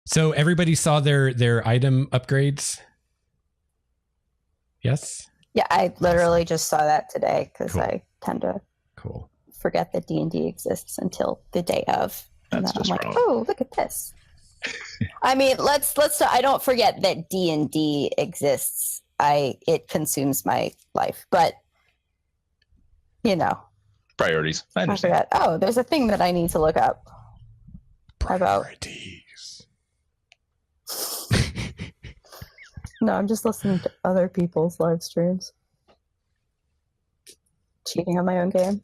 So everybody saw their item upgrades? Yes? Yeah, I literally just saw that today because Cool. I tend to forget that D&D exists until the day of. And That's then I'm just like, wrong. oh, look at this. I mean, let's. I don't forget that D&D exists. It consumes my life, but you know, Priorities. I I understand. forgot. Oh, there's a thing that I need to look up. Priorities. No, I'm just listening to other people's live streams. Cheating on my own game.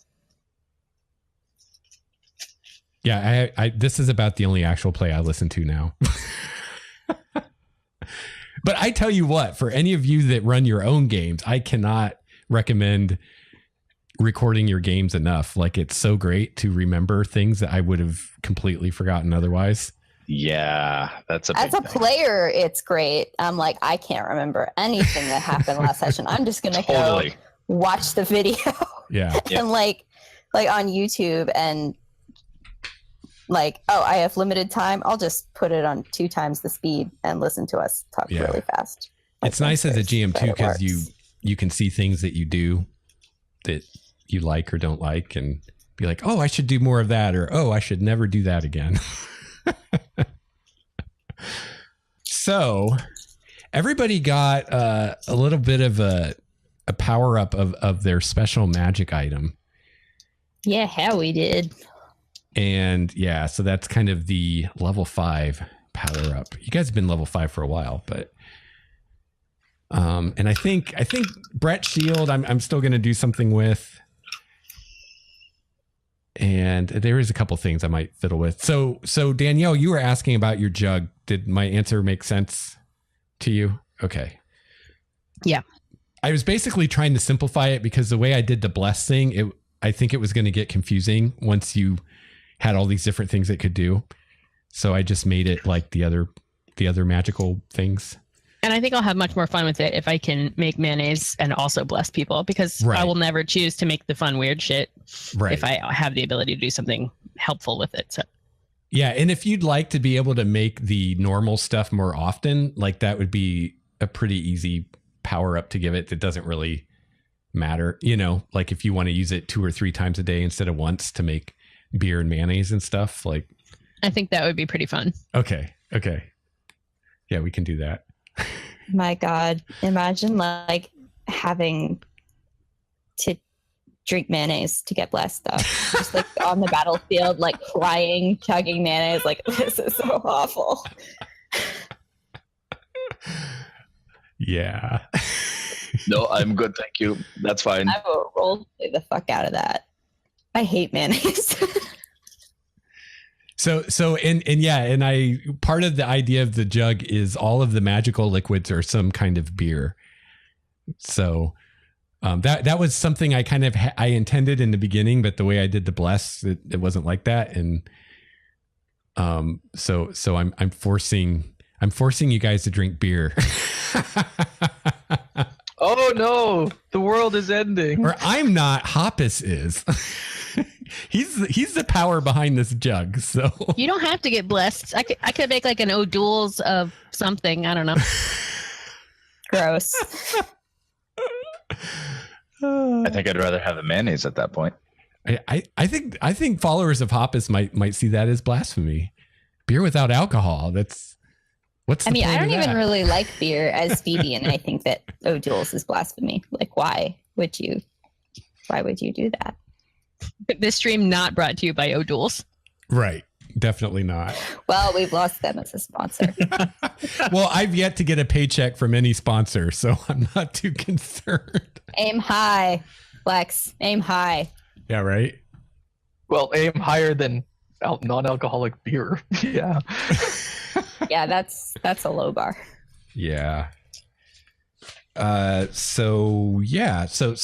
Yeah, I this is about the only actual play I listen to now. But I tell you what, for any of you that run your own games, I cannot recommend recording your games enough. Like, it's so great to remember things that I would have completely forgotten otherwise. Yeah, that's a As big a thing. player, it's great. I'm like, I can't remember anything that happened last session. I'm just gonna Totally. go watch the video. Yeah. And like on YouTube and like, oh, I have limited time. I'll just put it on 2 times the speed and listen to us talk really fast. It's nice as a GM too, because works. you can see things that you do that you like or don't like and be like, oh, I should do more of that, or oh, I should never do that again. So everybody got a little bit of a power up of their special magic item. Yeah, how we did. And yeah, so that's kind of the level 5 power up. You guys have been level 5 for a while, but and I think Brett Shield I'm still going to do something with. And there is a couple things I might fiddle with. So Danielle, you were asking about your jug. Did my answer make sense to you? Okay. Yeah. I was basically trying to simplify it because the way I did the bless thing, I think it was going to get confusing once you had all these different things it could do. So I just made it like the other magical things. And I think I'll have much more fun with it if I can make mayonnaise and also bless people, because I will never choose to make the fun, weird shit if I have the ability to do something helpful with it. So yeah. And if you'd like to be able to make the normal stuff more often, like that would be a pretty easy power up to give it. That doesn't really matter. You know, like if you want to use it 2 or 3 times a day instead of once to make beer and mayonnaise and stuff, like I think that would be pretty fun. Okay. Yeah, we can do that. My God, imagine like having to drink mayonnaise to get blessed up. Just like on the battlefield, like crying, chugging mayonnaise, like this is so awful. Yeah. No, I'm good, thank you. That's fine. I will roll the fuck out of that. I hate mayonnaise. So and I part of the idea of the jug is all of the magical liquids are some kind of beer. So that was something I kind of I intended in the beginning, but the way I did the bless, it wasn't like that, and so I'm forcing you guys to drink beer. Oh no, the world is ending. Or I'm not. Hoppus is. He's the power behind this jug. So you don't have to get blessed. I could make like an O'Doul's of something. I don't know. Gross. I think I'd rather have the mayonnaise at that point. I think followers of Hoppus might see that as blasphemy. Beer without alcohol. What's I mean, I don't even that? really like beer as Phoebe, and I think that O'Doul's is blasphemy. Like, why would you do that? This stream not brought to you by O'Doul's. Right. Definitely not. Well, we've lost them as a sponsor. Well, I've yet to get a paycheck from any sponsor, so I'm not too concerned. Aim high, Flex. Aim high. Yeah, right? Well, aim higher than non-alcoholic beer. Yeah. Yeah, that's a low bar. Yeah. So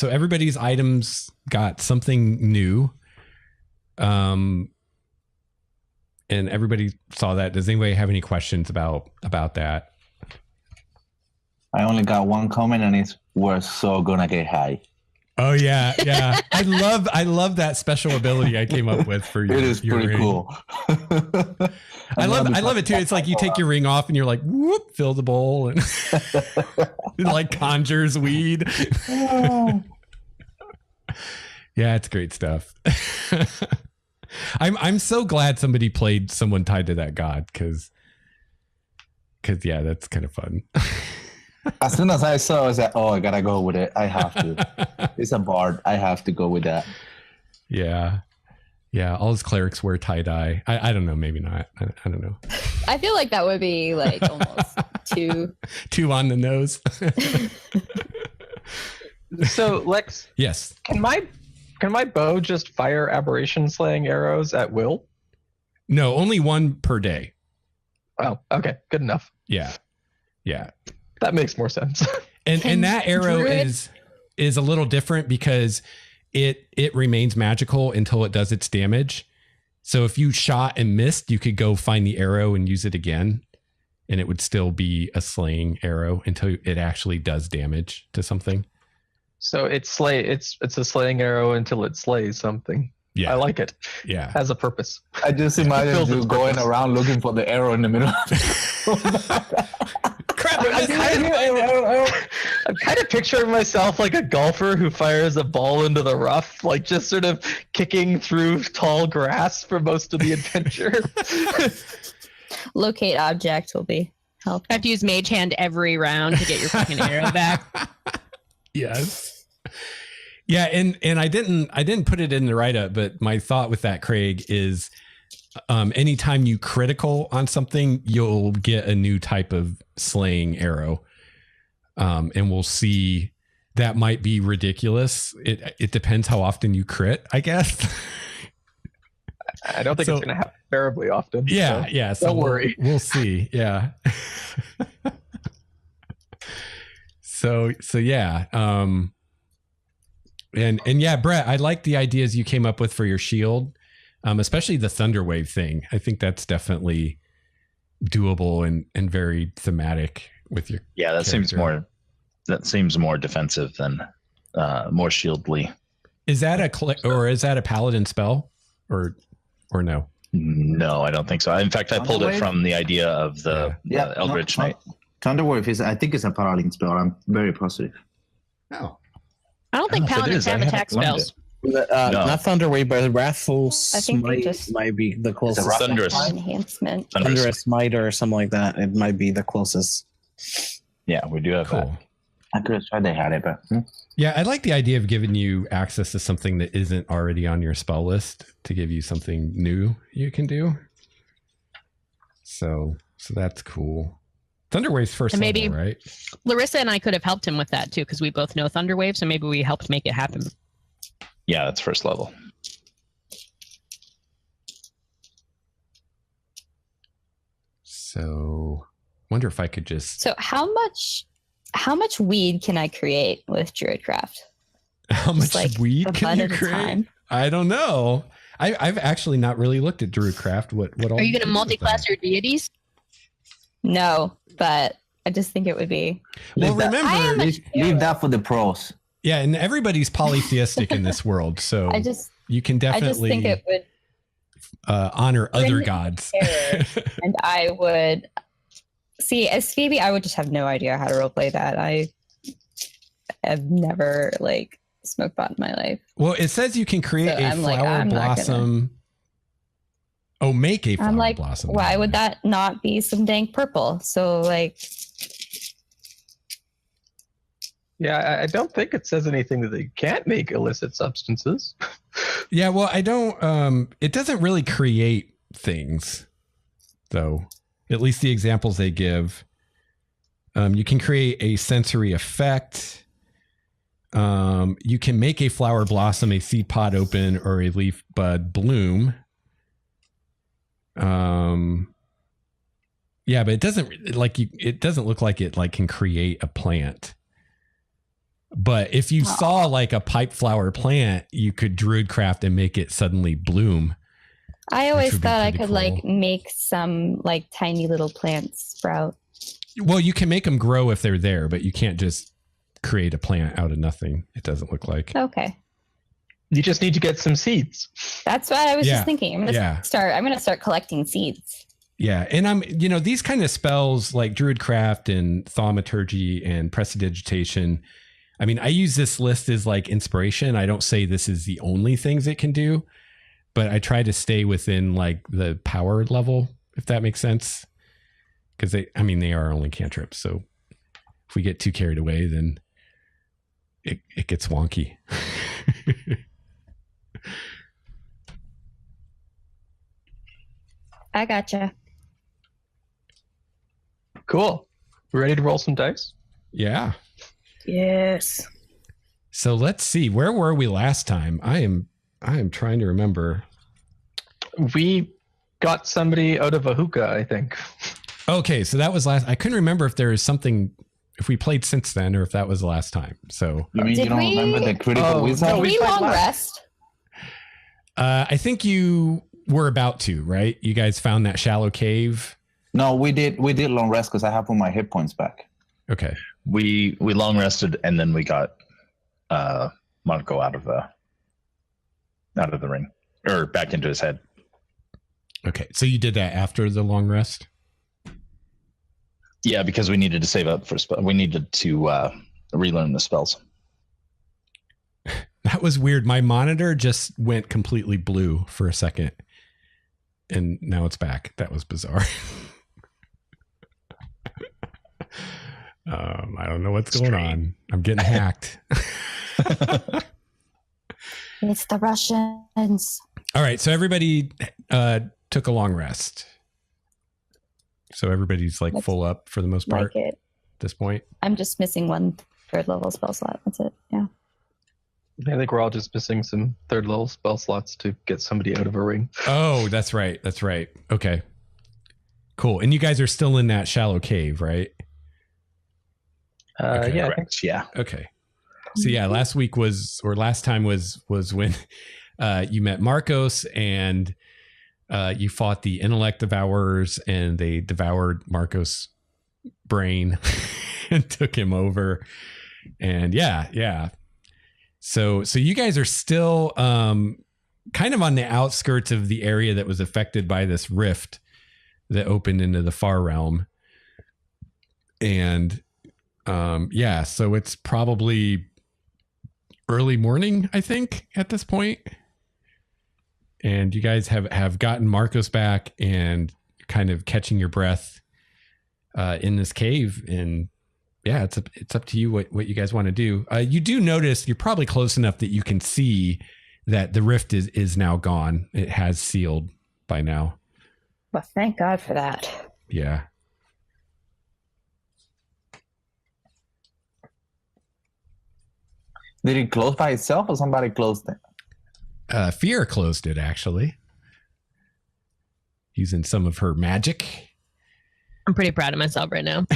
everybody's items got something new. And everybody saw that. Does anybody have any questions about that? I only got one comment, and it's we're so gonna get high. Oh yeah. I love that special ability I came up with for you. It is pretty cool. I love it too. It's like you take your ring off and you're like, whoop, fill the bowl and it like conjures weed. Yeah, it's great stuff. I'm so glad somebody played someone tied to that god because yeah, that's kind of fun. As soon as I saw, I was like, oh, I gotta go with it. I have to. It's a bard. I have to go with that. Yeah. Yeah. All his clerics wear tie-dye. I don't know. Maybe not. I don't know. I feel like that would be like almost too on the nose. So Lex, Yes. can my bow just fire aberration slaying arrows at will? No, only one per day. Oh, okay, good enough. Yeah. Yeah. That makes more sense. And that arrow is a little different because it remains magical until it does its damage. So if you shot and missed, you could go find the arrow and use it again, and it would still be a slaying arrow until it actually does damage to something. So it's a slaying arrow until it slays something. Yeah. I like it. Yeah. Has a purpose. I just imagine Fulfills you its going purpose. around looking for the arrow in the middle. Crap! I'm kind of picturing myself like a golfer who fires a ball into the rough, like just sort of kicking through tall grass for most of the adventure. locate object will be helpful. I have to use Mage Hand every round to get your fucking arrow back. Yes. Yeah, and I didn't put it in the write-up, but my thought with that, Craig, is anytime you critical on something, you'll get a new type of slaying arrow. And we'll see, that might be ridiculous. It depends how often you crit, I guess. I don't think it's going to happen terribly often. Yeah, so yeah. So don't worry. We'll see. Yeah. So yeah. And yeah, Brett, I like the ideas you came up with for your shield, especially the Thunderwave thing. I think that's definitely doable and very thematic with your. Yeah, that seems more defensive than more shieldly. Is that a paladin spell or no? No, I don't think so. In fact, I pulled it from the idea of the Eldritch Knight. Thunderwave I think it's a Paladin spell. I'm very positive. Oh. I don't think If it paladins is, I have haven't attack learned spells. No. Not Thunderwave, but Wrathful I think they Smite just- might be the closest. It's a Thunderous. Enhancement. Thunderous Smite or something like that. It might be the closest. Yeah, we do have that. Cool. I could have tried they had it, but Yeah, I like the idea of giving you access to something that isn't already on your spell list to give you something new you can do. So that's cool. Thunderwave's first And maybe- level, right? Larissa and I could have helped him with that too, because we both know Thunderwave, so maybe we helped make it happen. Yeah, that's first level. So wonder if I could just So how much weed can I create with Druidcraft? how much Just, like, weed a can bud you at a create? time? I don't know. I've actually not really looked at Druidcraft. What all Are you going to do with multi-class that? your deities? No, but I just think it would be. Well, Leave that- I am remember, a- leave that for the pros. yeah, and everybody's polytheistic in this world, so I just you can I just think definitely it would, honor other Bring gods. terror. and I would see as Phoebe. I would just have no idea how to roleplay that. I have never smoked pot in my life. Well, it says you can create So a I'm like, flower I'm not gonna- blossom. Oh, make a flower I'm like, blossom. why would that not be some dank purple? So Yeah, I don't think it says anything that they can't make illicit substances. Yeah, well, I don't. It doesn't really create things, though. At least the examples they give. You can create a sensory effect. You can make a flower blossom, a seed pod open, or a leaf bud bloom. Yeah, but it doesn't it doesn't look like it can create a plant. But if you saw a pipe flower plant, you could Druidcraft and make it suddenly bloom. I always would be thought I pretty could cool. make some tiny little plants sprout. Well, you can make them grow if they're there, but you can't just create a plant out of nothing. It doesn't look like. Okay. You just need to get some seeds. That's what I was just thinking. I'm gonna start collecting seeds. Yeah, and these kind of spells like Druidcraft and Thaumaturgy and Prestidigitation. I mean, I use this list as like inspiration. I don't say this is the only things it can do, but I try to stay within like the power level, if that makes sense. Because they are only cantrips, so if we get too carried away, then it gets wonky. I gotcha. Cool. Ready to roll some dice? Yeah. Yes. So let's see. Where were we last time? I am trying to remember. We got somebody out of a hookah, I think. Okay, so that was last. I couldn't remember if there is something, if we played since then, or if that was the last time. So you mean you don't remember the critical wizard? Did we long rest? I think you were about to, right? You guys found that shallow cave. No, we did long rest because I have all my hit points back. Okay. We long rested and then we got Marco out of the ring, or back into his head. Okay, so you did that after the long rest? Yeah, because we needed to save up for spell. We needed to relearn the spells. That was weird. My monitor just went completely blue for a second, and now it's back. That was bizarre. I don't know what's going on. I'm getting hacked. It's the Russians. All right, so everybody took a long rest. So everybody's like full up for the most part at this point. I'm just missing one third level spell slot. That's it. Yeah. I think we're all just missing some third level spell slots to get somebody out of a ring. Oh, that's right. That's right. Okay. Cool. And you guys are still in that shallow cave, right? Okay. Yeah. Correct. Yeah. Okay. So yeah, last time was when you met Marcos and you fought the intellect devourers and they devoured Marcos' brain and took him over. And yeah. So you guys are still kind of on the outskirts of the area that was affected by this rift that opened into the far realm. And so it's probably early morning, I think, at this point. And you guys have gotten Marcos back and kind of catching your breath in this cave. And yeah, it's up to you what you guys want to do. You do notice you're probably close enough that you can see that the rift is now gone. It has sealed by now. Well, thank God for that. Yeah. Did it close by itself or somebody closed it? Fear closed it, actually. Using some of her magic. I'm pretty proud of myself right now.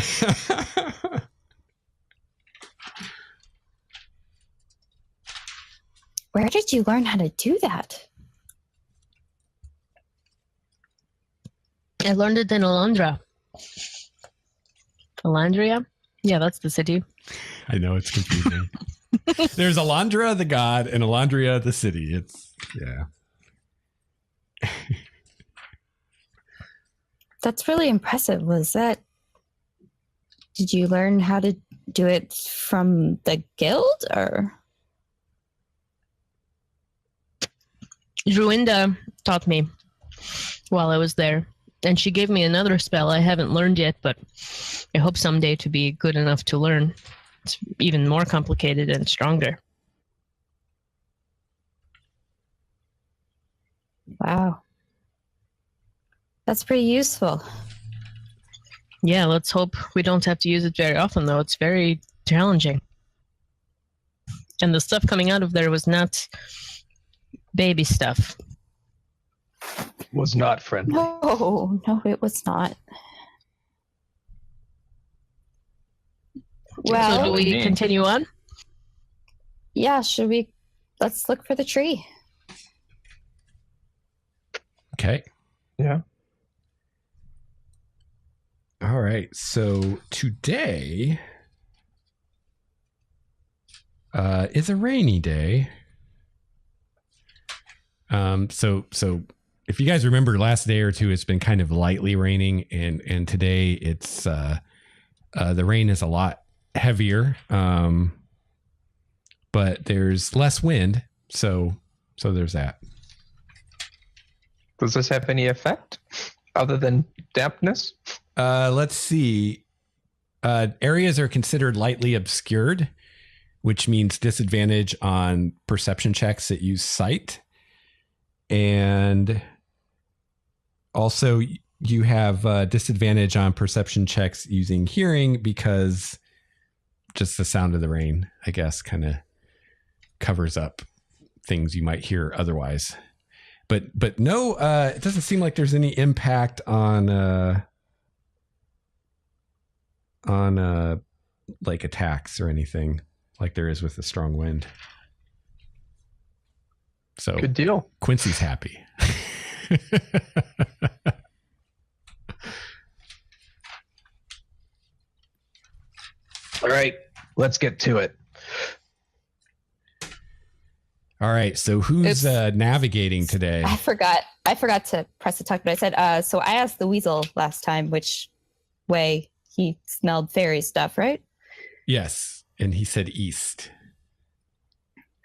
Where did you learn how to do that? I learned it in Elandria. Elandria? Yeah, that's the city. I know, it's confusing. There's Elandria the god and Elandria the city. It's yeah. That's really impressive. Did you learn how to do it from the guild or? Druinda taught me while I was there. And she gave me another spell I haven't learned yet, but I hope someday to be good enough to learn. It's even more complicated and stronger. Wow. That's pretty useful. Yeah, let's hope we don't have to use it very often, though. It's very challenging. And the stuff coming out of there was not baby stuff. Was not friendly. No, it was not. Well, so do we continue on? Yeah, let's look for the tree. Okay. Yeah. All right. So today is a rainy day. So if you guys remember, last day or two, it's been kind of lightly raining, and today it's the rain is a lot heavier, but there's less wind, so there's that. Does this have any effect other than dampness? Let's see. Areas are considered lightly obscured, which means disadvantage on perception checks that use sight. And also you have disadvantage on perception checks using hearing because just the sound of the rain, I guess, kind of covers up things you might hear otherwise. But no, it doesn't seem like there's any impact on like attacks or anything like there is with the strong wind. So Good deal. Quincy's happy. All right, let's get to it. All right, so who's navigating today? I forgot to press the talk, but I said, so I asked the weasel last time which way he smelled fairy stuff, right? Yes, and he said east.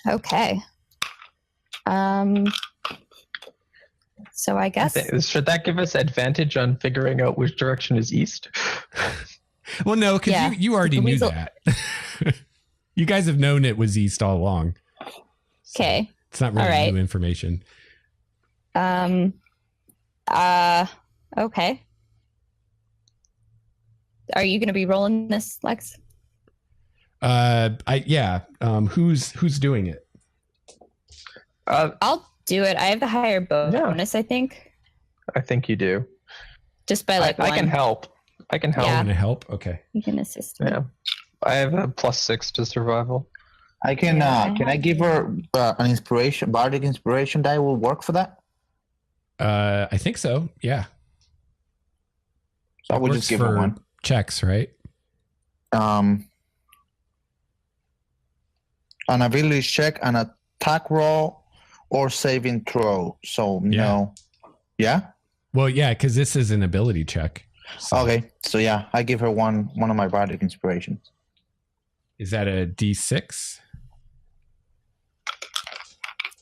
Okay. So I guess Should that give us advantage on figuring out which direction is east? Well, no, because Yeah. you already The knew weasel- that. You guys have known it was east all along. So okay. it's not really All right. new information. Okay. Are you going to be rolling this, Lex? Who's doing it? I'll do it. I have the higher bonus, I think, I think you do. just by like I one. can help. I can help. Yeah. Want to help? Okay. You can assist me. Yeah. I have a +6 to survival. I can. Yeah. Can I give her an inspiration, bardic inspiration die will work for that? I think so. Yeah. So I would Works just give her for one. checks, right? An ability check, an attack roll, or saving throw. So no. Yeah. Well, yeah, because this is an ability check. So Okay. So yeah, I give her one of my bardic inspirations. Is that a D6?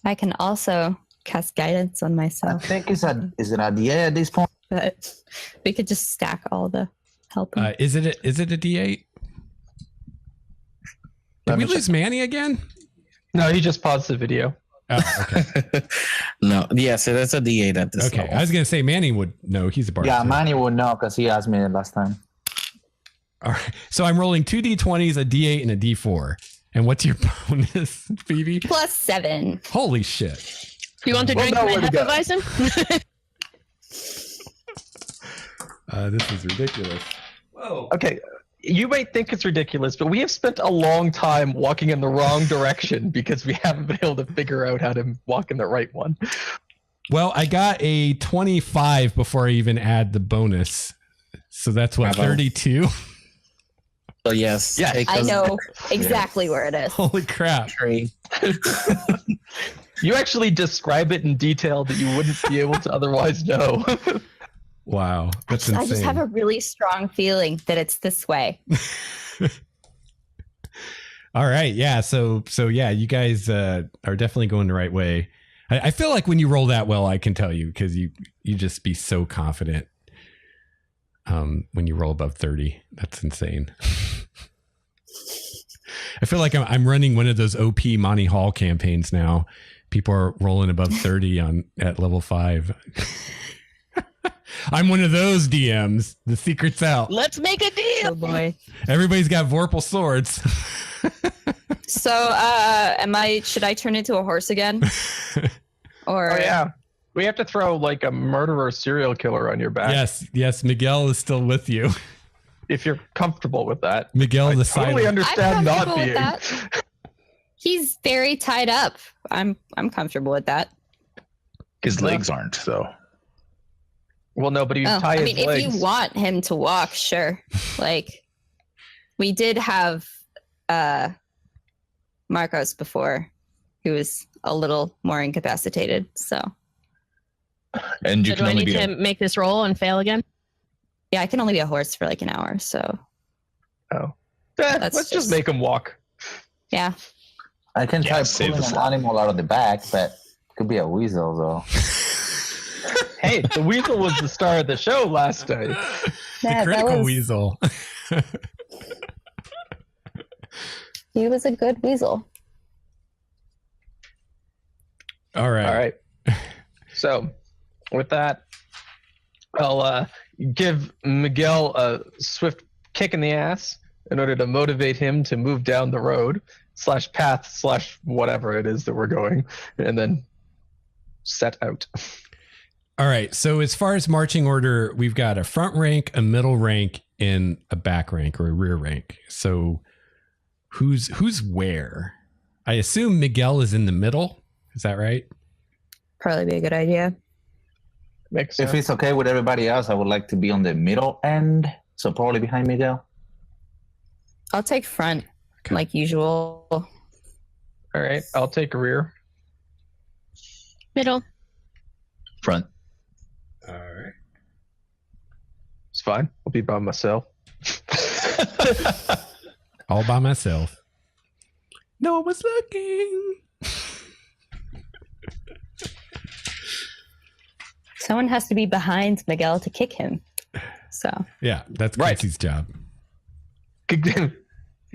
I can also cast guidance on I myself, think is it a D8 at this point? but we could just stack all the help. Is it a D8? Did Let we me lose Manny again? No, you just paused the video. Oh, okay. No, yes, that's a D8 at this Okay. level. I was gonna say Manny would know. He's a bard. Yeah, too. Manny would know because he asked me last time. All right. So I'm rolling 2 D20s, a D8, and a D4. And what's your bonus, Phoebe? +7. Holy shit. You want to Well, drink no, my where to go? Hefeweizen? This is ridiculous. Whoa. Okay, you might think it's ridiculous, but we have spent a long time walking in the wrong direction because we haven't been able to figure out how to walk in the right one. Well, I got a 25 before I even add the bonus. So that's what, Bravo. 32? So yes, Yeah, take I us know exactly where it is. Holy crap. tree. You actually describe it in detail that you wouldn't be able to otherwise know. Wow. That's I insane. just have a really strong feeling that it's this way. All right. Yeah. So yeah, you guys are definitely going the right way. I feel like when you roll that well, I can tell you because you just be so confident when you roll above 30. That's insane. I feel like I'm running one of those OP Monty Hall campaigns now. People are rolling above 30 at level 5. I'm one of those DMs. The secret's out. Let's make a deal. Oh boy. Everybody's got Vorpal swords. So, should I turn into a horse again? Or Oh yeah, we have to throw like a murderer serial killer on your back. Yes. Miguel is still with you. If you're comfortable with that. Miguel, I the totally silent. understand I'm not comfortable being. with that. He's very tied up. I'm comfortable with that. His legs aren't, though. Well, no, but you Oh, tie I his mean, legs. if you want him to walk, sure. Like, we did have Marcos before, who was a little more incapacitated. So And you So can do I only need be to make this roll and fail again? yeah, I can only be a horse for like an hour. So Let's just just- make him walk. yeah, I can Yeah, try save pulling the an slot. animal out of the back, but it could be a weasel though. Hey, the weasel was the star of the show last night. Yeah, that Critical was- weasel. he was a good weasel. All right. All right. So, with that, I'll give Miguel a swift kick in the ass in order to motivate him to move down the road / path / whatever it is that we're going, and then set out. All right. So as far as marching order, we've got a front rank, a middle rank, and a back rank or a rear rank. So who's where? I assume Miguel is in the middle. Is that right? Probably be a good idea. Makes sense. If it's okay with everybody else, I would like to be on the middle end, so probably behind Miguel. I'll take front Okay. like usual. All right, I'll take rear. Middle. front. All right. It's fine. I'll be by myself. All by myself. No one was looking. Someone has to be behind Miguel to kick him. So Yeah, that's Right. Quincy's job.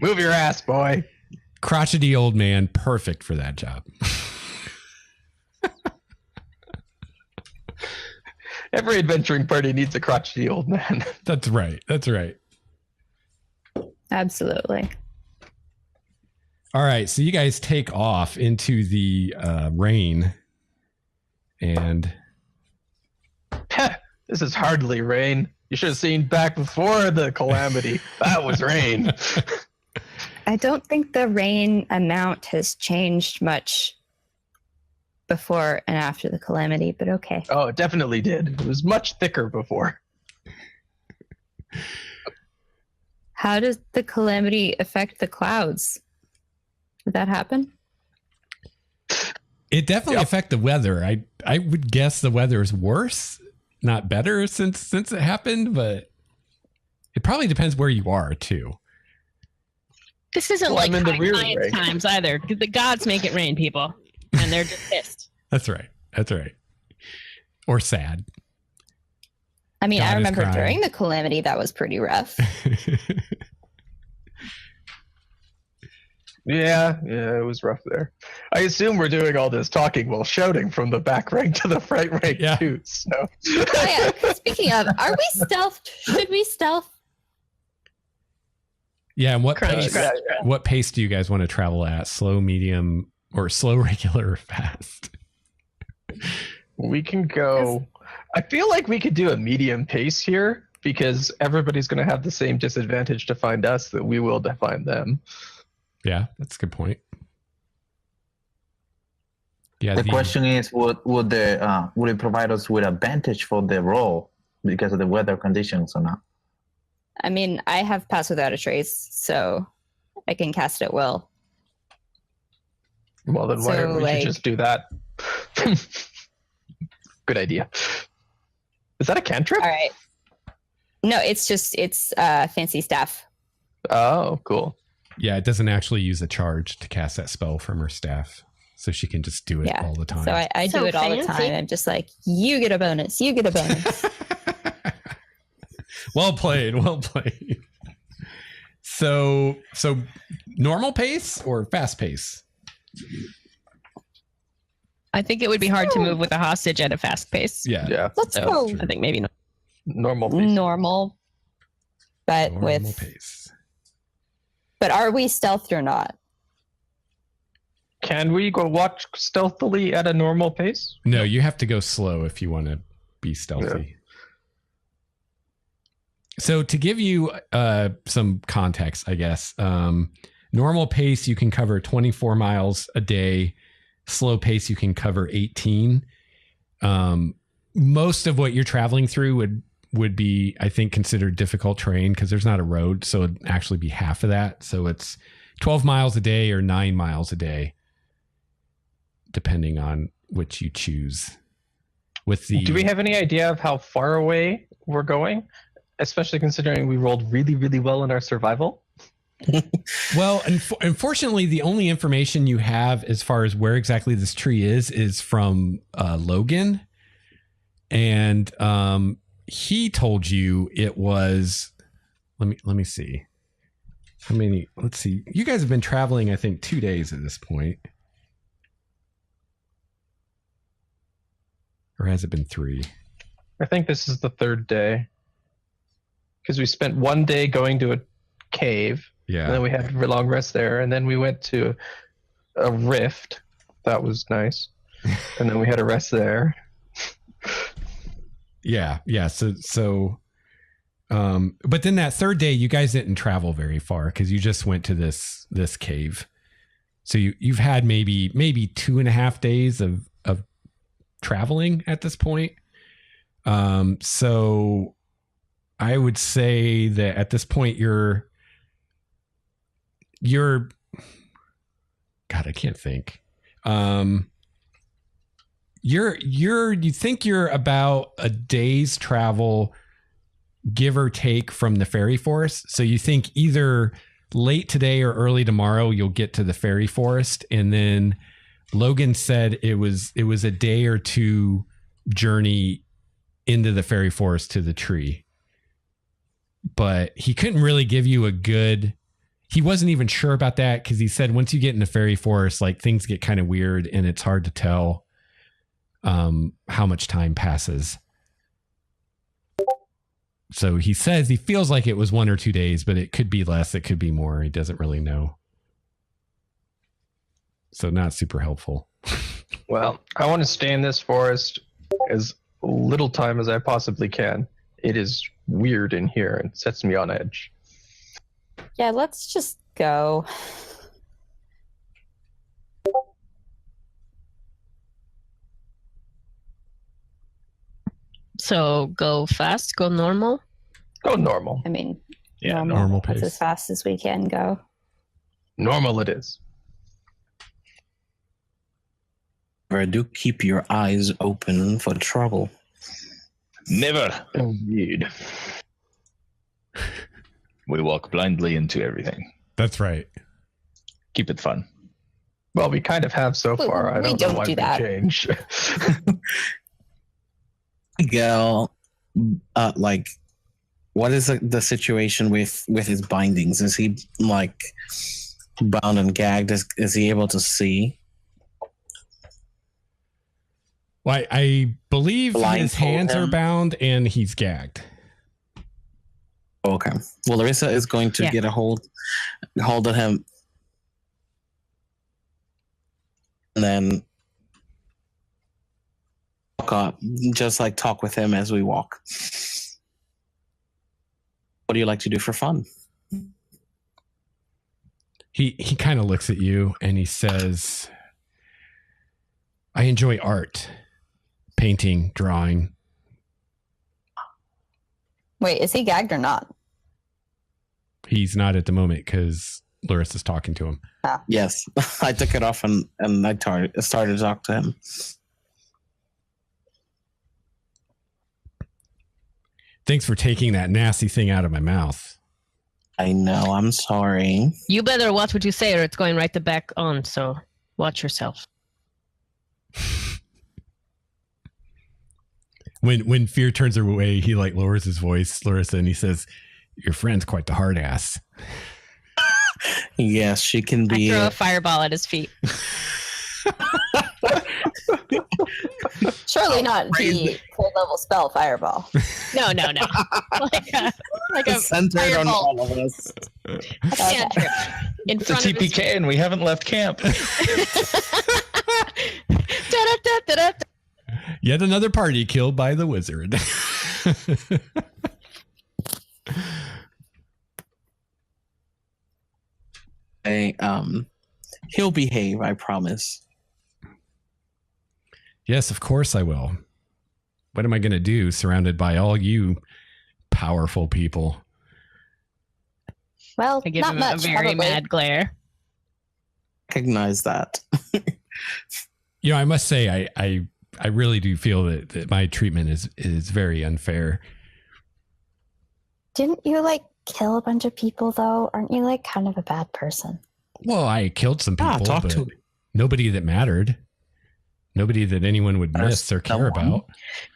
Move your ass, boy. Crotchety old man, perfect for that job. Every adventuring party needs a crotchety old man. That's right. That's right. absolutely. All right. So you guys take off into the rain. And This is hardly rain. You should have seen back before the calamity. That was rain. I don't think the rain amount has changed much before and after the calamity, but okay. Oh, it definitely did. It was much thicker before. How does the calamity affect the clouds? Did that happen? it definitely affect the weather. I would guess the weather is worse, not better since it happened, but it probably depends where you are too. This isn't Well, like I'm in the high rear science rank. times either. The gods make it rain, people, and they're just pissed. That's right. That's right. Or sad. I mean, God I is remember crying. during the calamity that was pretty rough. Yeah, it was rough there. I assume we're doing all this talking while shouting from the back rank to the front rank Yeah. too. So Oh, yeah. Speaking of, are we stealthed? Should we stealth? Yeah, and Crunch, yeah, crunch. what pace do you guys want to travel at? Slow, medium, or slow, regular, or fast? we can go. I feel like we could do a medium pace here because everybody's going to have the same disadvantage to find us that we will to find them. Yeah, that's a good point. Yeah, The question is, would it provide us with advantage for the roll because of the weather conditions or not? I mean, I have Pass Without a Trace, so I can cast at will. Well, then why So, don't we like- just do that? Good idea. Is that a cantrip? All right. No, it's fancy staff. Oh, cool. Yeah, it doesn't actually use a charge to cast that spell from her staff. So she can just do it Yeah. all the time. So I So do it all the fancy. time. I'm just like, you get a bonus. You get a bonus. Well played. Well played. So normal pace or fast pace? I think it would be hard to move with a hostage at a fast pace. Yeah. Yeah, Let's So go I think maybe not. normal pace. normal, but Normal pace. But are we stealthed or not? Can we go watch stealthily at a normal pace? No, you have to go slow if you want to be stealthy. So to give you some context, I guess, normal pace, you can cover 24 miles a day. Slow pace, you can cover 18. Most of what you're traveling through would be, I think, considered difficult terrain because there's not a road. So it'd actually be half of that. So it's 12 miles a day or 9 miles a day. depending on which you choose. With the, Do we have any idea of how far away we're going? Especially considering we rolled really, really well in our survival. well, unfortunately, the only information you have as far as where exactly this tree is from Logan, and he told you it was. Let me see. How many? Let's see. You guys have been traveling, I think, 2 days at this point, or has it been 3? I think this is the 3rd day. Because we spent 1 day going to a cave. Yeah. And then we had a long rest there. And then we went to a rift. That was nice. And then we had a rest there. Yeah. So but then that 3rd day, you guys didn't travel very far because you just went to this cave. So you've had maybe 2.5 days of traveling at this point. So I would say that at this point you're God, I can't think. You think you're about a day's travel, give or take, from the Faerie Forest. So you think either late today or early tomorrow you'll get to the Faerie Forest, and then Logan said it was a day or 2 journey into the Faerie Forest to the tree. But he couldn't really give you he wasn't even sure about that, because he said once you get in the Faerie Forest, like, things get kind of weird and it's hard to tell how much time passes. So he says he feels like it was 1 or 2 days, but it could be less, it could be more. He doesn't really know. So not super helpful. Well, I want to stay in this forest as little time as I possibly can. It is weird in here and sets me on edge. Yeah, let's just go. So go fast, go normal. Go normal. I mean, Yeah, normal That's pace. as fast as we can go. Normal it is. Do keep your eyes open for trouble. Never. Indeed. We walk blindly into everything. That's right. Keep it fun. Well, we kind of have so We- far. I we don't know don't why do we that. change. Miguel, like, what is the situation with his bindings? Is he like bound and gagged? Is he able to see? Well, I believe his Blindfold hands are him. bound and he's gagged. Okay. Well, Larissa is going to Yeah. get a hold of him, and then talk with him as we walk. What do you like to do for fun? He kind of looks at you and he says, I enjoy art, painting, drawing. Wait, is he gagged or not? He's not at the moment because Larissa's talking to him. Yes, I took it off and I started to talk to him. Thanks for taking that nasty thing out of my mouth. I know. I'm sorry. You better watch what you say or it's going right the back on, so watch yourself. When Fear turns her away, he like lowers his voice, Larissa, and he says, your friend's quite the hard ass. Yes, she can I be. throw a fireball at his feet. Surely not the full level spell fireball. No. like a centered on fireball. all of us. A cantrip in It's a front of his TPK and we haven't left camp. Da-da-da-da-da. Yet another party killed by the wizard. He'll behave, I promise. Yes, of course I will. What am I going to do surrounded by all you powerful people? Well, I give not him much. a very probably. mad glare. Recognize that. I must say, I really do feel that my treatment is very unfair. Didn't you like kill a bunch of people though? Aren't you like kind of a bad person? Well, I killed some people, talk but to him. nobody that mattered. Nobody that anyone would miss or care about.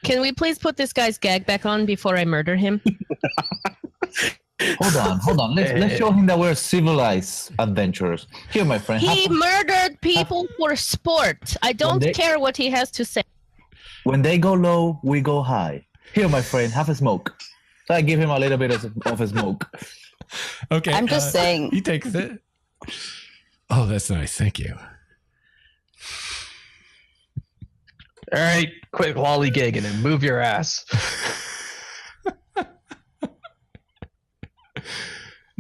Can we please put this guy's gag back on before I murder him? Hold on. Let's show him that we're civilized adventurers. Here, my friend. He murdered people for sport. I don't care what he has to say. When they go low, we go high. Here, my friend, have a smoke. So I give him a little bit of a smoke. Okay. I'm just saying. He takes it. Oh, that's nice. Thank you. All right, quit lollygagging and move your ass.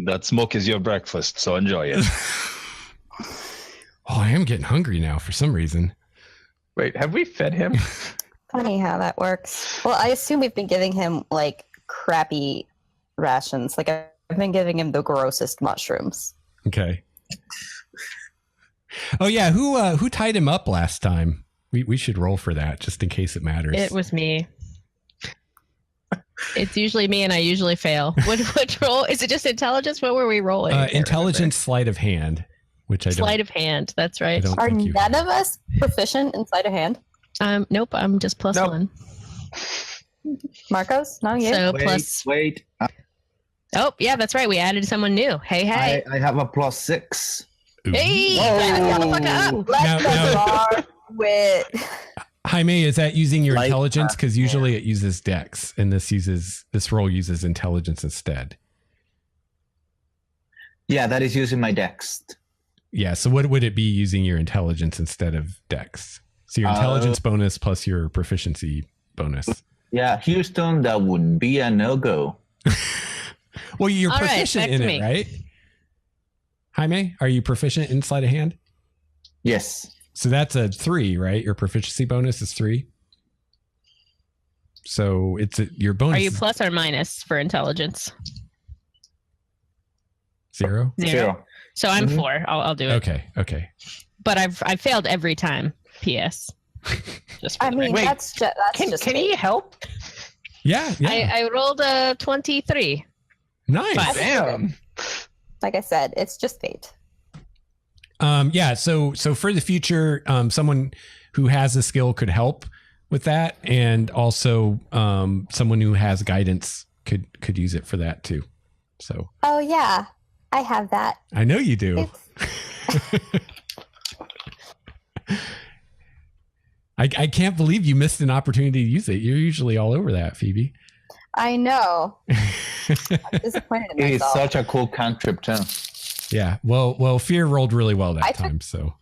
That smoke is your breakfast, so enjoy it. Oh, I am getting hungry now for some reason. Wait, have we fed him? Funny how that works. Well, I assume we've been giving him like crappy rations. Like I've been giving him the grossest mushrooms. Okay. Oh yeah, who tied him up last time? We should roll for that just in case it matters. It was me. It's usually me, and I usually fail. What roll? Is it just intelligence? What were we rolling? Intelligence, sleight of hand, which I don't. Sleight of hand. That's right. Are none of us proficient in sleight of hand? Nope. I'm just plus Nope. 1. Marcos, no, you. So plus. Wait. Oh yeah, that's right. We added someone new. Hey. I have a +6. Ooh. Hey. Motherfucker up. Let the bar quit. Jaime, is that using your Light intelligence? Because usually it uses Dex, and this roll uses intelligence instead. Yeah, that is using my dex. Yeah. So what would it be using your intelligence instead of Dex? So your intelligence bonus plus your proficiency bonus. Yeah, Houston, that would be a no-go. Well, you're All right, proficient back in to it, me. right? Jaime, are you proficient in sleight of hand? Yes. So that's a 3, right? Your proficiency bonus is 3. So it's your bonus. Are you plus or minus for intelligence? 0? 0. So I'm 4. I'll do it. Okay. But I've failed every time. P.S. Just for I the mean, Wait, that's just Can he help? Yeah. I rolled a 23. Nice. Fine. Damn. like I said, it's just fate. Yeah. So for the future, someone who has a skill could help with that, and also someone who has guidance could use it for that too. So. Oh yeah, I have that. I know you do. I can't believe you missed an opportunity to use it. You're usually all over that, Phoebe. I know. I'm disappointed in It is myself. such a cool cantrip too. Yeah. Well, Fear rolled really well that I took- time. So.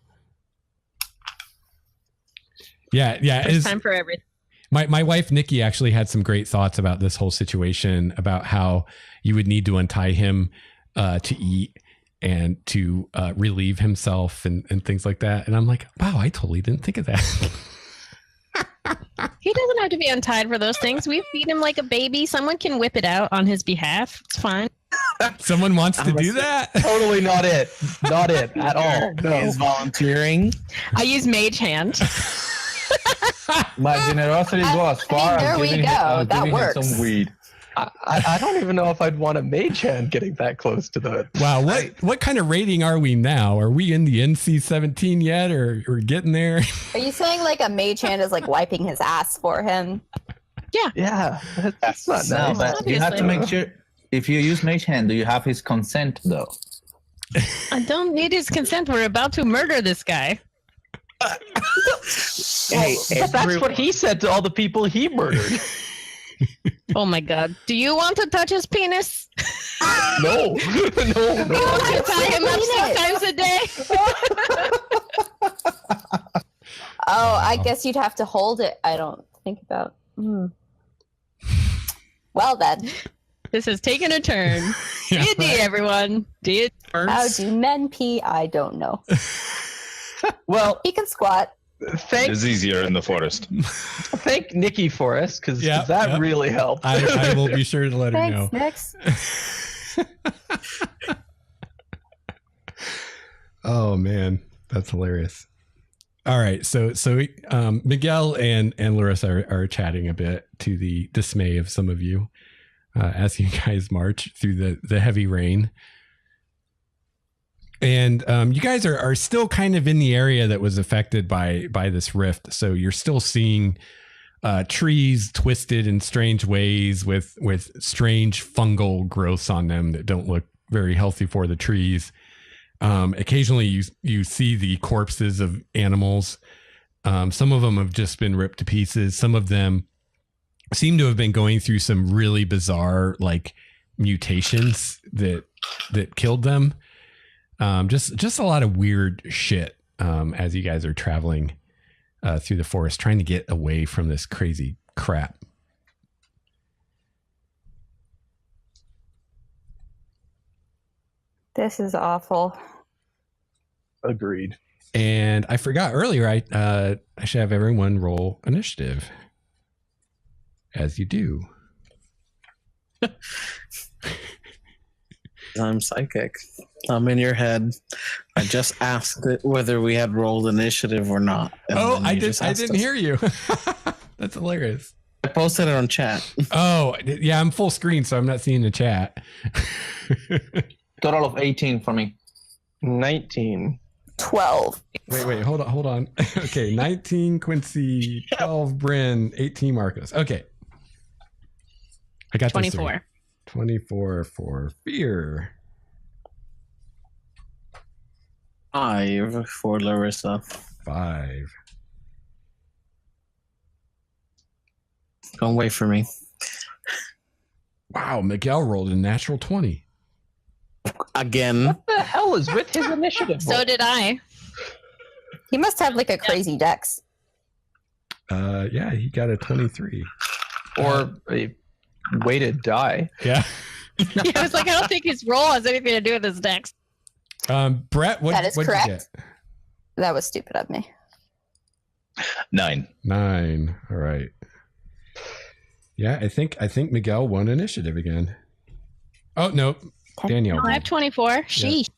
Yeah. First time for everything. My wife, Nikki, actually had some great thoughts about this whole situation, about how you would need to untie him to eat and to relieve himself and things like that. And I'm like, wow, I totally didn't think of that. He doesn't have to be untied for those things. We feed him like a baby. Someone can whip it out on his behalf. It's fine. Someone wants to do that? Totally not it. Not it at all. No. He's volunteering. I use mage hand. My generosity goes as far there as we giving go. him, That giving him works. some weed. I don't even know if I'd want a mage hand getting that close to the. Wow. What kind of rating are we now? Are we in the NC-17 yet, or we're getting there? Are you saying like a mage hand is like wiping his ass for him? Yeah, that's not No, nice. but you have to make sure, if you use mage hand, do you have his consent though? I don't need his consent. We're about to murder this guy. Hey, But that's what he said to all the people he murdered. Oh my god. Do you want to touch his penis? No. You want to tie him up 6 times a day? Oh, I guess you'd have to hold it. I don't think about. Well then, This has taken a turn. Yeah, D&D, everyone. D&D. how do men pee? I don't know. Well, He can squat. It is easier in the forest. thank Nikki for us because Yeah, that yeah. really helped. I will be sure to let her know. Thanks, Nix. Oh man, that's hilarious. All right. So Miguel and Larissa are chatting a bit to the dismay of some of you as you guys march through the heavy rain. And you guys are still kind of in the area that was affected by this rift. So you're still seeing trees twisted in strange ways with strange fungal growths on them that don't look very healthy for the trees. Occasionally you see the corpses of animals. Some of them have just been ripped to pieces. Some of them seem to have been going through some really bizarre like mutations that killed them. Just a lot of weird shit as you guys are traveling through the forest, trying to get away from this crazy crap. This is awful. Agreed. And I forgot earlier, I should have everyone roll initiative. As you do. I'm psychic. I'm in your head. I just asked it whether we had rolled initiative or not. Oh, I didn't hear you. That's hilarious. I posted it on chat. Oh, yeah, I'm full screen, so I'm not seeing the chat. Total of 18 for me. 19. 12. Wait, hold on. Okay, 19 Quincy, 12 Bryn, 18 Marcos. Okay. I got 24. 24 for fear. 5 for Larissa. 5. Don't wait for me. Wow, Miguel rolled a natural 20. Again. What the hell is with his initiative? So did I. He must have like a crazy dex. Yeah, he got a 23. Or a weighted die. Yeah. Yeah, I was like, I don't think his roll has anything to do with his dex. Brett, what That is what'd correct. you get? That was stupid of me. 9. 9. All right. Yeah, I think Miguel won initiative again. Oh no, Danielle. I have 24. Sheesh.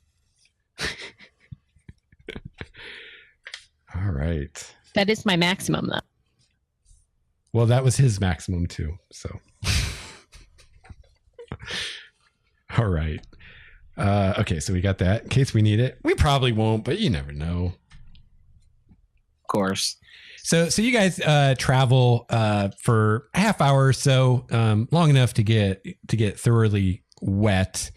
All right. That is my maximum, though. Well, that was his maximum too. So. All right. Okay, so we got that in case we need it. We probably won't, but you never know. Of course. So you guys travel for a half hour or so, long enough to get thoroughly wet.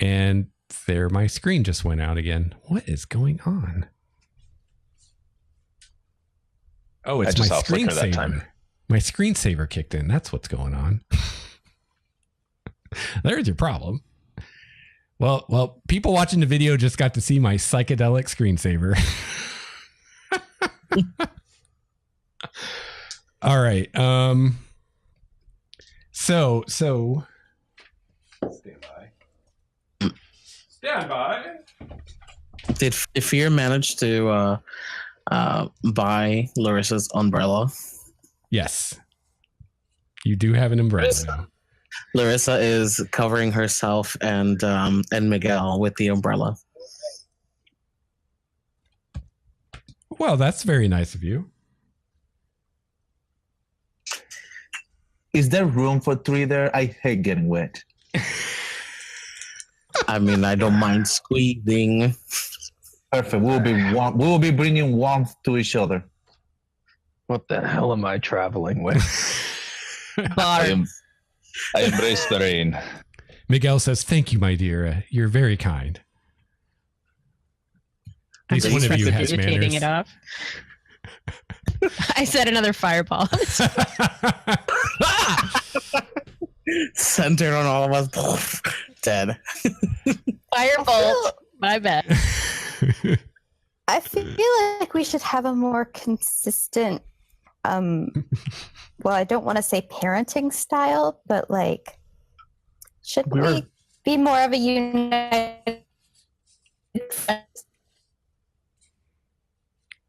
And there, my screen just went out again. What is going on? Oh, it's my screensaver. My screensaver kicked in. That's what's going on. There's your problem. Well, people watching the video just got to see my psychedelic screensaver. All right. So stand by. Did Fear manage to buy Larissa's umbrella? Yes. You do have an umbrella now. Larissa is covering herself and Miguel with the umbrella. Well, that's very nice of you. Is there room for 3 there? I hate getting wet. I mean, I don't mind squeezing. Perfect. We'll be bringing warmth to each other. What the hell am I traveling with? I embrace the rain. Miguel says, "Thank you, my dear. You're very kind." At least one of you has manners. It off. I said another fireball. Centered on all of us. Dead. Firebolt. My bad. I feel like we should have a more consistent, well, I don't want to say parenting style, but like, shouldn't we be more of a united friend?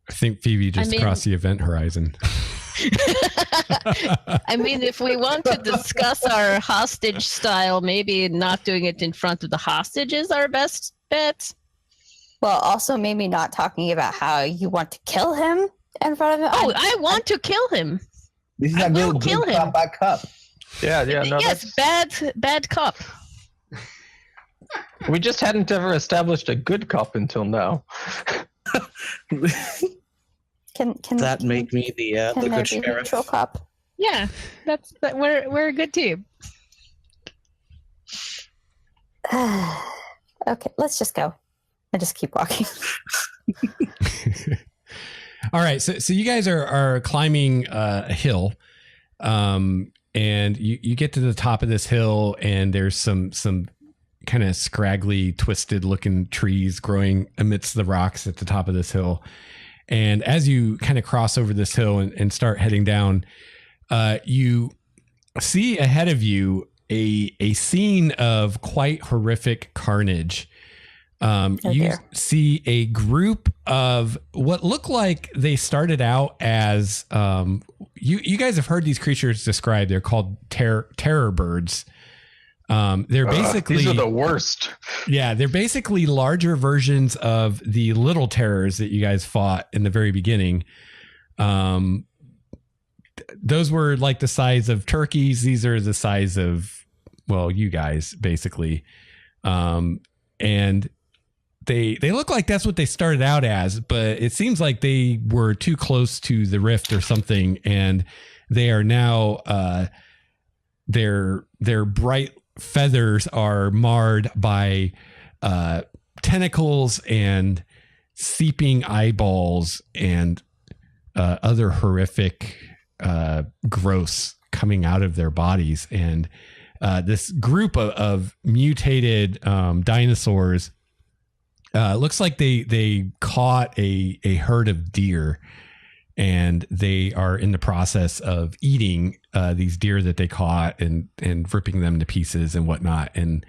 I think Phoebe just crossed the event horizon. I mean, if we want to discuss our hostage style, maybe not doing it in front of the hostage is our best bet. Well, also maybe not talking about how you want to kill him in front of him. Oh, I want to kill him. This is I a will good kill him. cup, bad cup. Yeah, no, Yes, bad cop. we just hadn't ever established a good cop until now. Can That make me the can there good be sheriff. neutral cop? Yeah, we're a good team. Okay, let's just go and just keep walking. All right, so you guys are climbing a hill, and you get to the top of this hill, and there's some kind of scraggly, twisted looking trees growing amidst the rocks at the top of this hill. And as you kind of cross over this hill and start heading down, you see ahead of you a scene of quite horrific carnage. You dear. see a group of what look like they started out as you guys have heard these creatures described. They're called terror birds. They're basically These are the worst. yeah, they're basically larger versions of the little terrors that you guys fought in the very beginning. Those were like the size of turkeys. These are the size of, well, you guys basically. And they look like that's what they started out as, but it seems like they were too close to the rift or something. And they are now, their bright feathers are marred by tentacles and seeping eyeballs and other horrific growths coming out of their bodies. And this group of mutated dinosaurs looks like they caught a herd of deer, and they are in the process of eating these deer that they caught and ripping them to pieces and whatnot. And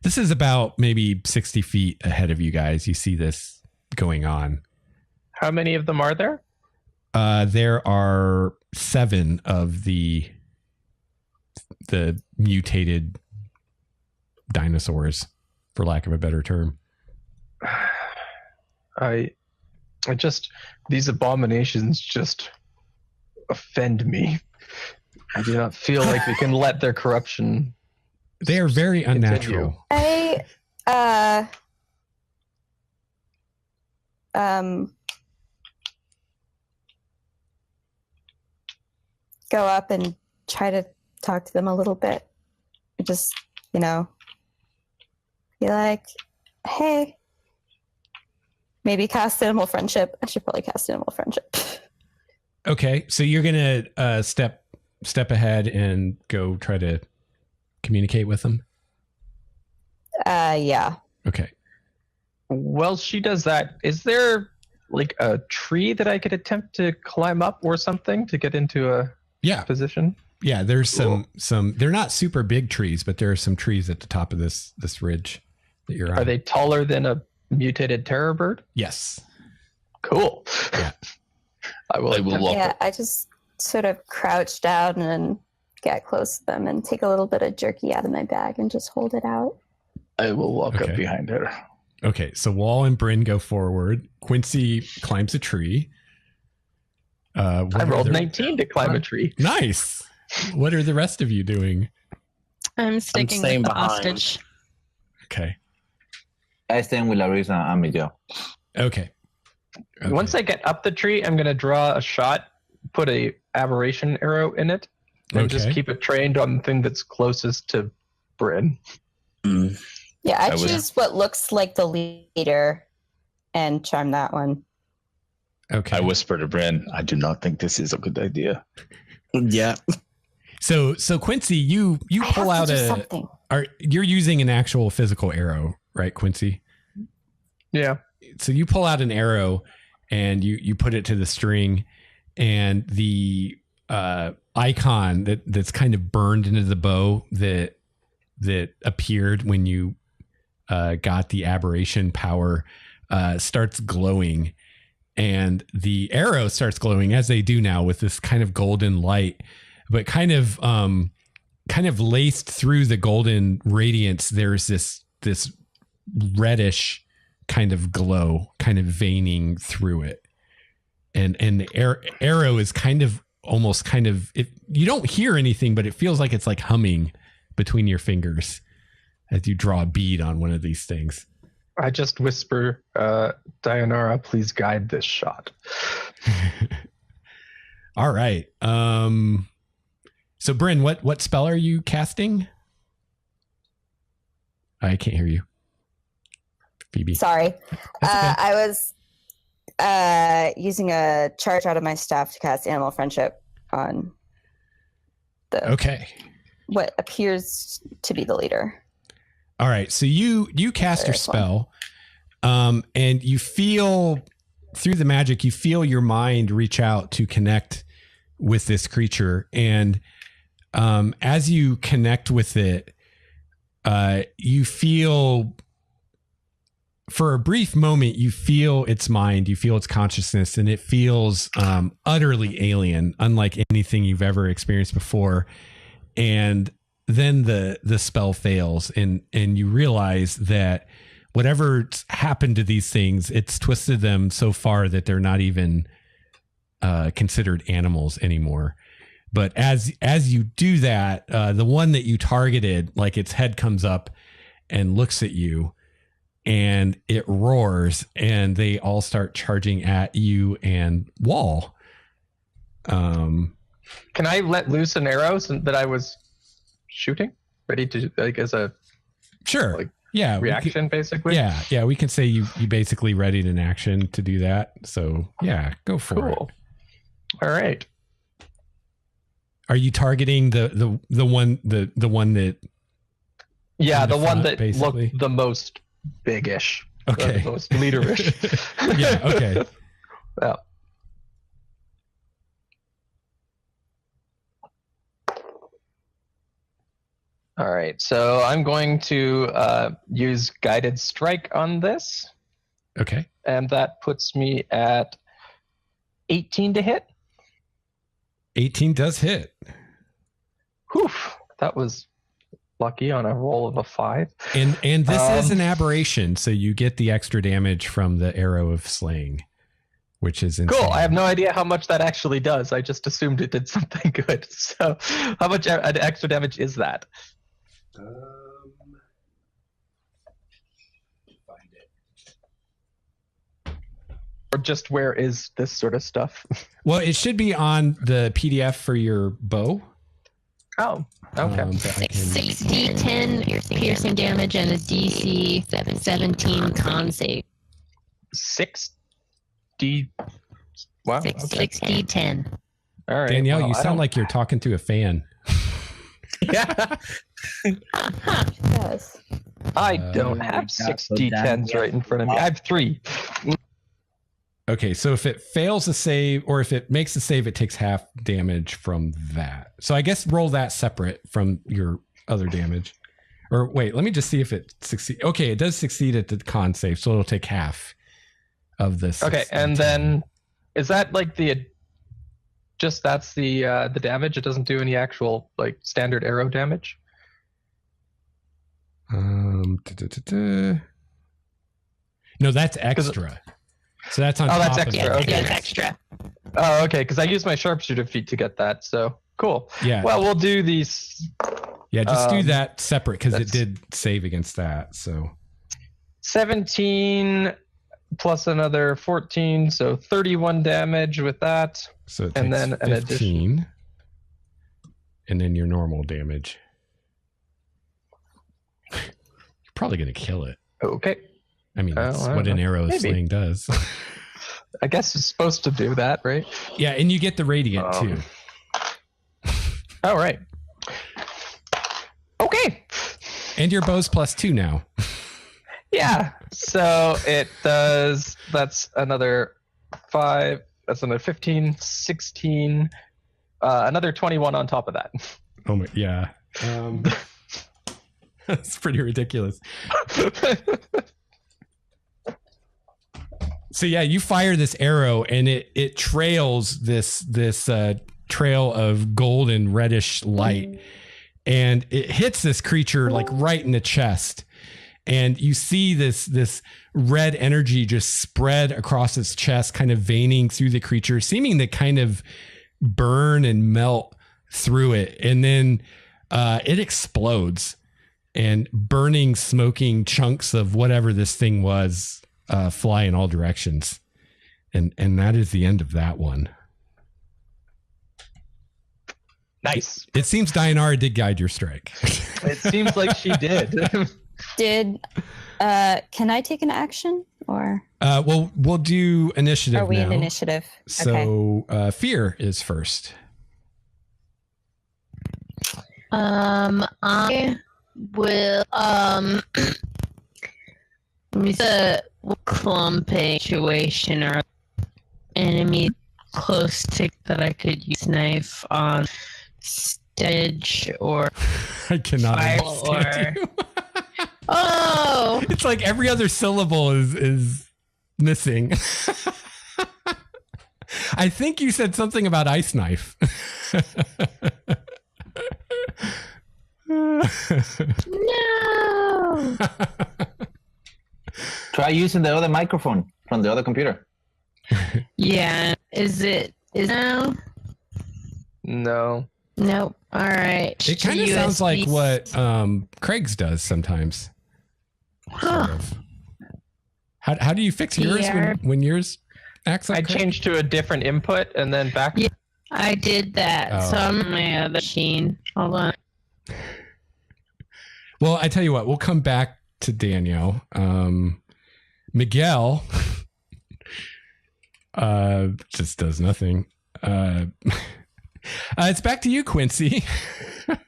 this is about maybe 60 feet ahead of you guys. You see this going on. How many of them are there? There are 7 of the mutated dinosaurs, for lack of a better term. I just, these abominations just offend me. I do not feel like we can let their corruption. They are very continue. unnatural. I go up and try to talk to them a little bit. Just, be like, hey, maybe cast animal friendship. I should probably cast animal friendship. Okay, so you're gonna step ahead and go try to communicate with them. Yeah. Okay. Well, she does that. Is there like a tree that I could attempt to climb up or something to get into a position? Yeah, there's some they're not super big trees, but there are some trees at the top of this ridge that you're on. Are they taller than a mutated terror bird? Yes. Cool. Yeah. I will walk Yeah, I just sort of crouch down and get close to them and take a little bit of jerky out of my bag and just hold it out. I will walk Okay. up behind her. Okay, so Wahl and Bryn go forward. Quincy climbs a tree. I rolled 19 to climb a tree. Nice. What are the rest of you doing? I'm sticking staying with the behind. hostage. Okay. I stand with Larissa and Miguel. Okay. Once I get up the tree, I'm going to draw a shot, put a aberration arrow in it, and just Okay. keep it trained on the thing that's closest to Bryn. Mm. Yeah, I I would- choose what looks like the leader and charm that one. Okay. I whisper to Bryn, I do not think this is a good idea. Yeah. So Quincy, you I pull have out to do something. you're using an actual physical arrow, right, Quincy? Yeah. So you pull out an arrow and you put it to the string, and the icon that's kind of burned into the bow that appeared when you got the aberration power starts glowing, and the arrow starts glowing as they do now with this kind of golden light, but kind of laced through the golden radiance. There's this reddish kind of glow kind of veining through it. And the arrow is almost you don't hear anything, but it feels like it's like humming between your fingers as you draw a bead on one of these things. I just whisper, Dayanara, please guide this shot. All right. So Bryn, what spell are you casting? I can't hear you. Phoebe. Sorry. Okay. I was using a charge out of my staff to cast Animal Friendship on what appears to be the leader. All right. So you cast your spell, and you feel through the magic, you feel your mind reach out to connect with this creature. And as you connect with it, you feel, for a brief moment, you feel its mind, you feel its consciousness, and it feels utterly alien, unlike anything you've ever experienced before. And then the spell fails, and you realize that whatever's happened to these things, it's twisted them so far that they're not even considered animals anymore. But as you do that, the one that you targeted, like its head comes up and looks at you, and it roars, and they all start charging at you and Wahl. Can I let loose an arrow that I was shooting, ready to, like, as a sure, yeah, reaction, basically? Yeah, we can say you basically readied an action to do that. So yeah, go for it. All right. Are you targeting the one that? Yeah, the one front, that basically looked the most biggish. Okay. The most leaderish. Yeah. Okay. Yeah. All right, so I'm going to use Guided Strike on this. Okay. And that puts me at 18 to hit. 18 does hit. Whew, that was lucky on a roll of a 5. And this is an aberration, so you get the extra damage from the arrow of slaying, which is insane. Cool. I have no idea how much that actually does. I just assumed it did something good. So how much extra damage is that? Find it. Or just where is this sort of stuff? Well, it should be on the PDF for your bow. Oh, okay. 6d10 piercing damage and a DC 17 con save. 6d. Wow. Okay. 6d10. All right. Danielle, well, you sound like you're talking to a fan. Yeah. Yes. I don't have 6d10s right in front of me. I have 3. Okay, so if it fails a save, or if it makes a save, it takes half damage from that. So I guess roll that separate from your other damage. Or wait, let me just see if it succeeds. Okay, it does succeed at the con save, so it'll take half of this. Okay, and then is that like that's the damage? It doesn't do any actual like standard arrow damage? No, that's extra. So that's on top that's of extra. it. Okay. It's extra. Oh, okay, because I used my sharpshooter feat to get that, so cool. Yeah. Well, we'll do these. Yeah, just do that separate because it that's- did save against that. So 17 plus another 14, so 31 damage with that. So it And takes then an 15. And then your normal damage. You're probably going to kill it. Okay. I mean, that's I what don't an know. arrow of Maybe. slaying does. I guess it's supposed to do that, right? Yeah, and you get the radiant too. Oh, right. Okay. And your bow's +2 now. Yeah. So it does. That's another 5. That's another 15, 16. Another 21 on top of that. Oh my, yeah. That's pretty ridiculous. So yeah, you fire this arrow and it trails this trail of golden reddish light, and it hits this creature like right in the chest, And you see this red energy just spread across its chest, kind of veining through the creature, seeming to kind of burn and melt through it. And then it explodes, and burning, smoking chunks of whatever this thing was fly in all directions. And that is the end of that one. Nice. It seems Dayanara did guide your strike. It seems like she did. Can I take an action or? Well, we'll do initiative Are we now. in initiative? So Fear is first. I will it's a clumping situation or enemy close to that I could use knife on stage or I cannot fire understand you. Oh, It's like every other syllable is missing. I think you said something about ice knife. no. Try using the other microphone from the other computer. Yeah, is now? No. Nope. All right. It kind of sounds like what Craig's does sometimes. Huh. Sort of. How do you fix yours when yours acts like I Craig? changed to a different input and then back. Yeah. I did that. Oh. So I'm on my other machine. Hold on. Well, I tell you what, we'll come back to Danielle. Miguel just does nothing. It's back to you, Quincy.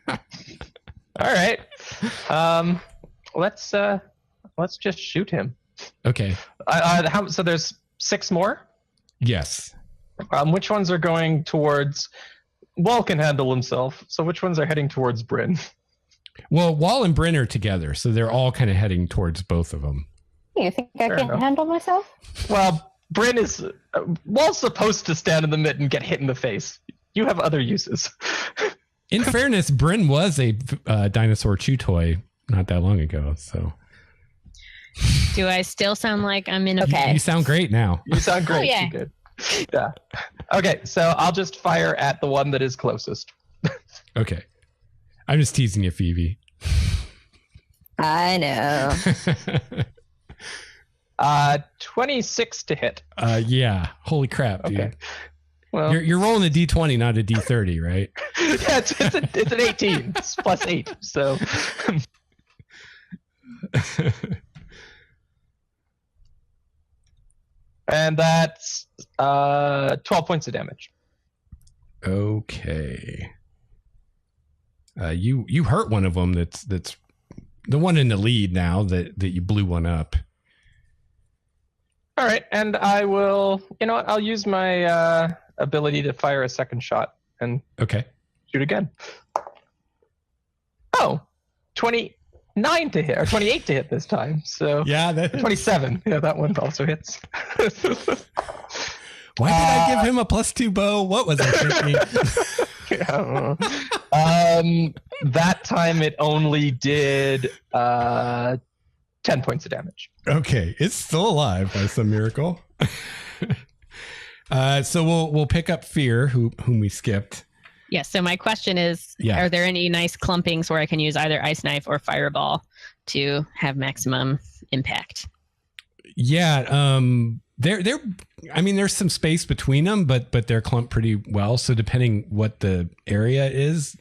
All right. Let's just shoot him. Okay. So there's 6 more. Yes. Which ones are going towards? Wahl can handle himself. So which ones are heading towards Bryn? Well, Wahl and Bryn are together, so they're all kind of heading towards both of them. You think I Fair can enough. handle myself? Well, Bryn is Wahl's supposed to stand in the mid and get hit in the face. You have other uses. In fairness, Bryn was a dinosaur chew toy not that long ago, so Do I still sound like I'm in a Okay. you sound great now. You sound great. yeah. You good. Yeah. Okay, so I'll just fire at the one that is closest. Okay. I'm just teasing you, Phoebe. I know. 26 to hit. Yeah. Holy crap, dude. Okay. Well, You're rolling a D20, not a D30, right? yeah, it's an 18. It's plus 8. So and that's 12 points of damage. Okay. You hurt one of them. That's the one in the lead now that you blew one up. All right, and I will. You know what? I'll use my ability to fire a second shot and Okay. shoot again. Oh, 29 to hit, or 28 to hit this time. So Yeah. That, 27. Yeah, that one also hits. why did I give him a +2 bow? What was I thinking? I don't know. That time it only did 10 points of damage. Okay, it's still alive by some miracle. So we'll pick up Fear, whom we skipped. Yes. So my question is, Yeah. are there any nice clumpings where I can use either ice knife or fireball to have maximum impact? Yeah, they're. I mean, there's some space between them, but they're clumped pretty well. So depending what the area is,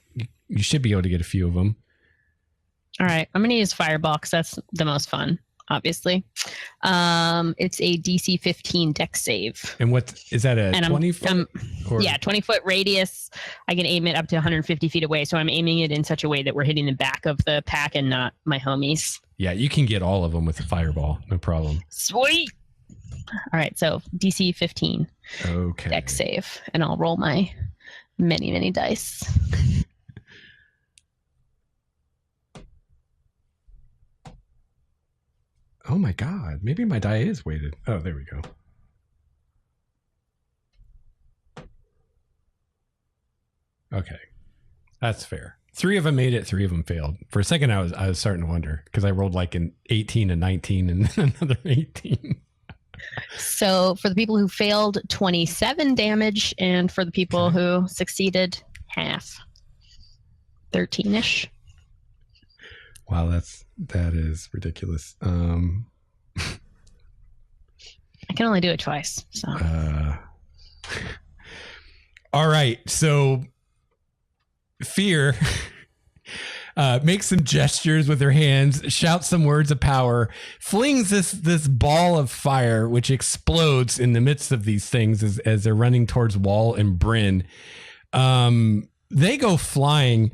you should be able to get a few of them. All right. I'm going to use fireball because that's the most fun, obviously. It's a DC 15 dex save. And what is that? A And 20 foot? Yeah, 20-foot radius. I can aim it up to 150 feet away. So I'm aiming it in such a way that we're hitting the back of the pack and not my homies. Yeah, you can get all of them with a fireball, no problem. Sweet. All right. So DC 15 Okay. dex save. And I'll roll my many, many dice. Oh my god, maybe my die is weighted. Oh, there we go. Okay, that's fair. 3 of them made it, 3 of them failed. For a second, I was starting to wonder because I rolled like an 18 and 19 and then another 18. So for the people who failed, 27 damage, and for the people who succeeded, half. 13-ish. Wow, that is ridiculous. I can only do it twice. So. All right, so Fear makes some gestures with her hands, shouts some words of power, flings this ball of fire, which explodes in the midst of these things as they're running towards Wahl and Bryn. They go flying.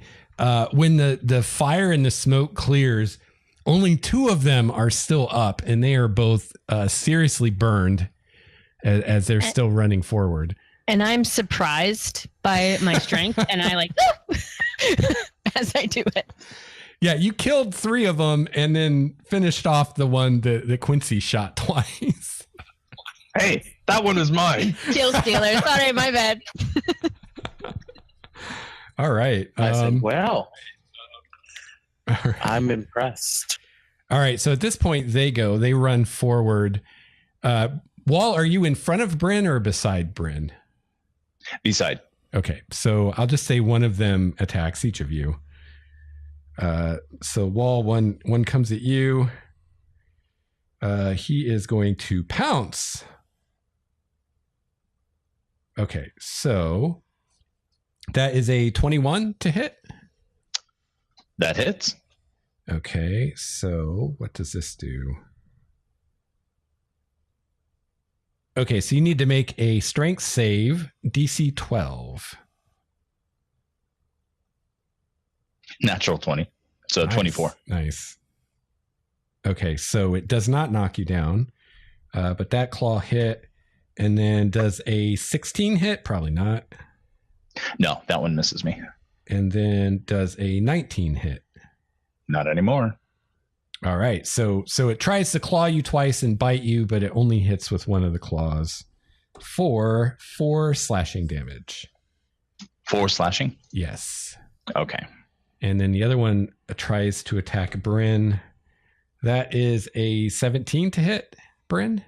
When the fire and the smoke clears, only 2 of them are still up, and they are both seriously burned as they're still running forward. And I'm surprised by my strength, and I like as I do it. Yeah, you killed 3 of them, and then finished off the one that Quincy shot twice. Hey, that one is mine. Kill stealer. Sorry, my bad. All right. I said, all right. I'm impressed. All right. So at this point, they run forward. Wahl, are you in front of Bryn or beside Bryn? Beside. Okay. So I'll just say one of them attacks each of you. So Wahl, one comes at you. He is going to pounce. Okay. So that is a 21 to hit. That hits. Okay, so what does this do? Okay, so you need to make a strength save, DC 12. Natural 20. So Nice, 24. Nice. Okay, so it does not knock you down, but that claw hit, and then does a 16 hit? Probably not. No, that one misses me. And then does a 19 hit? Not anymore. All right. So it tries to claw you twice and bite you, but it only hits with one of the claws for 4 slashing damage. 4 slashing? Yes. Okay. And then the other one tries to attack Bryn. That is a 17 to hit, Bryn.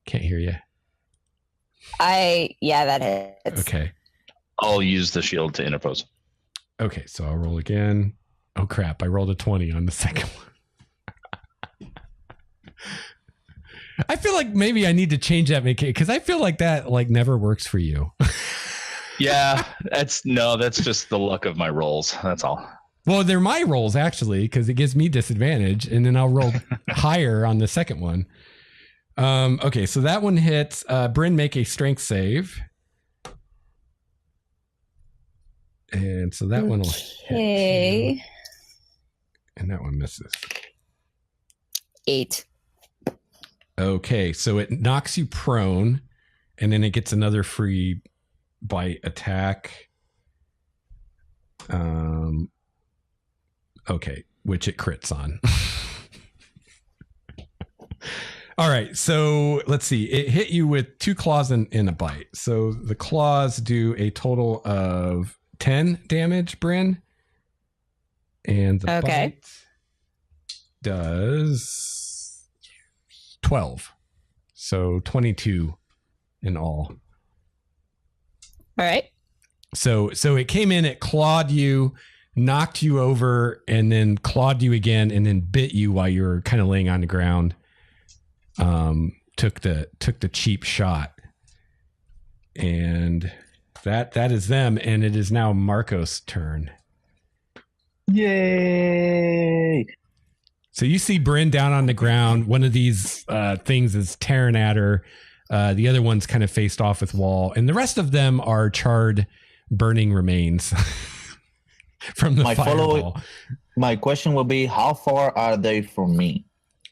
Can't hear you. That hits. Okay. I'll use the shield to interpose. Okay, so I'll roll again. Oh crap, I rolled a 20 on the second one. I feel like maybe I need to change that because I feel like that never works for you. Yeah, that's just the luck of my rolls. That's all. Well, they're my rolls actually, because it gives me disadvantage, and then I'll roll higher on the second one. Okay, so that one hits. Bryn, make a strength save. And so that one will hit. And that one misses. 8. Okay, so it knocks you prone, and then it gets another free bite attack. Okay, which it crits on. All right, so let's see. It hit you with 2 claws and a bite. So the claws do a total of 10 damage, Bryn. And the bite does 12. So 22 in all. All right. So it came in, it clawed you, knocked you over, and then clawed you again, and then bit you while you were kind of laying on the ground. Took the cheap shot, and that is them, and it is now Marco's turn. Yay! So you see Bryn down on the ground. One of these things is tearing at her. The other one's kind of faced off with Wahl, and the rest of them are charred, burning remains from the fireball. My question will be, how far are they from me?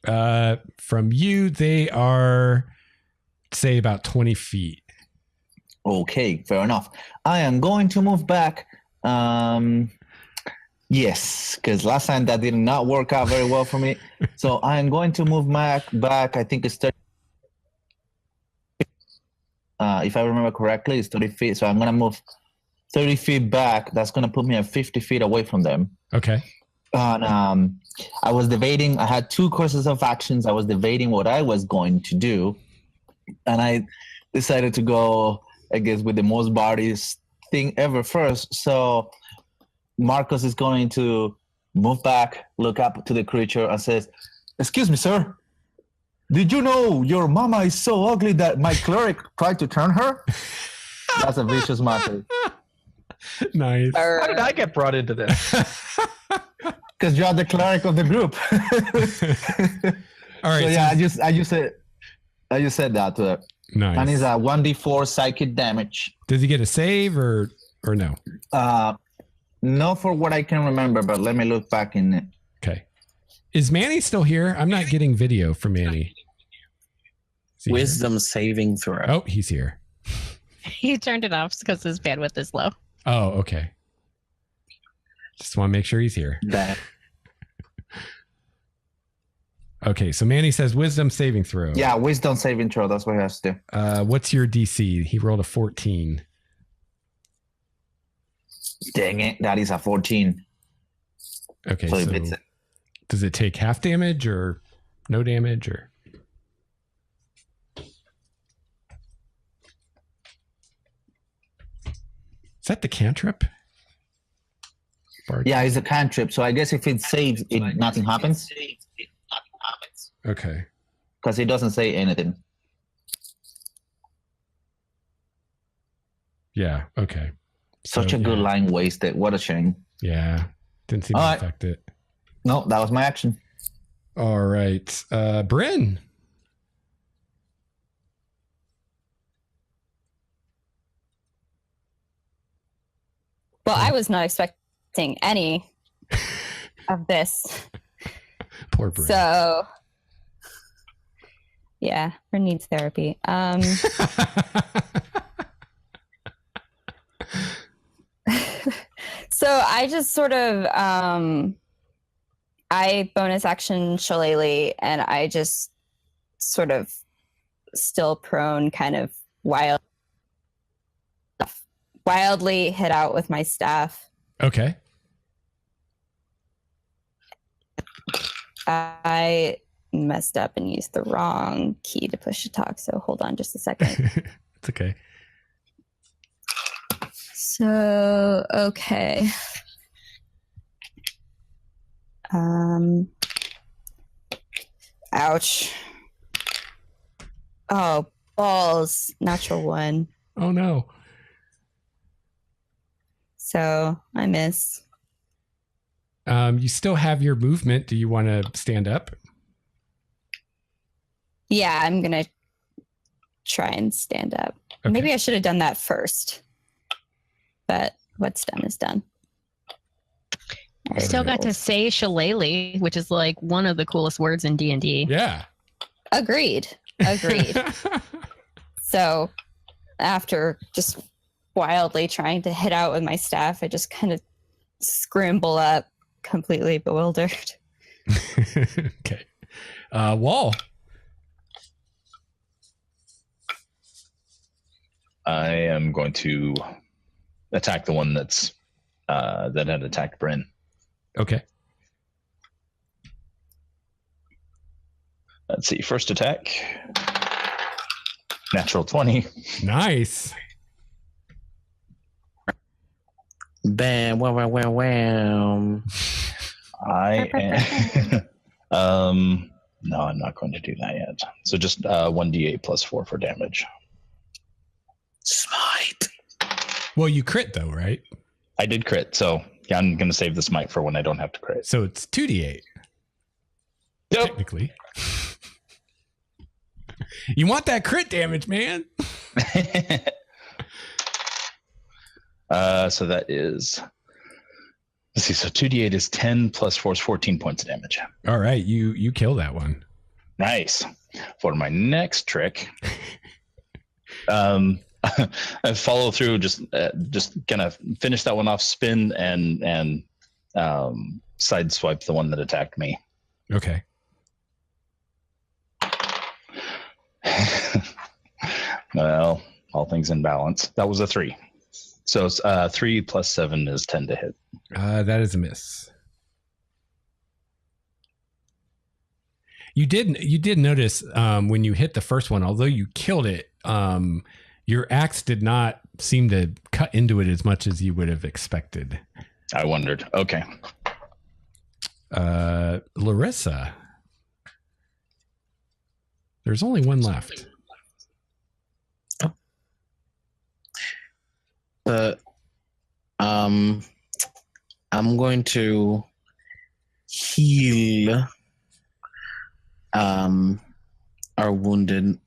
From you, they are, say, about 20 feet. Okay, fair enough. I am going to move back. Yes, because last time that did not work out very well for me. So I am going to move back. I think it's 30. If I remember correctly, it's 30 feet. So I'm going to move 30 feet back. That's going to put me at 50 feet away from them. Okay. And I was debating. I had 2 courses of actions. I was debating what I was going to do. And I decided to go, I guess, with the most bodies thing ever first. So Marcus is going to move back, look up to the creature, and says, "Excuse me, sir. Did you know your mama is so ugly that my cleric tried to turn her?" That's a vicious mockery. Nice. How did I get brought into this? Because you're the cleric of the group. All right. So yeah, I just said that to her. Nice. And it's a 1d4 psychic damage. Does he get a save or no? No, for what I can remember, but let me look back in it. Okay. Is Manny still here? I'm not getting video from Manny. Is he here? Wisdom saving throw. Oh, he's here. He turned it off because his bandwidth is low. Oh, okay. Just want to make sure he's here. That Okay, so Manny says wisdom saving throw. Yeah, wisdom saving throw. That's what he has to do. What's your DC? He rolled a 14. Dang it, that is a 14. Okay, So so it's a- does it take half damage or no damage or? Is that the cantrip? Bard? Yeah, it's a cantrip. So I guess if it saves, nothing happens. Okay. Because it doesn't say anything. Yeah. Okay. Such So, a good yeah. line wasted. What a shame. Yeah. Didn't seem All to right. affect it. No, that was my action. All right. Bryn. Well, I was not expecting any of this. Poor Bryn. So, yeah, her needs therapy. So I just sort of, I bonus action Shillelagh, and I just sort of still prone, kind of wildly hit out with my staff. Okay. I messed up and used the wrong key to push to talk, so hold on just a second. It's okay. So, okay. Ouch. Oh, balls. Natural 1. Oh no. So, I miss. You still have your movement. Do you want to stand up? Yeah, I'm going to try and stand up. Okay. Maybe I should have done that first. But what's done is done. I still got to say shillelagh, which is like one of the coolest words in D&D. Yeah. Agreed. So after just wildly trying to hit out with my staff, I just kind of scramble up, completely bewildered. Okay. Wahl. I am going to attack the one that's that had attacked Bryn. Okay. Let's see. First attack. Natural 20. Nice. bam, wham. I am. No, I'm not going to do that yet. So just 1d8 plus 4 for damage. Smite. Well, you crit though, right? I did crit, so yeah, I'm going to save the smite for when I don't have to crit. So it's 2d8 Yep. technically. You want that crit damage, man. So that is, let's see, so 2d8 is 10 plus 4 is 14 points of damage. All right, you kill that one. Nice. For my next trick, I follow through, just kind of finish that one off, spin and sideswipe the one that attacked me. Okay. Well, all things in balance. That was a 3. So it's 3 plus 7 is 10 to hit. That is a miss. You did notice when you hit the first one, although you killed it, your axe did not seem to cut into it as much as you would have expected. I wondered. Okay. Larissa. There's only one left. I'm going to heal our wounded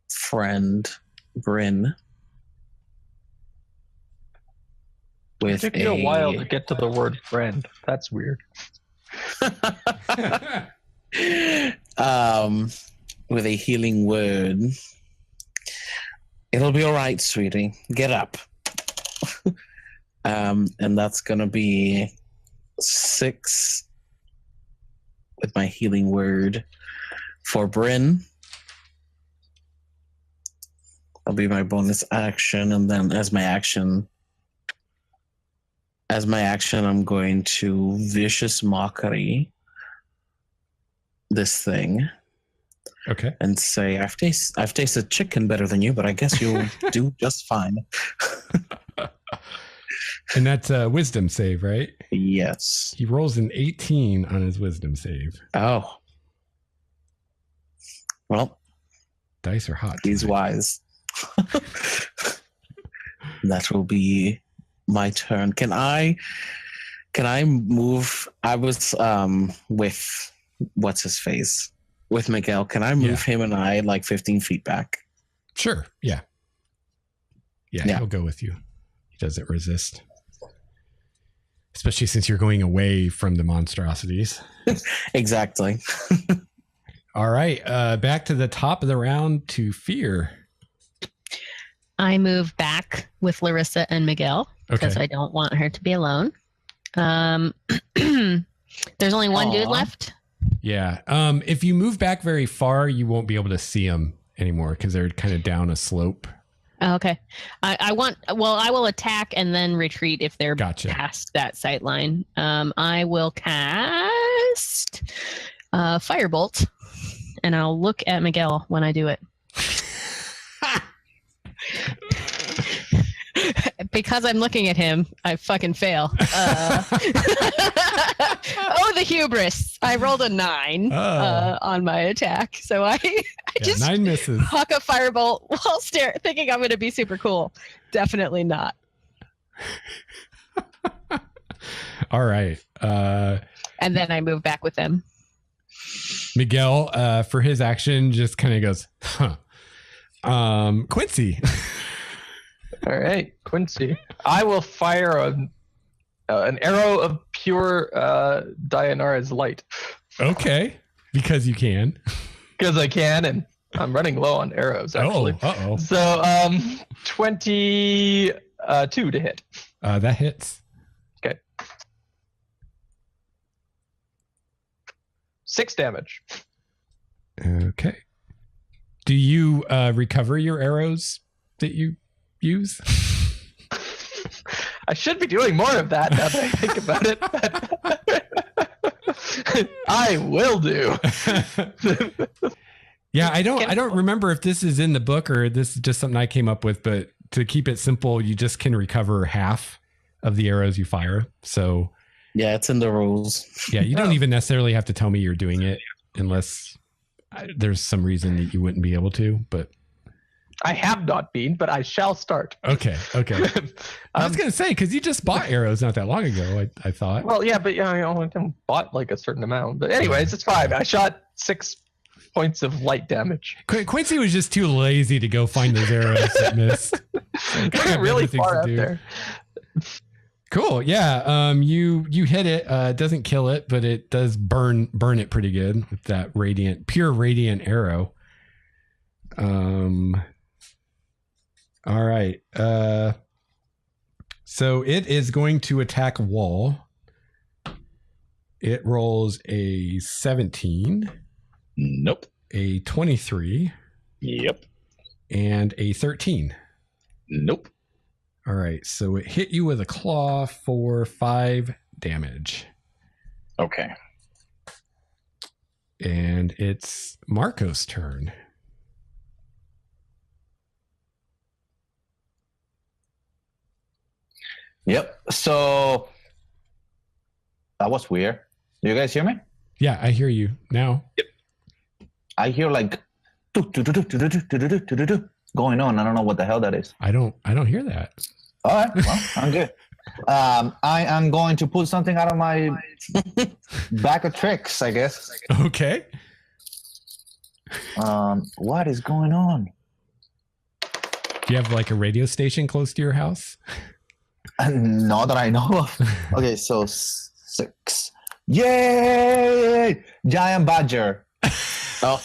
friend Bryn It took you a while to get to the word friend. That's weird. With a healing word. It'll be all right, sweetie. Get up. And that's gonna be 6 with my healing word for Bryn. That'll be my bonus action, and then as my action, I'm going to vicious mockery this thing. Okay. And say, I've tasted chicken better than you, but I guess you'll do just fine. And that's a wisdom save, right? Yes. He rolls an 18 on his wisdom save. Oh. Well, dice are hot. He's wise. That will be my turn. Can I move? I was with what's his face? With Miguel. Can I move him and I like 15 feet back? Sure. Yeah. He'll go with you. He doesn't resist. Especially since you're going away from the monstrosities. Exactly. All right. Back to the top of the round to Fear. I move back with Larissa and Miguel because I don't want her to be alone. There's only one dude left. Yeah. If you move back very far, you won't be able to see them anymore because they're kind of down a slope. Oh, okay. I will attack and then retreat if they're past that sight line. I will cast Firebolt, and I'll look at Miguel when I do it. Because I'm looking at him, I fucking fail. Oh, the hubris. I rolled a 9 on my attack. So I just 9 misses. Huck a firebolt while thinking I'm going to be super cool. Definitely not. All right. And then I move back with them. Miguel, for his action, just kind of goes, huh. Quincy. All right, Quincy. I will fire an arrow of pure Dayanara's light. Okay, because you can. Because I can, and I'm running low on arrows, actually. Uh-oh. So, 22 to hit. That hits. Okay. 6 damage. Okay. Do you recover your arrows that you use? I should be doing more of that now that I think about it. I will do. Yeah, I don't remember if this is in the book or this is just something I came up with, but to keep it simple, you just can recover half of the arrows you fire. So yeah, it's in the rules. Yeah, you don't even necessarily have to tell me you're doing it unless there's some reason that you wouldn't be able to, but I have not been, but I shall start. Okay. I was going to say, because you just bought arrows not that long ago, I thought. Well, yeah, but I only bought like a certain amount. But anyways, it's fine. I shot 6 points of light damage. Quincy was just too lazy to go find those arrows that missed. Really far out there. Cool. Yeah. You hit it. It doesn't kill it, but it does burn it pretty good with that pure radiant arrow. All right. So it is going to attack Wahl. It rolls a 17. Nope. A 23. Yep. And a 13. Nope. All right, so it hit you with a claw for 5 damage. Okay. And it's Marco's turn. Yep. So that was weird. Do you guys hear me? Yeah, I hear you now. I hear like going on. I don't know what the hell that is. I don't hear that. All right. Well, I'm good. I am going to pull something out of my bag of tricks, I guess. Okay. What is going on? Do you have like a radio station close to your house? Not that I know of. Okay, so 6. Yay! Giant badger. Oh,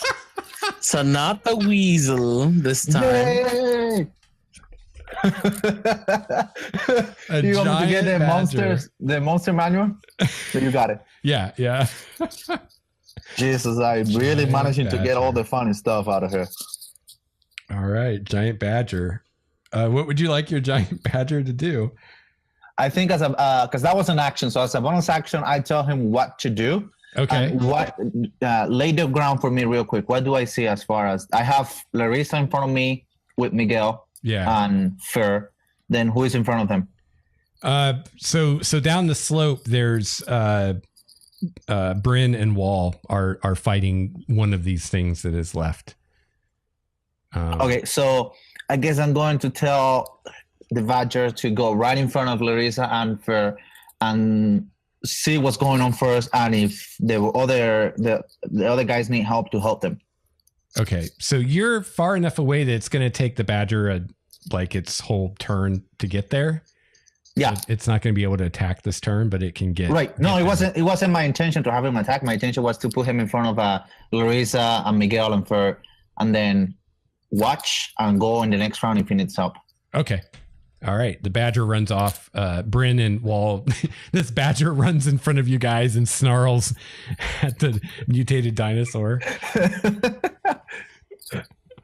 so not the weasel this time. Yay! You want me to get the monster manual? So you got it. Yeah, yeah. Jesus, I really Giant managing to get all badger. the funny stuff out of here. All right, giant badger. What would you like your giant badger to do? I think as a because that was an action, so as a bonus action, I tell him what to do. Okay. What lay the ground for me real quick. What do I see as far as I have Larissa in front of me with Miguel Yeah. and Fer? Then who is in front of him? So down the slope, there's Bryn and Wahl are fighting one of these things that is left. Okay, so I guess I'm going to tell the Badger to go right in front of Larissa and Fer and see what's going on first, and if the other guys need help to help them. Okay, so you're far enough away that it's going to take the badger like its whole turn to get there. Yeah. So it's not going to be able to attack this turn, but it can get Right. No, get it wasn't my intention to have him attack. My intention was to put him in front of Larissa and Miguel and Fer, and then watch and go in the next round if he needs help. Okay. All right. The badger runs off. Bryn and Wahl. This badger runs in front of you guys and snarls at the mutated dinosaur.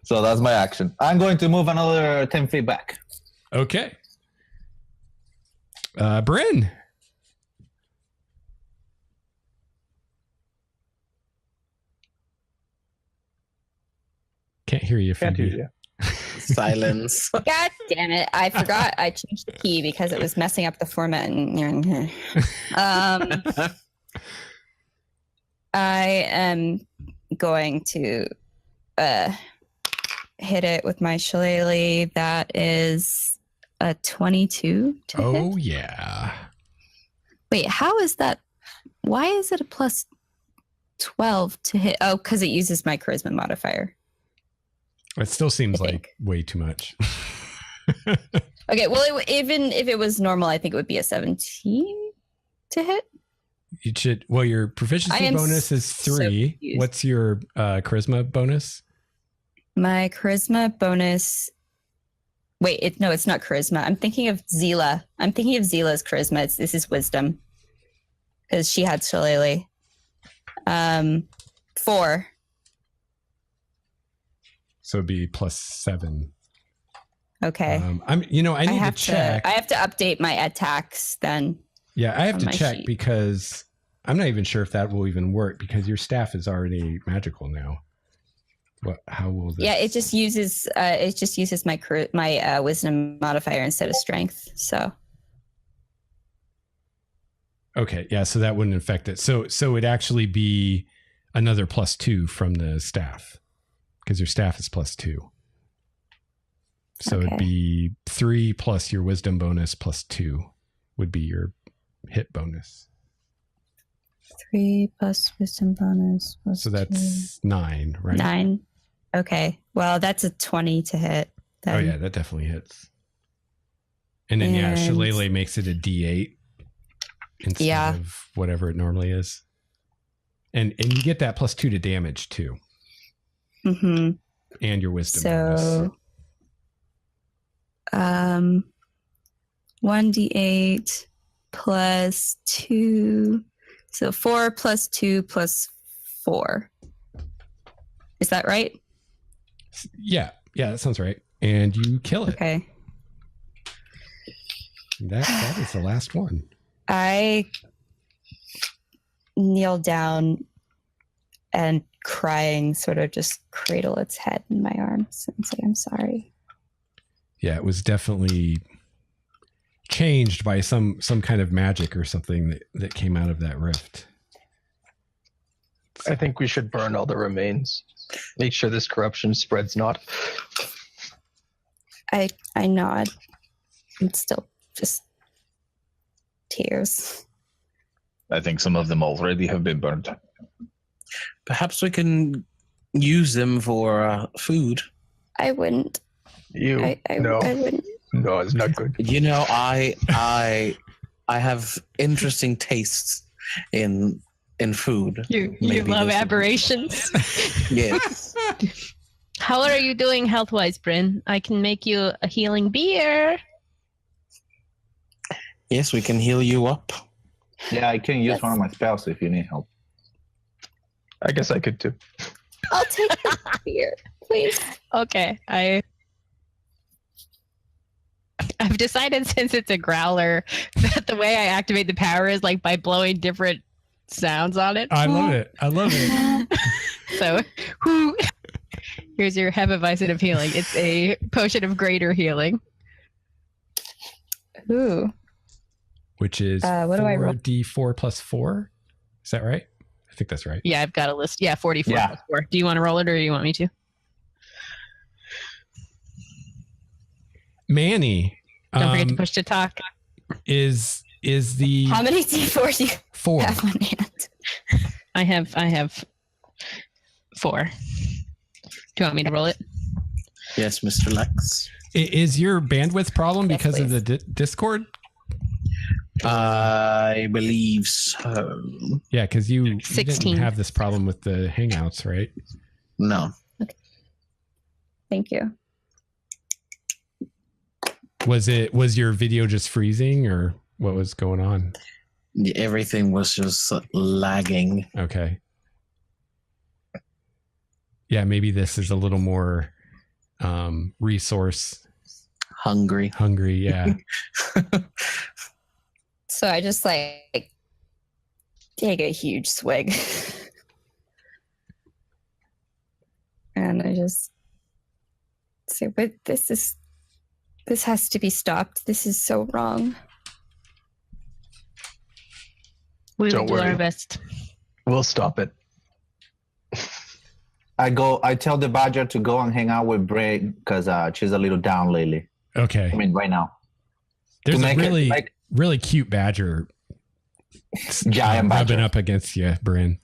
So that's my action. I'm going to move another 10 feet back. Okay. Bryn. Can't hear you. Can't hear Phoebe. you. Silence. God damn it. I forgot I changed the key because it was messing up the format. I am going to hit it with my shillelagh. That is a 22 to hit. Oh yeah. Wait, how is that? Why is it a plus 12 to hit? Oh, because it uses my charisma modifier. It still seems I like think. way too much. Okay, well, even if it was normal, I think it would be a 17 to hit. You should. Well, your I proficiency am bonus is so 3. confused. What's your charisma bonus? My charisma bonus. Wait, it's not charisma. I'm thinking of Zila. I'm thinking of Zila's charisma. This is wisdom. Because she had shillelagh. 4. So it'd be plus 7. Okay. I need to check. I have to update my attacks then. Yeah, I have on to my check sheet. because I'm not even sure if that will even work because your staff is already magical now. How will this? Yeah, it just uses my wisdom modifier instead of strength. So Okay, yeah, so that wouldn't affect it. So it'd actually be another plus 2 from the staff because your staff is plus 2. So it'd Okay. be 3 plus your wisdom bonus plus 2 would be your hit bonus. 3 plus wisdom bonus. Plus So that's 9, right? 9. Okay. Well, that's a 20 to hit. Oh Then. yeah, that definitely hits. And then And- shillelagh makes it a D8 instead Yeah. of whatever it normally is. And you get that plus 2 to damage too, Mm-hmm. and your wisdom bonus. So, 1d8 plus 2. So 4 plus 2 plus 4. Is that right? Yeah, that sounds right. And you kill it. Okay. That is the last one. I kneel down and crying, sort of just cradle its head in my arms and say, I'm sorry. Yeah, it was definitely changed by some kind of magic or something that came out of that rift. I think we should burn all the remains. Make sure this corruption spreads not. I nod. It's still just tears. I think some of them already have been burned. Perhaps we can use them for food. I wouldn't. You No. I wouldn't. No, it's not good. You know, I have interesting tastes in food. You Maybe love this- aberrations. Yes. How are you doing health-wise, Bryn? I can make you a healing beer. Yes, we can heal you up. Yeah, I can use one of my spells if you need help. I guess I could too. I'll take the beer, please. Okay, I've decided, since it's a growler, that the way I activate the power is like by blowing different sounds on it. I love it. I love it. So, here's your Hefeweizen of healing. It's a potion of greater healing. Ooh. Which is what do I roll? 4d4 plus 4. Is that right? I think that's right. Yeah, I've got a list. Yeah, 44 Yeah. plus 4. Do you want to roll it, or do you want me to? Manny. Don't forget to push to talk. Is the How many D4 do you 4? have on hand? I have 4. Do you want me to roll it? Yes, Mr. Lex. Is your bandwidth problem Yes, because of please. the Discord? I believe so. Yeah, because you 16. didn't have this problem with the Hangouts, right? No. Thank you. Was your video just freezing, or what was going on? Everything was just lagging. Okay. Yeah, maybe this is a little more resource Hungry. hungry. Yeah. So I just like take a huge swig. And I just say, but this has to be stopped. This is so wrong. We will Don't do worry. our best. We'll stop it. I tell the badger to go and hang out with Bray because she's a little down lately. Okay. I mean, right now. There's to a make it really like- really cute badger Giant badger. rubbing up against you, Bryn.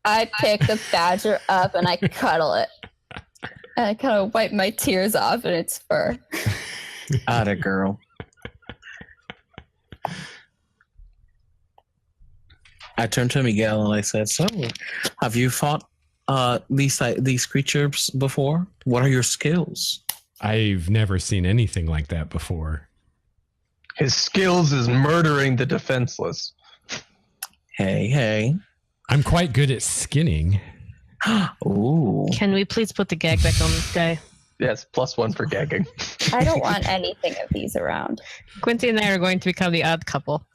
I pick the badger up and I cuddle it. And I kind of wipe my tears off in its fur. Atta girl. I turned to Miguel and I said, "So, have you fought these creatures before? What are your skills?" I've never seen anything like that before. His skills is murdering the defenseless. Hey. I'm quite good at skinning. Ooh. Can we please put the gag back on this guy? Yes, +1 for gagging. I don't want anything of these around. Quincy and I are going to become the odd couple.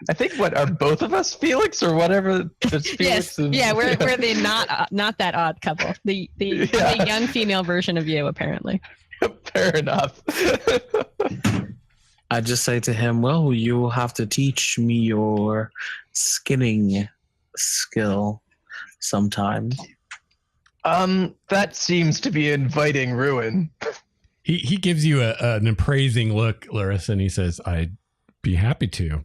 I think, what, are both of us Felix or whatever? There's Yes, Felix and- yeah, we're the not that odd couple. The Yeah. young female version of you, apparently. Fair enough. I just say to him, "Well, you will have to teach me your skinning skill sometime." That seems to be inviting ruin. He gives you an appraising look, Larissa, and he says, "I'd be happy to."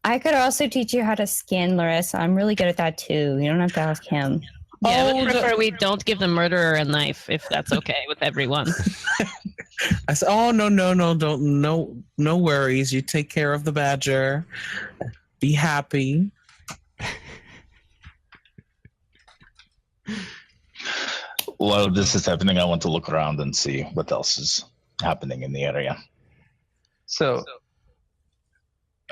I could also teach you how to skin, Larissa. I'm really good at that too. You don't have to ask him. Yeah, I Oh, would prefer we don't give the murderer a knife, if that's okay with everyone. I said, "Oh no, don't no worries. You take care of the badger. Be happy." While this is happening, I want to look around and see what else is happening in the area. So,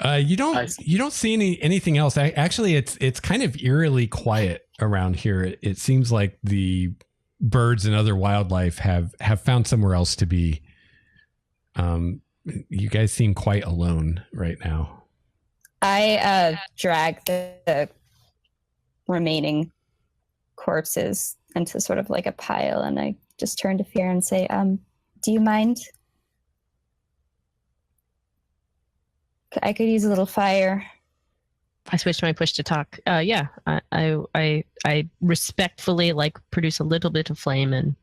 You don't see anything else. Actually, it's kind of eerily quiet around here, it seems like the birds and other wildlife have found somewhere else to be. You guys seem quite alone right now. I drag the remaining corpses into sort of like a pile, and I just turn to Fear and say, do you mind? I could use a little fire. I switched my push to talk. Yeah, I respectfully like produce a little bit of flame and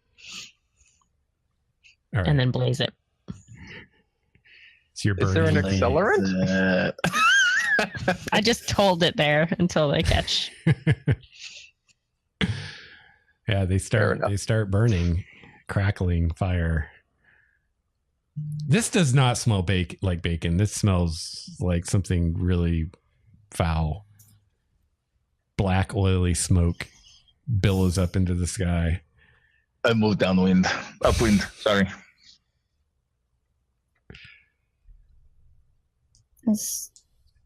All right. and then blaze it. So you're Is there an burning. accelerant? I just hold it there until they catch. Yeah, they start burning, crackling fire. This does not smell like bacon. This smells like something really foul. Black oily smoke billows up into the sky. I moved downwind, upwind. Sorry.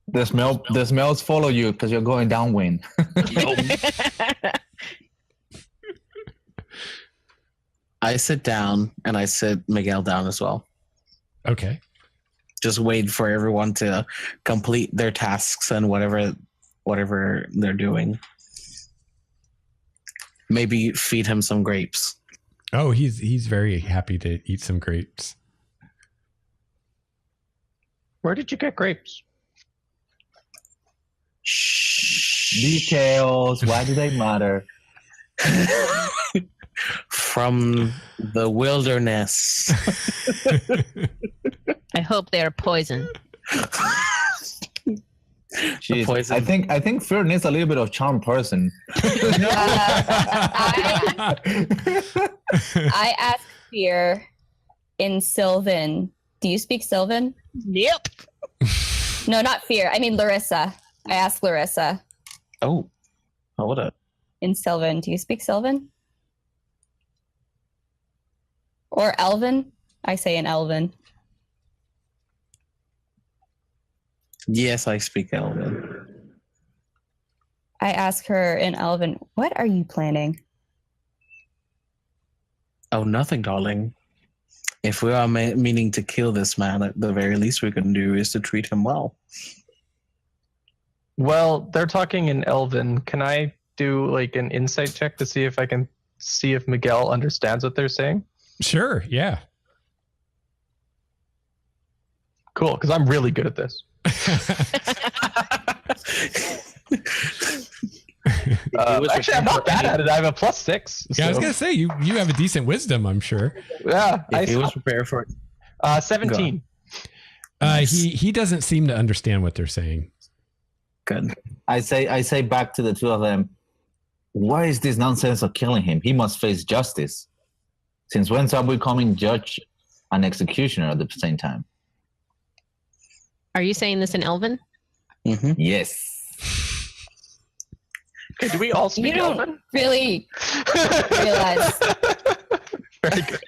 The smells follow you because you're going downwind. I sit down and I sit Miguel down as well. Okay. Just wait for everyone to complete their tasks and whatever they're doing. Maybe feed him some grapes. Oh, he's very happy to eat some grapes. Where did you get grapes? Shh. Details. Why do they matter? From the wilderness. I hope they are poison. Jeez, poison. I think Fear needs a little bit of charm person. I ask Fear in Sylvan. Do you speak Sylvan? Yep. No, not Fear. I mean Larissa. I ask Larissa Oh, hold up. in Sylvan. Do you speak Sylvan? Or Elven? I say in Elven. Yes, I speak Elven. I ask her in Elven, what are you planning? Oh, nothing, darling. If we are meaning to kill this man, at the very least we can do is to treat him well. Well, they're talking in Elven. Can I do like an insight check to see if I can see if Miguel understands what they're saying? Sure. Yeah. Cool, because I'm really good at this. Actually, I'm not bad at it. I have a +6. Yeah, I was so- gonna say you have a decent wisdom, I'm sure. Yeah, If he was prepared for it. 17. He doesn't seem to understand what they're saying. Good. I say back to the two of them, why is this nonsense of killing him? He must face justice. Since when are we becoming judge and executioner at the same time? Are you saying this in Elven? Mm-hmm. Yes. Okay, do we all speak You don't Elven? really realize. Very good.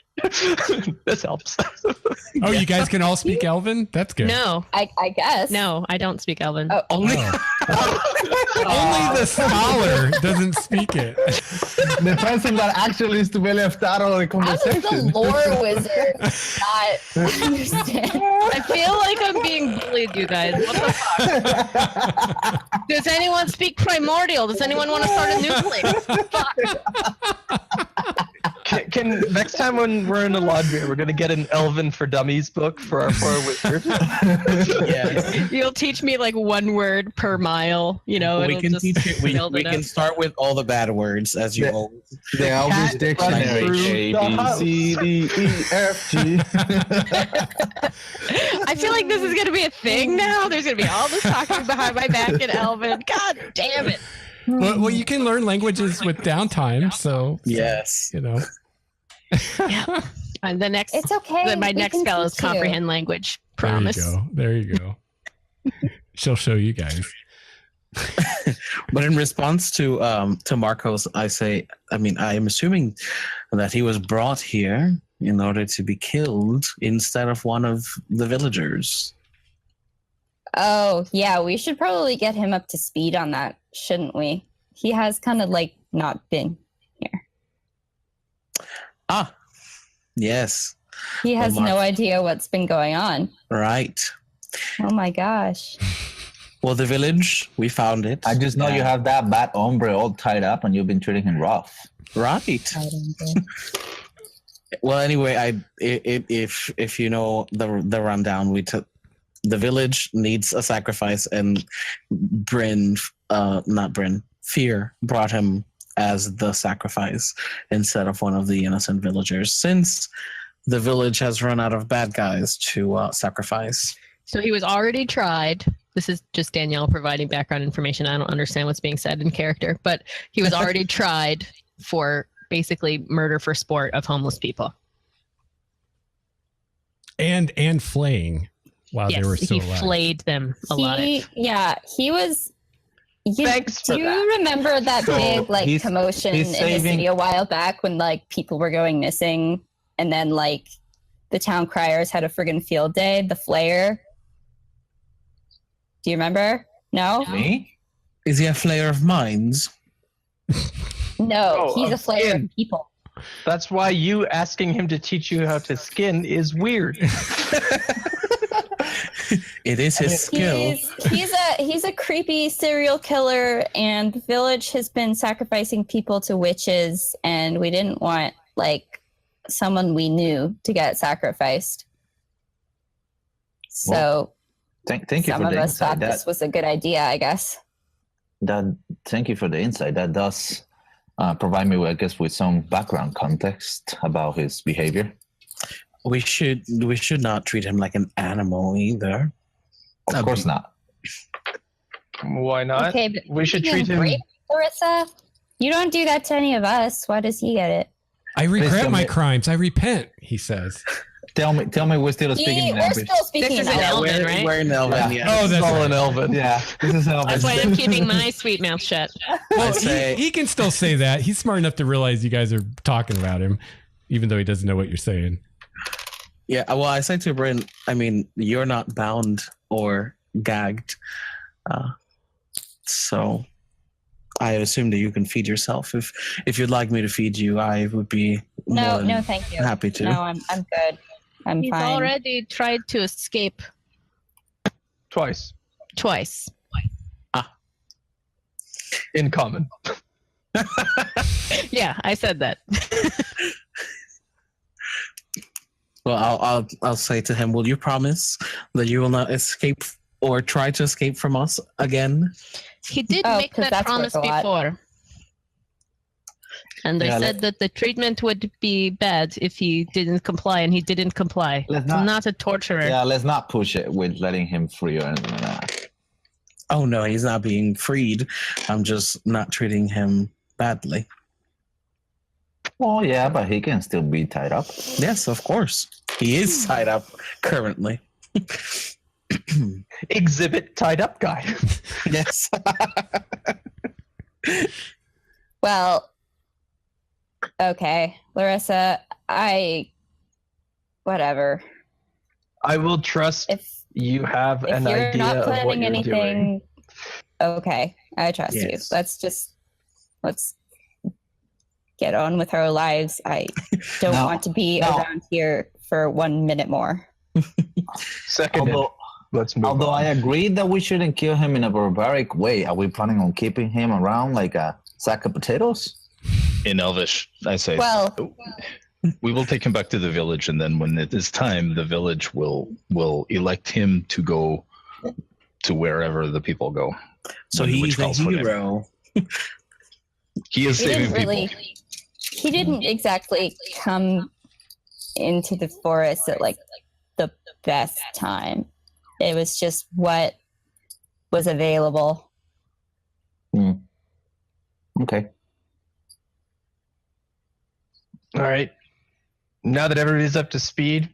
This helps. Oh, you guys can all speak Elven? That's good. No, I guess. no, I don't speak Elven. Oh. Only the scholar doesn't speak it. The person that actually is to be left out of the How does conversation. the lore wizard not understand? I feel like I'm being bullied, you guys. What the fuck? Does anyone speak Primordial? Does anyone want to start a new place? Fuck. Can next time when we're in Elandria, we're gonna get an Elven for Dummies book for our poor wizard. Yeah. You'll teach me like one word per mile. You know, We it'll can just teach it. We build it can up. start with all the bad words as you Yeah. always. The Elvis Cat Dictionary. runs A, through the B, house. C, D, E, F, G. I feel like this is going to be a thing now. There's going to be all this talking behind my back in Elven. God damn it. Well, you can learn languages with downtime, so Yes. you know. Yeah. And the next, It's okay. my we next can spell is teach you. comprehend language. Promise. There you go. She'll show you guys. But in response to Marcos, I am assuming that he was brought here in order to be killed instead of one of the villagers. Oh, yeah, we should probably get him up to speed on that, shouldn't we? he has kind of like not been here. Ah, yes, He has Mark. no idea what's been going on. right. Oh my gosh. Well, the village, we found it. I just know you have that bad hombre all tied up and you've been treating him rough. Right. Well, anyway, if you know the rundown, we took the village needs a sacrifice, and Fear brought him as the sacrifice instead of one of the innocent villagers, since the village has run out of bad guys to sacrifice. So he was already tried. This is just Danielle providing background information. I don't understand what's being said in character, but he was already tried for basically murder for sport of homeless people. And flaying while they were still he alive. flayed them alive. Yeah, he was. Thanks for do that. you remember that So big like he's- commotion he's in the saving- city a while back when like people were going missing, and then like the town criers had a friggin' field day? The Flayer. Do you remember? No. Me? Is he a flayer of minds? No, Oh, he's a of Flayer skin. of people. That's why you asking him to teach you how to skin is weird. It is his skill. He's a creepy serial killer, and the village has been sacrificing people to witches, and we didn't want like someone we knew to get sacrificed. So Thank you some for of the us thought insight. this was a good idea, I guess. Thank you for the insight. That does provide me, with, I guess, with some background context about his behavior. We should not treat him like an animal either. Of course not. Why not? Okay, but We should treat him. Rape, Larissa? You don't do that to any of us. Why does he get it? I regret tell my me- crimes. I repent, he says. Tell me, we're still speaking in We're English. still speaking This in is an Elven. Elven, right? We're in Elven, Yeah. yeah. Oh, that's all right. in Elven. Yeah, this is how That's why I'm keeping my sweet mouth shut. Well, I'd say- he can still say that. He's smart enough to realize you guys are talking about him, even though he doesn't know what you're saying. Yeah, well, I said to Bryn, I mean, you're not bound or gagged. So I assume that you can feed yourself. If you'd like me to feed you, I would be more than No, thank you. happy to. No, I'm good. I'm He's fine. already tried to escape Twice. twice. In common. Yeah, I said that. Well, I'll say to him, will you promise that you will not escape or try to escape from us again? He did Oh, make 'cause that that's promise worth a lot. before. And they Yeah, said that the treatment would be bad if he didn't comply, and he didn't comply. Let's I'm not- not a torturer. Yeah, let's not push it with letting him free or anything like that. Oh no, he's not being freed. I'm just not treating him badly. Well, yeah, but he can still be tied up. Yes, of course. He is tied up currently. Exhibit tied up guy. Yes. Well, okay, Larissa, whatever. I will trust If you have if an you're idea not of what planning you're doing. anything, okay, I trust you. Yes. Let's get on with our lives. I don't No, want to be no. around here for 1 minute more. Second, let's move Although on. I agree that we shouldn't kill him in a barbaric way, are we planning on keeping him around like a sack of potatoes? In Elvish, I say, Well, we will take him back to the village, and then when it is time, the village will elect him to go to wherever the people go. So Which he's a calls for him. hero. He is he saving didn't people. really. He didn't exactly come into the forest at like the best time. It was just what was available. Okay. All right. Now that everybody's up to speed,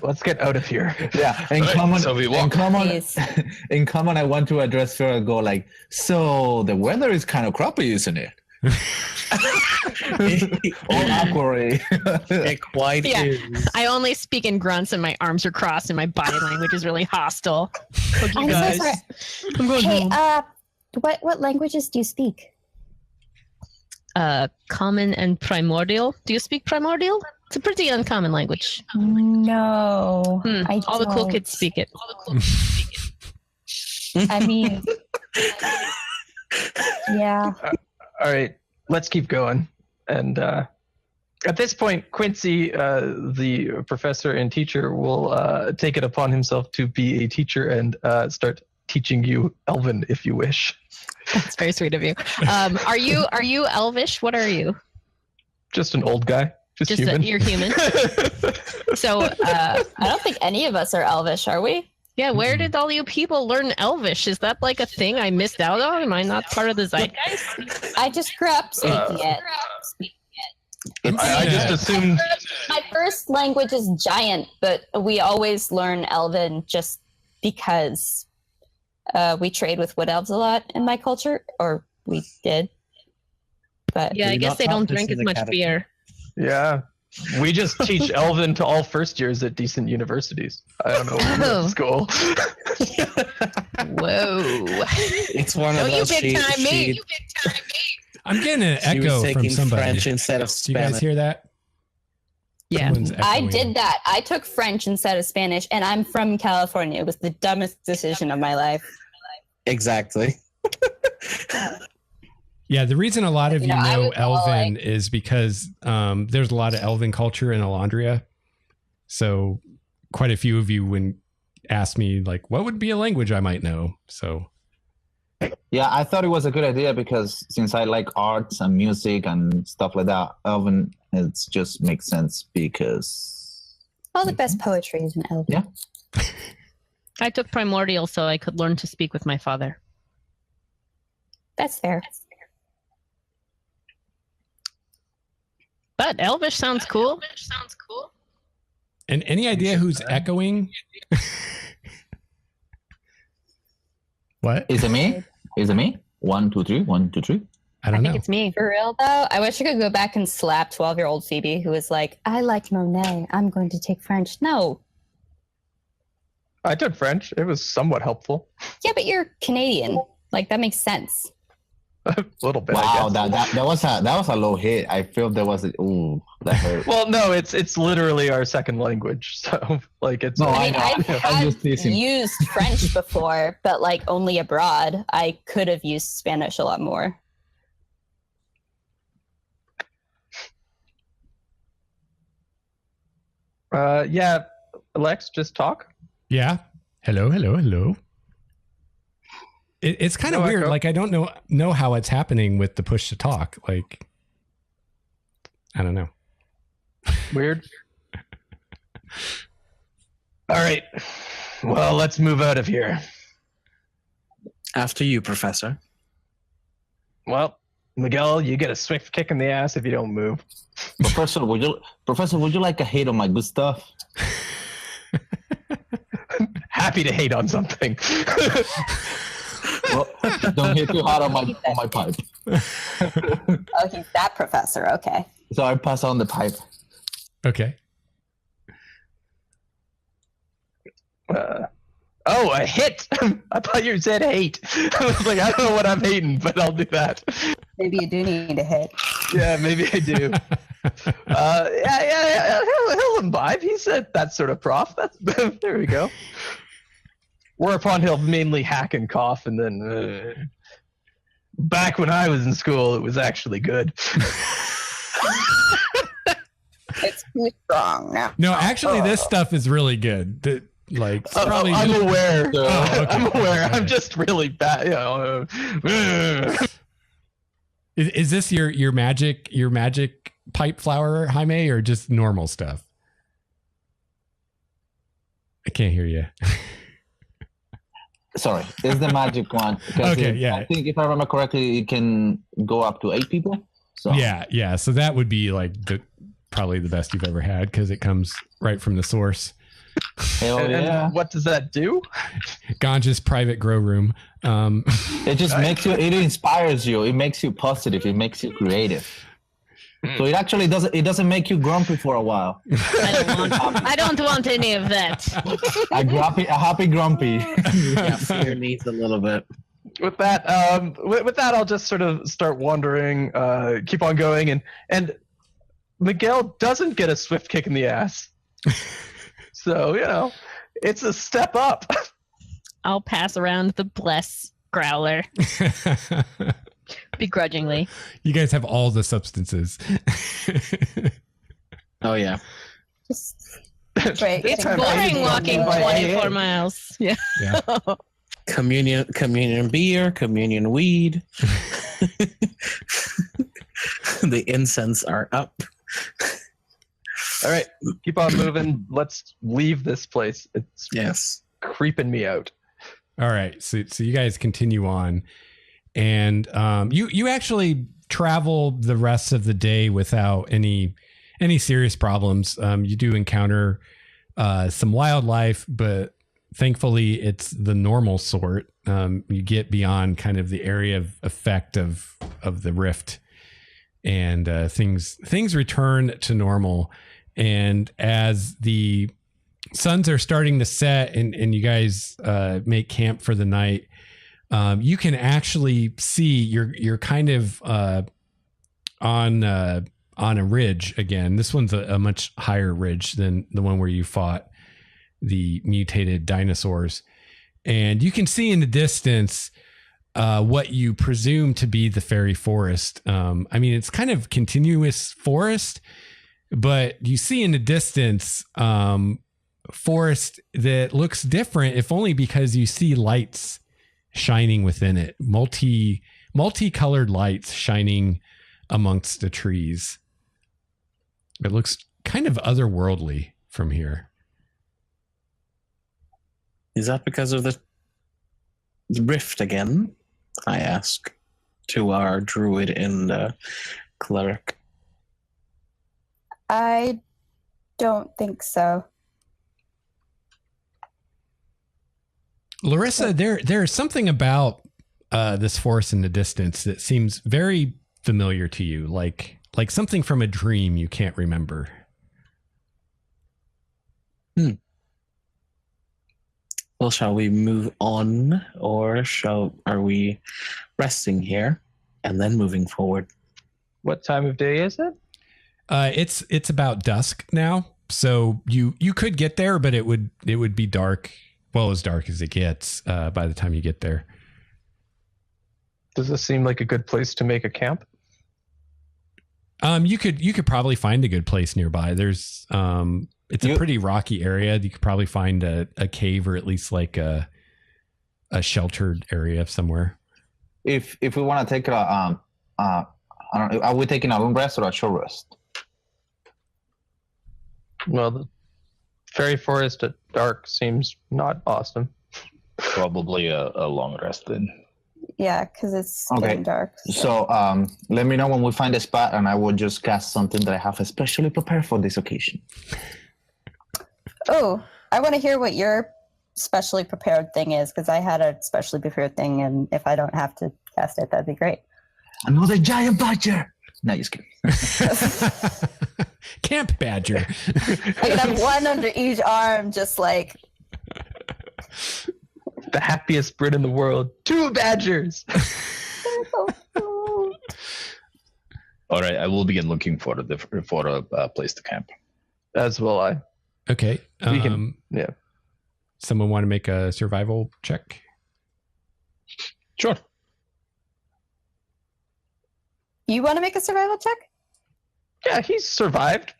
let's get out of here. Yeah, in Right, common, so we in walk. common, Please. in common, I want to address Phil and go like, so the weather is kind of crappy, isn't it? All awkward. It quite Yeah. is. I only speak in grunts, and my arms are crossed, and my body language is really hostile. Fuck you I'm so guys. sorry. I'm going Hey, home. what languages do you speak? Common and Primordial. Do you speak Primordial? It's a pretty uncommon language. No, All the cool don't. kids speak it. I mean, yeah. All right, let's keep going. And at this point, Quincy, the professor and teacher, will take it upon himself to be a teacher and start teaching you Elven if you wish. That's very sweet of you. Are you Elvish? What are you? Just an old guy. Just human. You're human. So I don't think any of us are Elvish, are we? yeah, where did all you people learn Elvish? Is that like a thing I missed out on? Am I not part of the zeitgeist? I just grew up speaking it. I just assumed. My first language is Giant, but we always learn Elven just because we trade with Wood Elves a lot in my culture, or we did. But Yeah, I You're guess not they taught don't this drink in as the much academy. beer. Yeah. We just teach Elven to all first years at decent universities. I don't know what Oh. school. Whoa. It's one of Don't you those. big time me. I'm getting an She was echo from taking somebody. French instead of Do you guys Spanish. hear that? Yeah. Someone's I echoing. did that. I took French instead of Spanish, and I'm from California. It was the dumbest decision of my life. Exactly. Yeah, the reason a lot of You you know, I know was all Elven is because there's a lot of Elven culture in Elandria. So quite a few of you would ask me, like, what would be a language I might know? So Yeah, I thought it was a good idea because since I like arts and music and stuff like that, Elven it just makes sense because All the best poetry is in Elven. Yeah. I took Primordial so I could learn to speak with my father. That's fair. But Elvish sounds cool. and any idea who's echoing? What? is it me? Is it me? 1, 2, 3. 1, 2, 3. I I don't think know. it's me. For real though, I wish I could go back and slap 12-year-old Phoebe who was like, I like Monet. I'm going to take French. No. I took French. It was somewhat helpful. Yeah, but you're Canadian. Like that makes sense. A little bit. Wow, I guess. that was a low hit. I feel there was that hurt. Well, no, it's literally our second language. So like it's. No, I I mean, know. I've I'm just teasing. used French before, but like only abroad. I could have used Spanish a lot more. Yeah, Lex, just talk. Yeah. Hello, hello, hello. It's kind of No weird. echo. Like I don't know how it's happening with the push to talk. Like I don't know. Weird. All right. Well, let's move out of here. After you, Professor. Well, Miguel, you get a swift kick in the ass if you don't move. Professor, would you like a hate on my good stuff? Happy to hate on something. Well, don't hit too hard on my pipe. Oh, he's that professor. Okay. So I pass on the pipe. Okay. Oh, a hit! I thought you said hate. I was like, I don't know what I'm hating, but I'll do that. Maybe you do need a hit. Yeah, maybe I do. Yeah. He'll imbibe. He's that sort of prof. That's there we go. Whereupon he'll mainly hack and cough, and then back when I was in school, it was actually good. It's too strong now. No, actually, this stuff is really good. Like probably. I'm aware. Oh, okay. I'm aware. Okay. I'm just really bad. You know. Is this your magic pipe flower, Jaime, or just normal stuff? I can't hear you. Sorry, it's the magic one. Because Okay, yeah. I think if I remember correctly, it can go up to 8 people. So Yeah. So that would be like probably the best you've ever had because it comes right from the source. hell yeah. And what does that do? Ganja's private grow room. It just makes you. It inspires you. It makes you positive. It makes you creative. So it actually doesn't. It doesn't make you grumpy for a while. I don't want any of that. A happy grumpy. Yeah, fear needs a little bit. with that, I'll just sort of start wandering, keep on going, and Miguel doesn't get a swift kick in the ass. So, it's a step up. I'll pass around the bless growler begrudgingly. You guys have all the substances. Oh yeah. Right. It's I'm boring amazing. walking By 24 AA. miles. Yeah. Yeah. Communion beer, communion weed. The incense are up. All right, keep on moving. Let's leave this place. It's Yes. creeping me out. All right. So you guys continue on, and you actually travel the rest of the day without any serious problems. You do encounter some wildlife, but thankfully it's the normal sort. You get beyond kind of the area of effect of the rift, and things return to normal. And as the suns are starting to set and you guys make camp for the night, you can actually see you're kind of on a ridge again. This one's a much higher ridge than the one where you fought the mutated dinosaurs, and you can see in the distance what you presume to be the Faerie Forest. I mean, it's kind of continuous forest, but you see in the distance forest that looks different, if only because you see lights shining within it, multicolored lights shining amongst the trees. It looks kind of otherworldly from here. Is that because of the rift again? I ask to our druid and cleric. I don't think so. Larissa, there's something about this forest in the distance that seems very familiar to you, like something from a dream you can't remember. Well, shall we move on, or are we resting here and then moving forward? What time of day is it? It's about dusk now, so you could get there, but it would be dark. Well, as dark as it gets by the time you get there. Does this seem like a good place to make a camp? You could probably find a good place nearby. There's it's a pretty rocky area. You could probably find a cave, or at least like a sheltered area somewhere. If we want to take I don't know, are we taking a long rest or a short rest? Well, the Faerie Forest at dark seems not awesome. Probably a long rest then. Yeah, because it's Okay. getting dark. So let me know when we find a spot, and I will just cast something that I have especially prepared for this occasion. Oh, I want to hear what your specially prepared thing is, because I had a specially prepared thing, and if I don't have to cast it, that'd be great. Another giant badger. No, just kidding. Camp badger. I could have one under each arm, just like The happiest Brit in the world. 2 badgers. All right, I will begin looking for a place to camp. As will I. Okay. We can, yeah. Someone want to make a survival check? Sure. You want to make a survival check? Yeah, he's survived.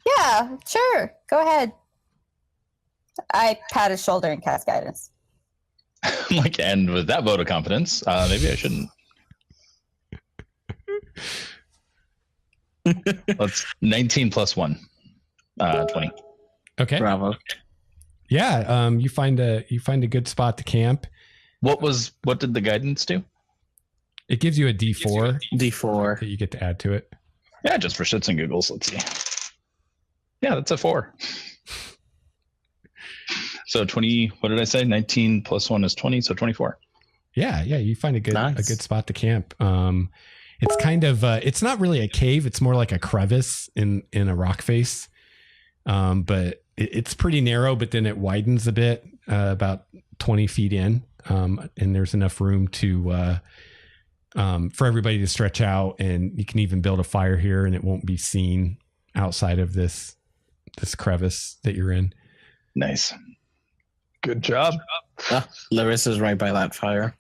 Yeah, sure. Go ahead. I pat his shoulder and cast guidance. Like, and with that vote of confidence, maybe I shouldn't. Let's 19 plus 1, 20. Okay. Bravo. Yeah. You find a good spot to camp. What did the guidance do? It gives you a D4 D4. that you get to add to it. Yeah, just for shits and giggles. Let's see. Yeah, that's a 4. So 20. What did I say? 19 plus 1 is 20. So 24. Yeah. You find a good Nice. spot to camp. It's kind of it's not really a cave. It's more like a crevice in a rock face. But it's pretty narrow. But then it widens a bit, about 20 feet in. and there's enough room to for everybody to stretch out, and you can even build a fire here, and it won't be seen outside of this crevice that you're in. Nice. Good job. Larissa's right by that fire.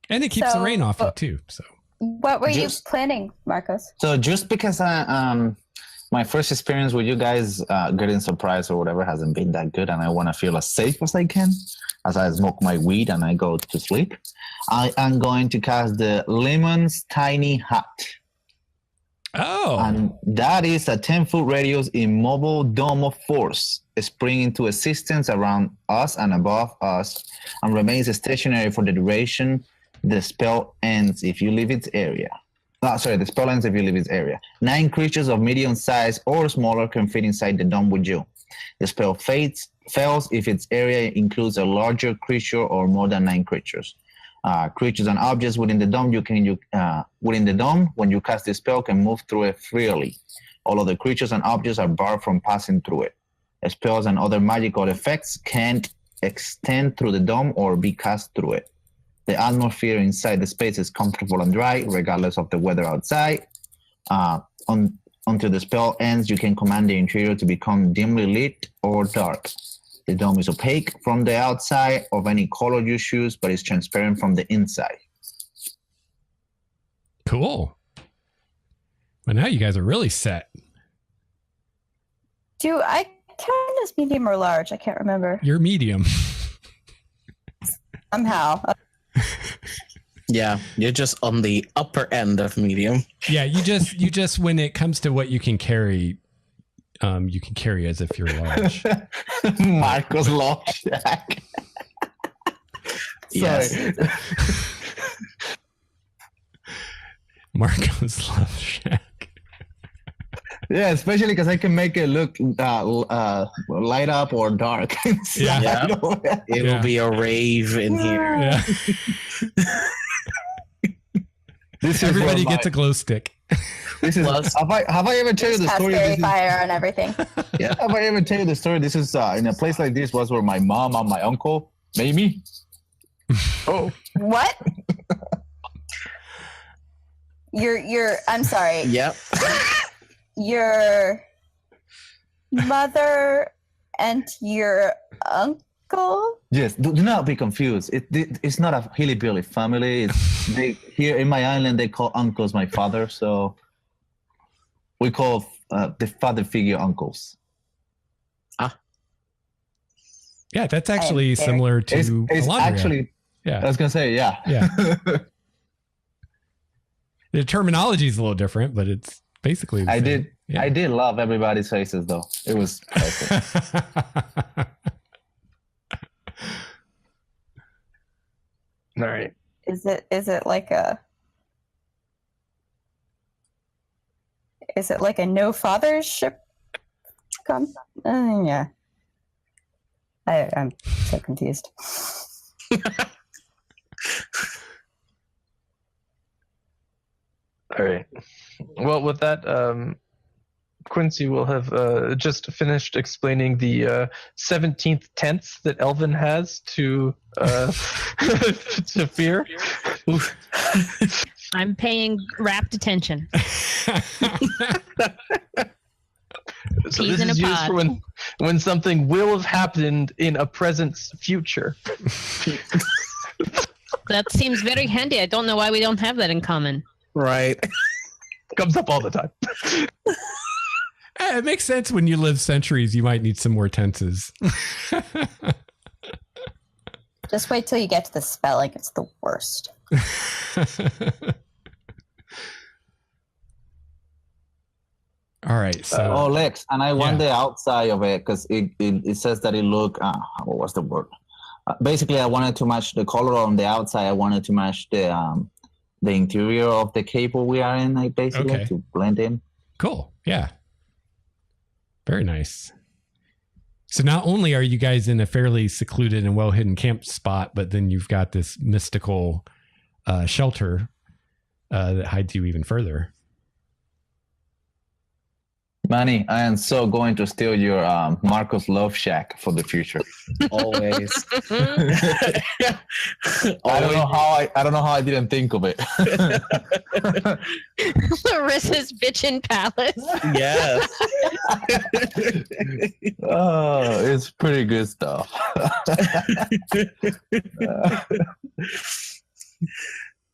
And it keeps the So- rain off it too. So What were Just- you planning, Marcos? So just because my first experience with you guys getting surprised or whatever hasn't been that good, and I want to feel as safe as I can as I smoke my weed and I go to sleep, I am going to cast the Lemon's Tiny Hut. And that is a 10-foot radius immobile dome of force, springing into existence around us and above us, and remains stationary for the duration the spell ends if you leave its area. The spell ends if you leave its area. 9 creatures of medium size or smaller can fit inside the dome with you. The spell fails if its area includes a larger creature or more than 9 creatures. Creatures and objects within the dome within the dome, when you cast the spell, can move through it freely. All other creatures and objects are barred from passing through it. Spells and other magical effects can't extend through the dome or be cast through it. The atmosphere inside the space is comfortable and dry, regardless of the weather outside. Until the spell ends, you can command the interior to become dimly lit or dark. The dome is opaque from the outside of any color you choose, but is transparent from the inside. cool. But now you guys are really set. Do I count as medium or large? I can't remember. You're medium. Somehow. Yeah, you're just on the upper end of medium. Yeah, you just when it comes to what you can carry as if you're large. Marcos Love Shack. Yes. Sorry. Marco's Love Shack. Yeah, especially because I can make it look light up or dark. Yeah. Yeah. It Yeah. will be a rave in here. Yeah. This is Everybody where gets a glow stick. This is. Plus- Have I ever tell you the Cast story? fairy This is, fire and everything. yeah, have I ever tell you the story? This is in a place like this was where my mom and my uncle made me. Oh, What? You're I'm sorry. Yep. Your mother and your uncle? Yes, do not be confused. It's not a hillbilly family. Here in my island, they call uncles my father, so we call the father figure uncles. Yeah, that's actually Fair. similar to It's Elandria. actually, I yeah. was gonna say, yeah. Yeah. The terminology is a little different, but it's basically the same. Yeah. I did love everybody's faces though. It was perfect. all right. Is it like a no father's ship? Yeah. I'm so confused. All right. Well, with that, Quincy will have just finished explaining the 17th tense that Elvin has to to fear. I'm paying rapt attention. So Peas this in a is used pod. for when something will have happened in a present future. That seems very handy. I don't know why we don't have that in common. Right. Comes up all the time. It makes sense when you live centuries, you might need some more tenses. Just wait till you get to the spelling. It's the worst. All right. So Oh, Lex, and I want Yeah. the outside of it because it says that it look. What was the word? Basically, I wanted to match the color on the outside. I wanted to match the interior of the cable we are in. Like basically Okay. to blend in. cool. Yeah. Very nice. So not only are you guys in a fairly secluded and well hidden camp spot, but then you've got this mystical shelter that hides you even further. Manny, I am so going to steal your Marcos Love Shack for the future. Always. I don't know how I didn't think of it. Larissa's bitchin' palace. Yes. Oh, it's pretty good stuff.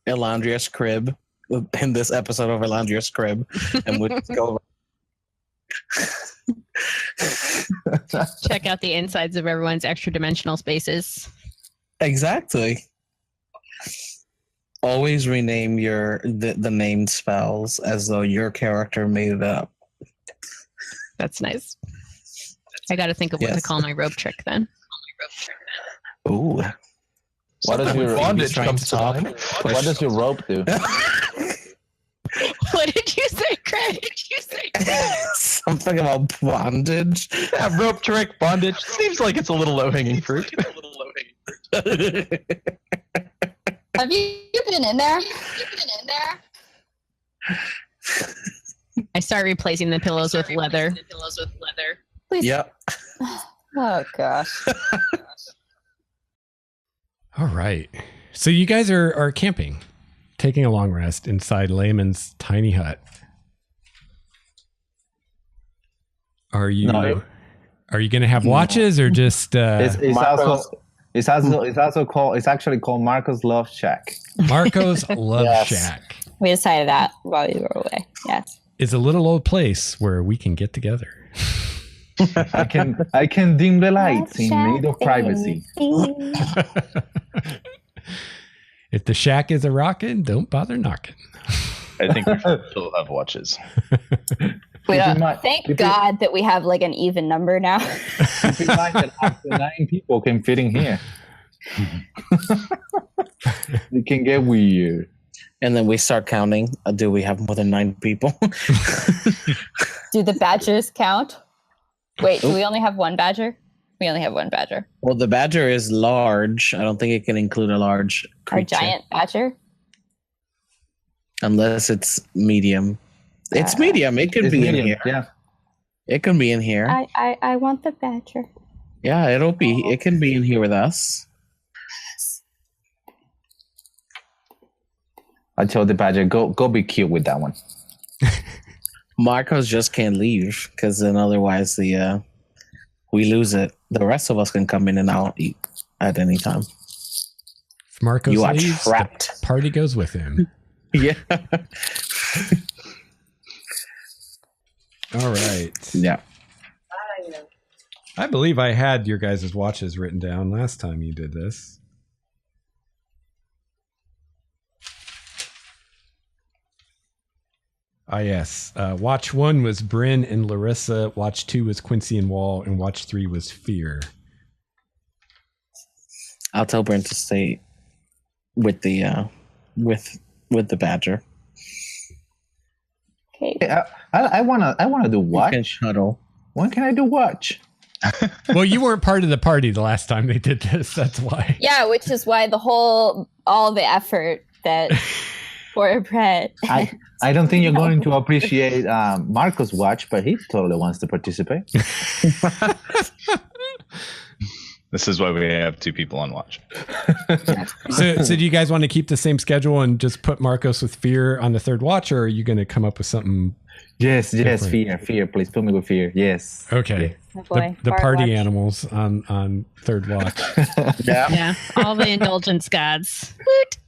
Elandria's crib. In this episode of Elandria's crib. And we'll just go. Check out the insides of everyone's extra dimensional spaces. Exactly. Always rename the named spells as though your character made it up. That's nice. I got to think of what to call my rope trick then. Ooh. What does your bondage trying comes to to talk? mind? What does your rope do? What did you say, Craig? Something about bondage. Yeah, rope trick, bondage. Seems like it's a little low-hanging fruit. Have you been in there? I start replacing the pillows with leather. Please. Yep. Oh gosh. All right. So you guys are camping, taking a long rest inside Layman's tiny hut. Are you going to have watches or just It's actually called Marcos Love Shack. Marco's Love Yes. Shack? We decided that while we were away. Yes. It's a little old place where we can get together. I can dim the lights in need of privacy. If the shack is a rockin', don't bother knocking. I think we should still have watches. We don't, mind- thank if you- God that we have like an even number now. Keep in mind that up to 9 people can fit in here. It can get weird. And then we start counting. Do we have more than 9 people? Do the badgers count? Wait, do we only have one badger? We only have one badger. Well, the badger is large. I don't think it can include a large creature. Our giant badger? Unless it's medium. It's medium. It could It's be medium, in here. Yeah. It can be in here. I want the badger. Yeah, it can be in here with us. I told the badger, go be cute with that one. Marcos just can't leave because then otherwise we lose it. The rest of us can come in and out at any time. If Marcos You are leaves, trapped. the party goes with him. Yeah. All right. Yeah. I believe I had your guys' watches written down last time you did this. Ah, yes. Watch 1 was Bryn and Larissa. Watch 2 was Quincy and Wahl. And watch 3 was Fear. I'll tell Brent to stay with the with the badger. Okay. I wanna do You watch. can shuttle. When can I do watch? Well, you weren't part of the party the last time they did this. That's why. Yeah, which is why all the effort that poor Brett. I don't think you're going to appreciate Marcos' watch, but he totally wants to participate. This is why we have 2 people on watch. So do you guys want to keep the same schedule and just put Marcos with Fear on the 3rd watch, or are you going to come up with something? Yes, Different. fear. Please put me with fear. Yes. Okay. Oh boy, The bar party watch. animals on 3rd watch. Yeah. Yeah, all the indulgence gods. Woot.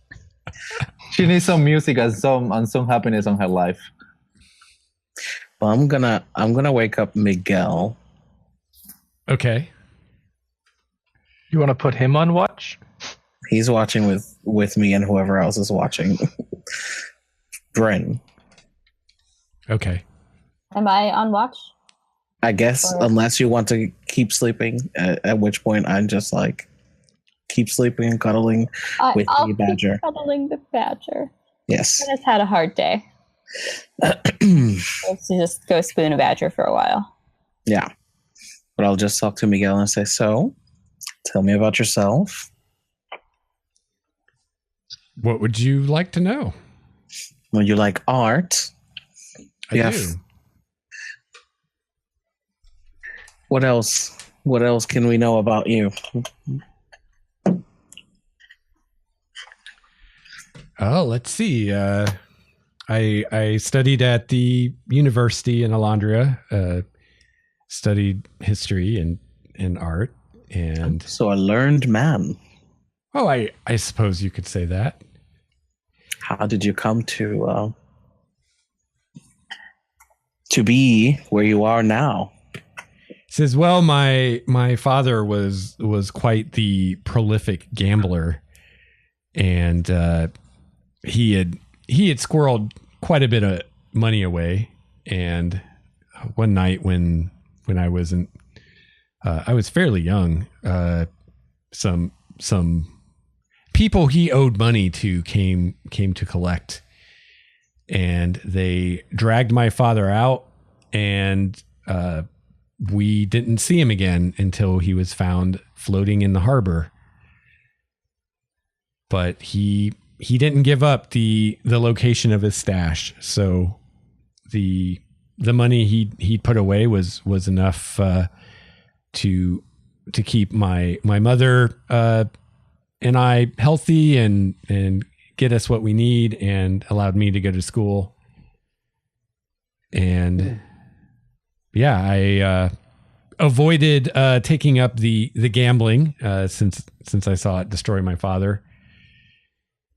She needs some music and some happiness on her life. Well, I'm gonna wake up Miguel. Okay. You want to put him on watch? He's watching with me and whoever else is watching. Bryn. Okay. Am I on watch? I guess Or- unless you want to keep sleeping, at which point I'm just like keep sleeping and cuddling with I'll the keep badger. cuddling the badger. Yes. He has had a hard day. Let's just go spoon a badger for a while. Yeah. But I'll just talk to Miguel and say, so, tell me about yourself. What would you like to know? Well, you like art. I Yeah. do. What else? What else can we know about you? Oh, let's see. I studied at the university in Elandria, studied history and art, and So a learned man. oh, I suppose you could say that. How did you come to be where you are now? Says, well, my father was quite the prolific gambler, and he had squirreled quite a bit of money away. And one night when I wasn't, I was fairly young, some people he owed money to came to collect, and they dragged my father out, and we didn't see him again until he was found floating in the harbor. But he didn't give up the location of his stash, so the money he put away was enough to keep my mother and I healthy and get us what we need, and allowed me to go to school. And yeah, I avoided taking up the gambling since I saw it destroy my father,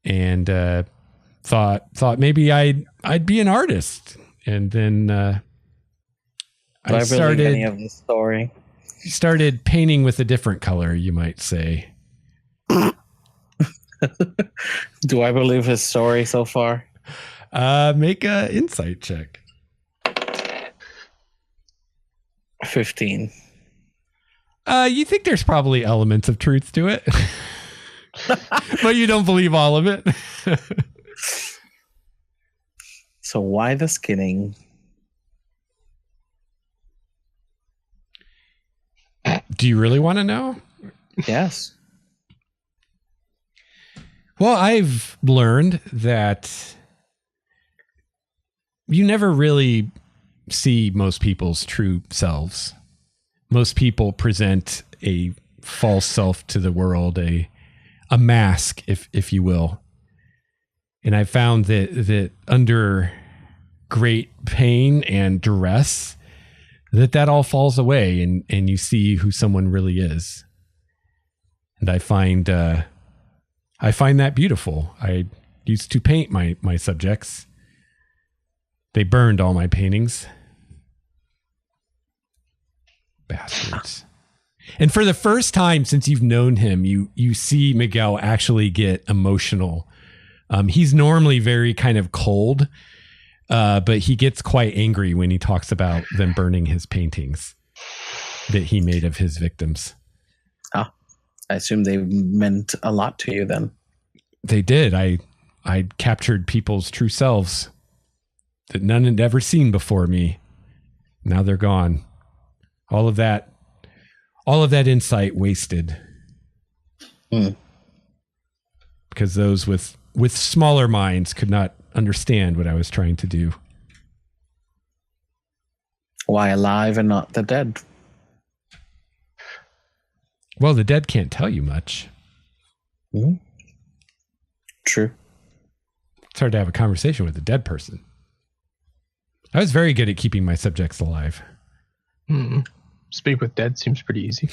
and thought maybe I'd be an artist. And then I started any of this story. Started painting with a different color, you might say. Do I believe his story so far? Make a insight check. 15. You think there's probably elements of truth to it, but you don't believe all of it. So why the skinning? Do you really want to know? Yes. Well, I've learned that you never really see most people's true selves. Most people present a false self to the world, a mask, if you will. And I found that under great pain and duress, that all falls away, and you see who someone really is. And I find that beautiful. I used to paint my subjects. They burned all my paintings. Bastards. And for the first time since you've known him, you see Miguel actually get emotional. He's normally very kind of cold, but he gets quite angry when he talks about them burning his paintings that he made of his victims. Ah, I assume they meant a lot to you then. They did. I captured people's true selves that none had ever seen before me. Now they're gone. All of that insight wasted. Because those with smaller minds could not understand what I was trying to do. Why alive and not the dead? Well, the dead can't tell you much. True. It's hard to have a conversation with a dead person. I was very good at keeping my subjects alive. Speak with dead seems pretty easy.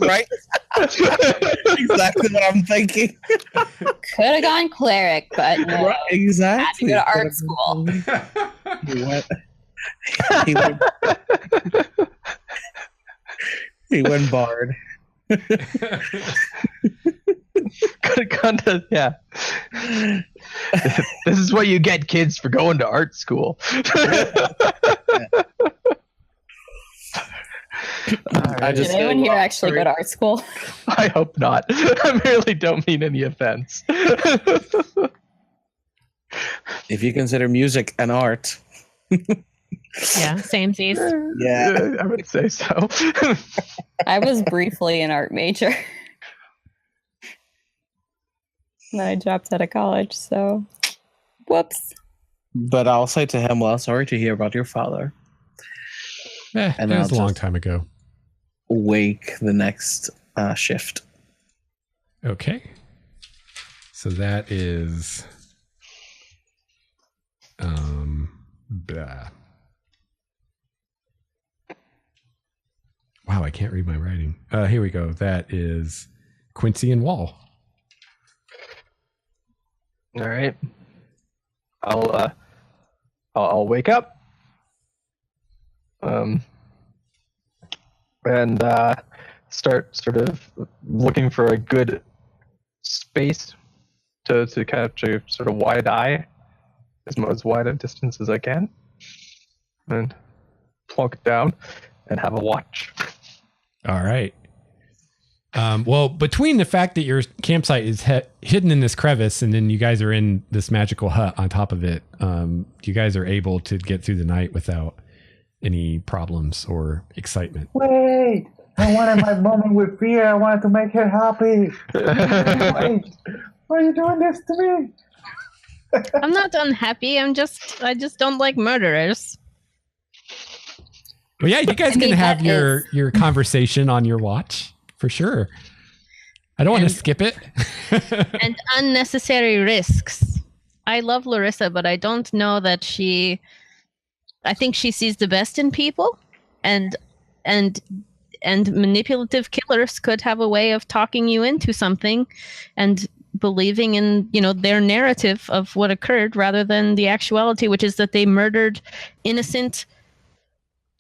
Right? Exactly what I'm thinking. Could have gone cleric, but no. Right, exactly. Had to go to art school. He went bard. Yeah. This is what you get, kids, for going to art school. Did anyone here actually go to art school? I hope not. I really don't mean any offense. If you consider music an art. Yeah, samesies. Yeah. I would say so. I was briefly an art major. And then I dropped out of college, so whoops. But I'll say to him, well, sorry to hear about your father. It And was a I'll long just- time ago. Wake the next shift. Okay. So that is blah. Wow, I can't read my writing. Here we go. That is Quincy and Wahl. All right. I'll wake up. And start sort of looking for a good space to capture sort of wide eye, as wide a distance as I can, and plunk it down and have a watch. All right. Well, between the fact that your campsite is hidden in this crevice and then you guys are in this magical hut on top of it, you guys are able to get through the night without any problems or excitement. Wait, I wanted my moment with fear. I wanted to make her happy. Wait, why are you doing this to me? I'm not unhappy. I just don't like murderers. Well, yeah, you guys I mean, can have that your conversation on your watch for sure. I don't want to And- skip it. And unnecessary risks. I love Larissa, but I don't know that I think she sees the best in people, and manipulative killers could have a way of talking you into something and believing in, their narrative of what occurred rather than the actuality, which is that they murdered innocent,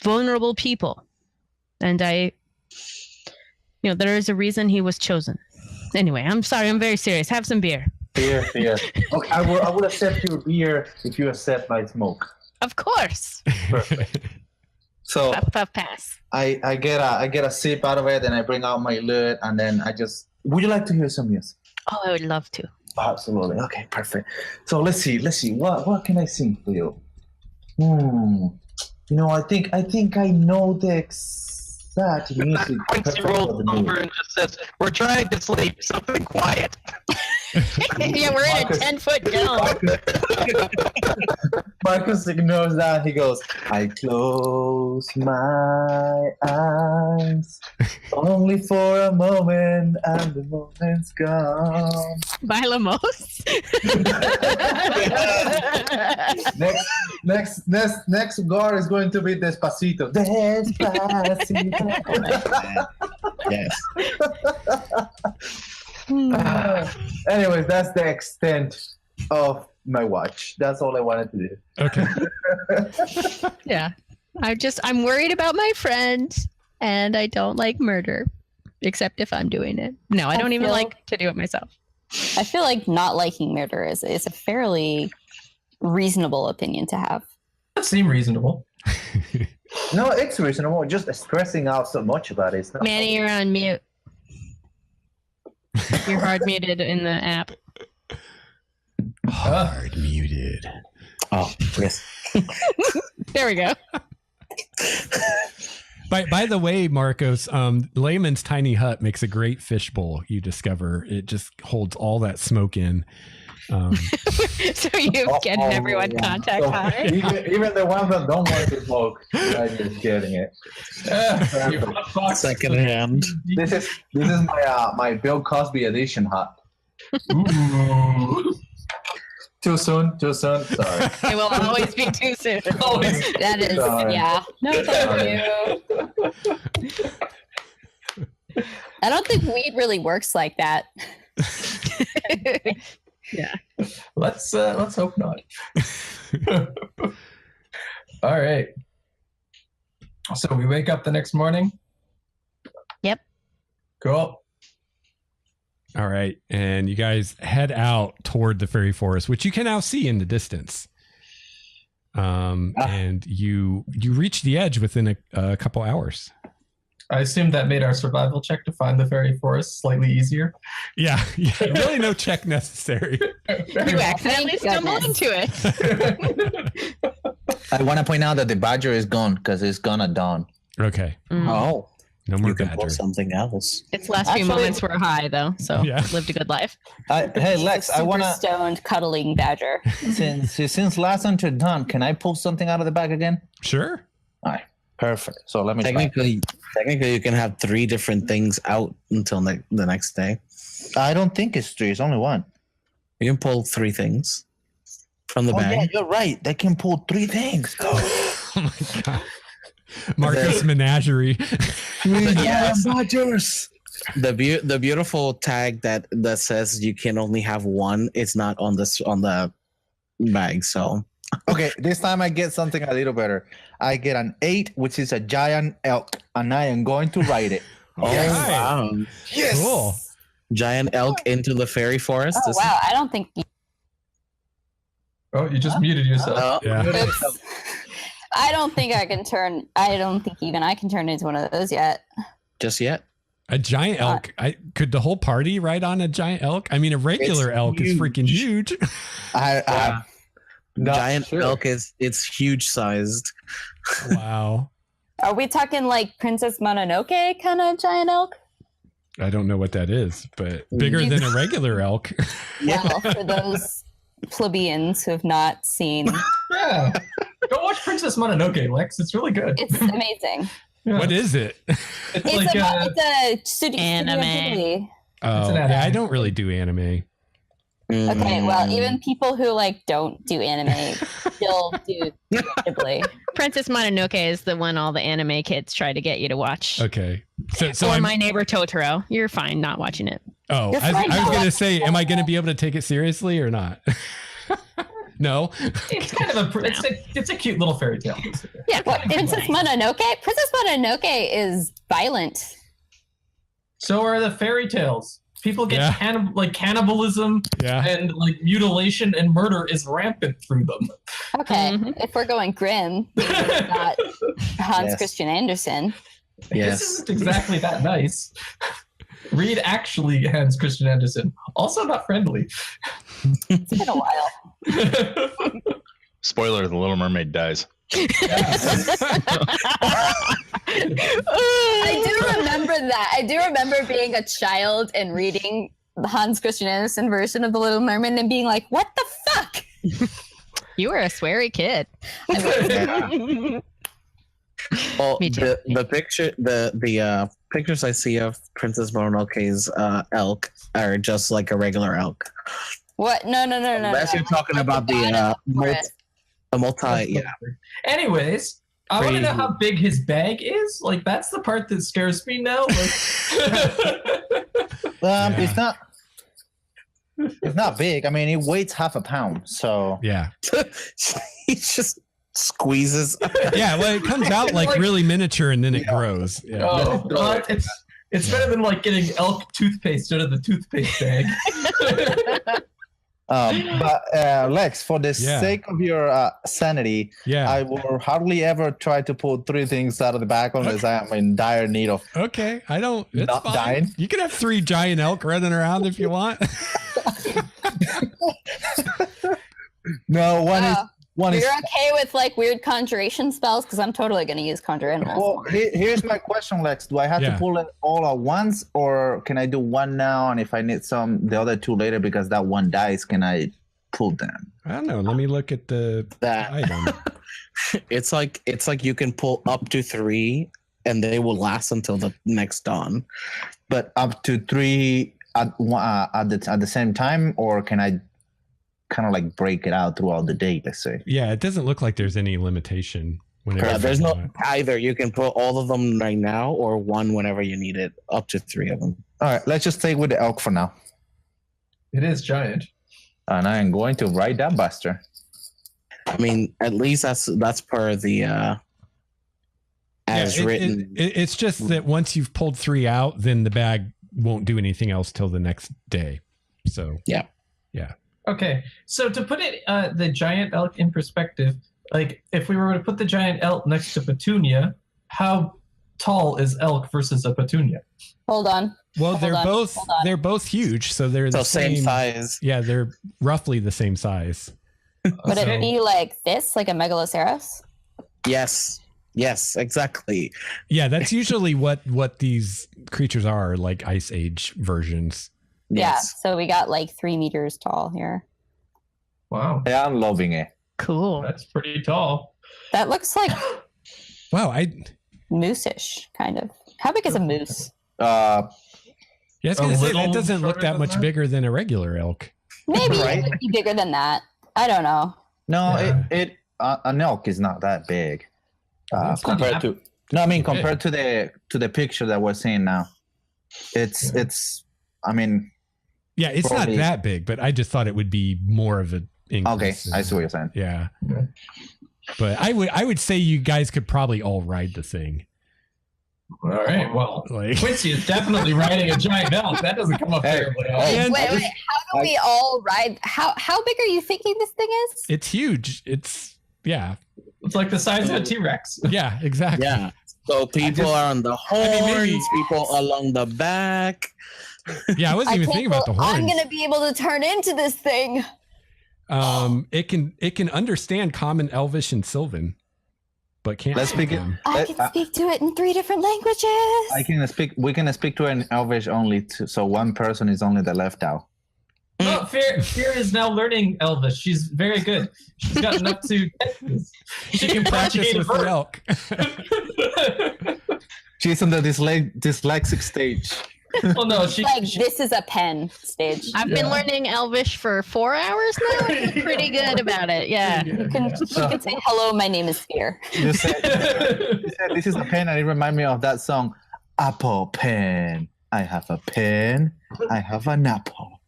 vulnerable people. And there is a reason he was chosen. Anyway, I'm sorry. I'm very serious. Have some beer. Beer. Okay, I will accept your beer if you accept my smoke. Of course. So Puff, puff, pass. I get a sip out of it, and I bring out my lid, and then I just. Would you like to hear some music? Oh, I would love to. Absolutely. Okay, perfect. So let's see. What can I sing for you? I think I know the exact music. Quincy for rolls the over movie. and just says, "We're trying to sleep. Something quiet." Yeah, we're in a Marcus- 10-foot dome. Marcus ignores that. He goes, I close my eyes only for a moment, and the moment's gone. By Lamos. Next guard is going to be Despacito. Despacito. Yes. Anyways, that's the extent of my watch. That's all I wanted to do. Okay. Yeah. I'm worried about my friend, and I don't like murder, except if I'm doing it. No, I don't even feel- like to do it myself. I feel like not liking murder is a fairly reasonable opinion to have. That seemed reasonable. No, it's reasonable. Just stressing out so much about it. It's not Manny, you're on mute. You're hard muted in the app. Hard muted. Oh, yes. There we go. By the way, Marcos, Layman's tiny hut makes a great fish bowl. You discover it just holds all that smoke in. So you've getting everyone contact high. Even the ones that don't want to smoke are just getting it. Second hand. This is my Bill Cosby edition hut. Too soon. Sorry. It will always be too soon. That is, Sorry. yeah. No, thank you. I don't think weed really works like that. Yeah. Let's hope not. All right. So we wake up the next morning. Yep. Cool. All right. And you guys head out toward the Faerie Forest, which you can now see in the distance. And you reach the edge within a couple hours. I assume that made our survival check to find the Faerie Forest slightly easier. Yeah. Really no check necessary. You accidentally stumbled into it. I want to point out that the badger is gone because it's gone at dawn. Okay. Oh, No more you can badger. pull something else. Its last few Actually- moments were high, though, so Yeah. lived a good life. Hey Lex, I Super want to stoned cuddling badger. since last until dawn, can I pull something out of the bag again? Sure. All right. Perfect. So let me try. Technically, you can have 3 different things out until the next day. I don't think it's 3. It's only 1. You can pull 3 things from the bag. Yeah, you're right. They can pull 3 things. Oh my god. Marcos Menagerie. Yes, Rogers. The beautiful tag that says you can only have 1. It's not on the bag. So Okay, this time I get something a little better. I get an 8, which is a giant elk, and I am going to ride it. wow! Yes. Cool. Giant elk into the Faerie Forest. Oh wow! I don't think. Oh, you just muted yourself. Yeah. Oops. I don't think I can turn. I don't think even I can turn into one of those yet. Just yet. A giant elk. Could the whole party ride on a giant elk? I mean, a regular elk is freaking huge. Giant elk it's huge sized. Wow. Are we talking like Princess Mononoke kind of giant elk? I don't know what that is, but bigger than a regular elk. Well, for those plebeians who have not seen, Yeah. Go watch Princess Mononoke, Lex. It's really good. it's amazing. Yeah. What is it? It's It's like a studio Anime. Ghibli. Oh, an yeah, anime. I don't really do anime. Okay, well, even people who like don't do anime still do Ghibli. Princess Mononoke is the one all the anime kids try to get you to watch. Okay. So or I'm, My Neighbor Totoro. You're fine not watching it. oh, You're I fine. was going to say, am I going to be able to take it seriously or not? No. it's kind of it's a cute little fairy tale. Yeah, What, Princess Mononoke? Princess Mononoke is violent. So are the fairy tales. People get Yeah. cannibalism Yeah. and like mutilation and murder is rampant through them. Okay, Mhm. if we're going grim, we've got Hans Yes. Christian Andersen. This Yes. isn't exactly that nice. Read actually Hans Christian Andersen. Also not friendly. It's been a while. Spoiler: The Little Mermaid dies. I do remember that. I do remember being a child and reading the Hans Christian Andersen version of The Little Mermaid and being like, what the fuck? You were a sweary kid. Well, Me too. the pictures I see of Princess Mononoke's elk are just like a regular elk. What? No. Unless you're talking about the multi, yeah. Anyways, I want to know Crazy. how big his bag is. Like that's the part that scares me now. Like, It's not. It's not big. I mean, it weighs half a pound. So Yeah. He just squeezes. Yeah. Well, it comes out like really miniature and then it grows. Yeah. oh, it's better than like getting elk toothpaste out of the toothpaste bag. but Lex, for the Yeah. sake of your sanity, Yeah. I will hardly ever try to pull 3 things out of the bag unless I am in dire need of. Okay. I don't. It's Not fine. dying? You can have 3 giant elk running around if you want. No, one You're is. okay with like weird conjuration spells? Because I'm totally going to use Conjure Animals. Well, here's my question, Lex. Do I have Yeah. to pull it all at once, or can I do one now, and if I need the other 2 later because that one dies, can I pull them? I don't know. Let me look at the That item. it's like you can pull up to 3, and they will last until the next dawn. But up to 3 at the same time, or can I kind of like break it out throughout the day? Let's say. Yeah. It doesn't look like there's any limitation. Whenever There's you no want. either. You can pull all of them right now, or one whenever you need it. Up to 3 of them. All right, let's just stay with the elk for now, It is giant. and I am going to ride that buster. I mean, at least that's per the as Yeah, written. It's just that once you've pulled 3 out, then the bag won't do anything else till the next day. So Okay, so to put it the giant elk in perspective, like if we were to put the giant elk next to Petunia, how tall is elk versus a Petunia? Hold on. well, Hold on, hold on. they're both huge, so they're so the same size. Yeah, they're roughly the same size. Would So- it be like this, like a Megaloceros? Yes, exactly. Yeah, that's usually what these creatures are, like Ice Age versions. Yeah. Yes. So we got like 3 meters tall here. Wow, Yeah, I'm loving it. Cool. that's pretty tall. That looks like Wow, Moose-ish, kind of. How big is a moose? yeah, I was gonna say that little doesn't look shorter that than much that? bigger than a regular elk. Maybe Right. it would be bigger than that. I don't know. No, Yeah. an elk is not that big It's not compared that- to. No, I mean It's big. compared to the picture that we're seeing now. It's. I mean, Yeah, it's Probably. not that big, but I just thought it would be more of an okay, increase. I see what you're saying. Yeah. Yeah. But I would say you guys could probably all ride the thing. All right. Well, Like Quincy is definitely riding a giant elk. That doesn't come up Hey, terribly hey. often. And Wait, how do we all ride? How big are you thinking this thing is? it's huge. It's yeah. It's like the size of a T-Rex. Yeah, exactly. Yeah. So people just- are on the horns, mean, maybe- people along the back. Yeah, I wasn't even thinking about the horns. I'm gonna be able to turn into this thing. It can understand Common, Elvish, and Sylvan, but can't Let's speak speak it. them. I can speak to it in 3 different languages. I can speak. We can speak to an Elvish only, so one person is only the left out. No, Fear is now learning Elvish. She's very good. She's gotten up to Texas. She can practice with the elk. She's on the dyslexic stage. Well, no, she. Like this is a pen stage. I've been learning Elvish for 4 hours now. I'm pretty good about it. Yeah. You can say hello. My name is Fear. You said this is a pen, and it reminds me of that song, "Apple Pen." I have a pen. I have an apple.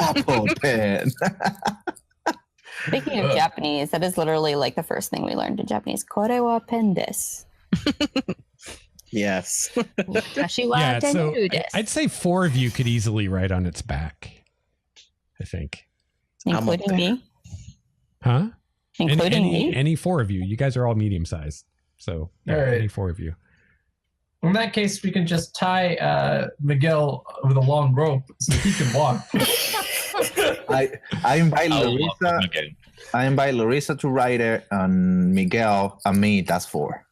Apple pen. Speaking of Japanese, that is literally like the first thing we learned in Japanese. Kore wa pen desu. Yes. Kashiwa Yeah, so desu desu. I'd say 4 of you could easily ride on its back. I think. I'm up Including me. Huh? Including me. Any 4 of you. You guys are all medium sized. So yeah, All right. any 4 of you. In that case, we can just tie Miguel with a long rope so he can walk. I invite I'll walk Larissa. with Miguel. I invite Larissa to ride it, and Miguel and me. That's 4.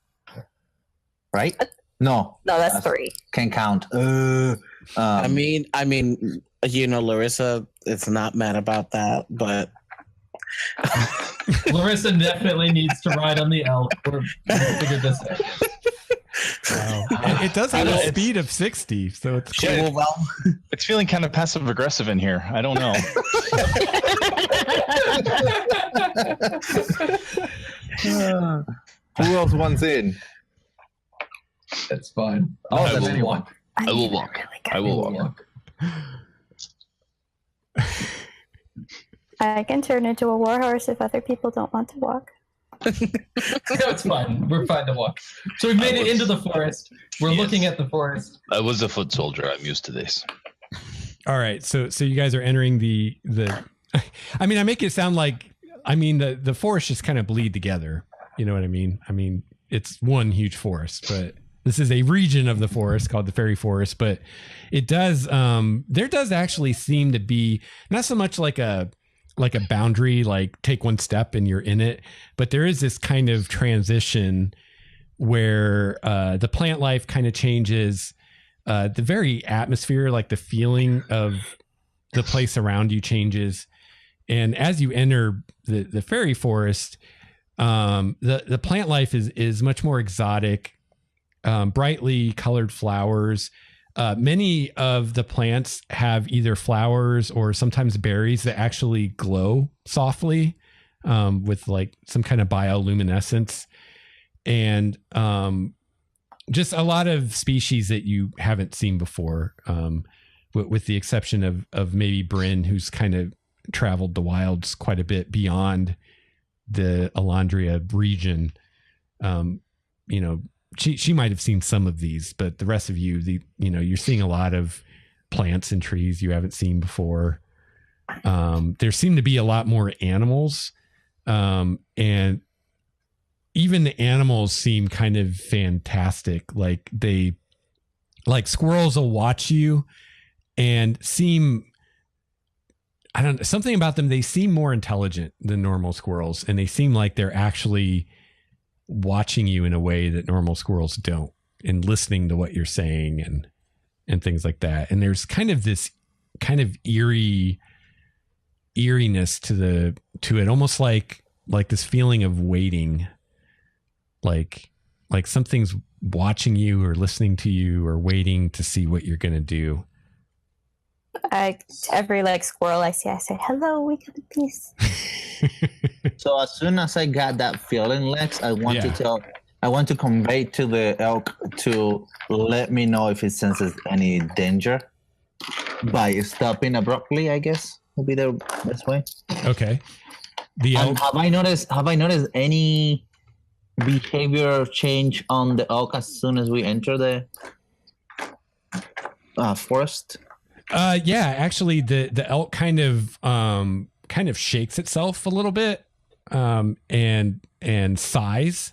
Right? No, No, that's 3. can count. I mean, Larissa is not mad about that, but Larissa definitely needs to ride on the elk. We're figured this out. Wow. It does have a speed of 60, so it's she quick. will well. It's feeling kind of passive aggressive in here. I don't know. Who else wants in? That's fine. I have will anyone. walk. I will walk. I will walk. I can turn into a warhorse if other people don't want to walk. No, it's fine. We're fine to walk. So we've made it into the forest. We're Yes. looking at the forest. I was a foot soldier. I'm used to this. All right, so you guys are entering the I mean, I make it sound like the forests just kind of bleed together. You know what I mean? I mean, it's one huge forest, but this is a region of the forest called the Faerie Forest, but it does there does actually seem to be not so much like a boundary, like take one step and you're in it, but there is this kind of transition where the plant life kind of changes. The very atmosphere, like the feeling of the place around you changes. And as you enter the Faerie Forest, the plant life is much more exotic, brightly colored flowers. Many of the plants have either flowers or sometimes berries that actually glow softly with like some kind of bioluminescence. And just a lot of species that you haven't seen before, with the exception of maybe Bryn, who's kind of traveled the wilds quite a bit beyond the Elandria region. She might have seen some of these, but the rest of you, you're seeing a lot of plants and trees you haven't seen before. There seem to be a lot more animals, and even the animals seem kind of fantastic. Like squirrels will watch you and seem, I don't know, something about them. They seem more intelligent than normal squirrels, and they seem like they're actually watching you in a way that normal squirrels don't, and listening to what you're saying and things like that. And there's kind of this kind of eeriness to it, almost like this feeling of waiting. Like like something's watching you or listening to you or waiting to see what you're going to do. Every like squirrel I see, I say, "Hello, wake up in peace." So as soon as I got that feeling, Lex, I want to convey to the elk to let me know if it senses any danger by stopping abruptly, I guess would be the best way. Okay. The elk. Have I noticed any behavior change on the elk as soon as we enter the forest? Yeah, actually the elk kind of shakes itself a little bit, and sighs,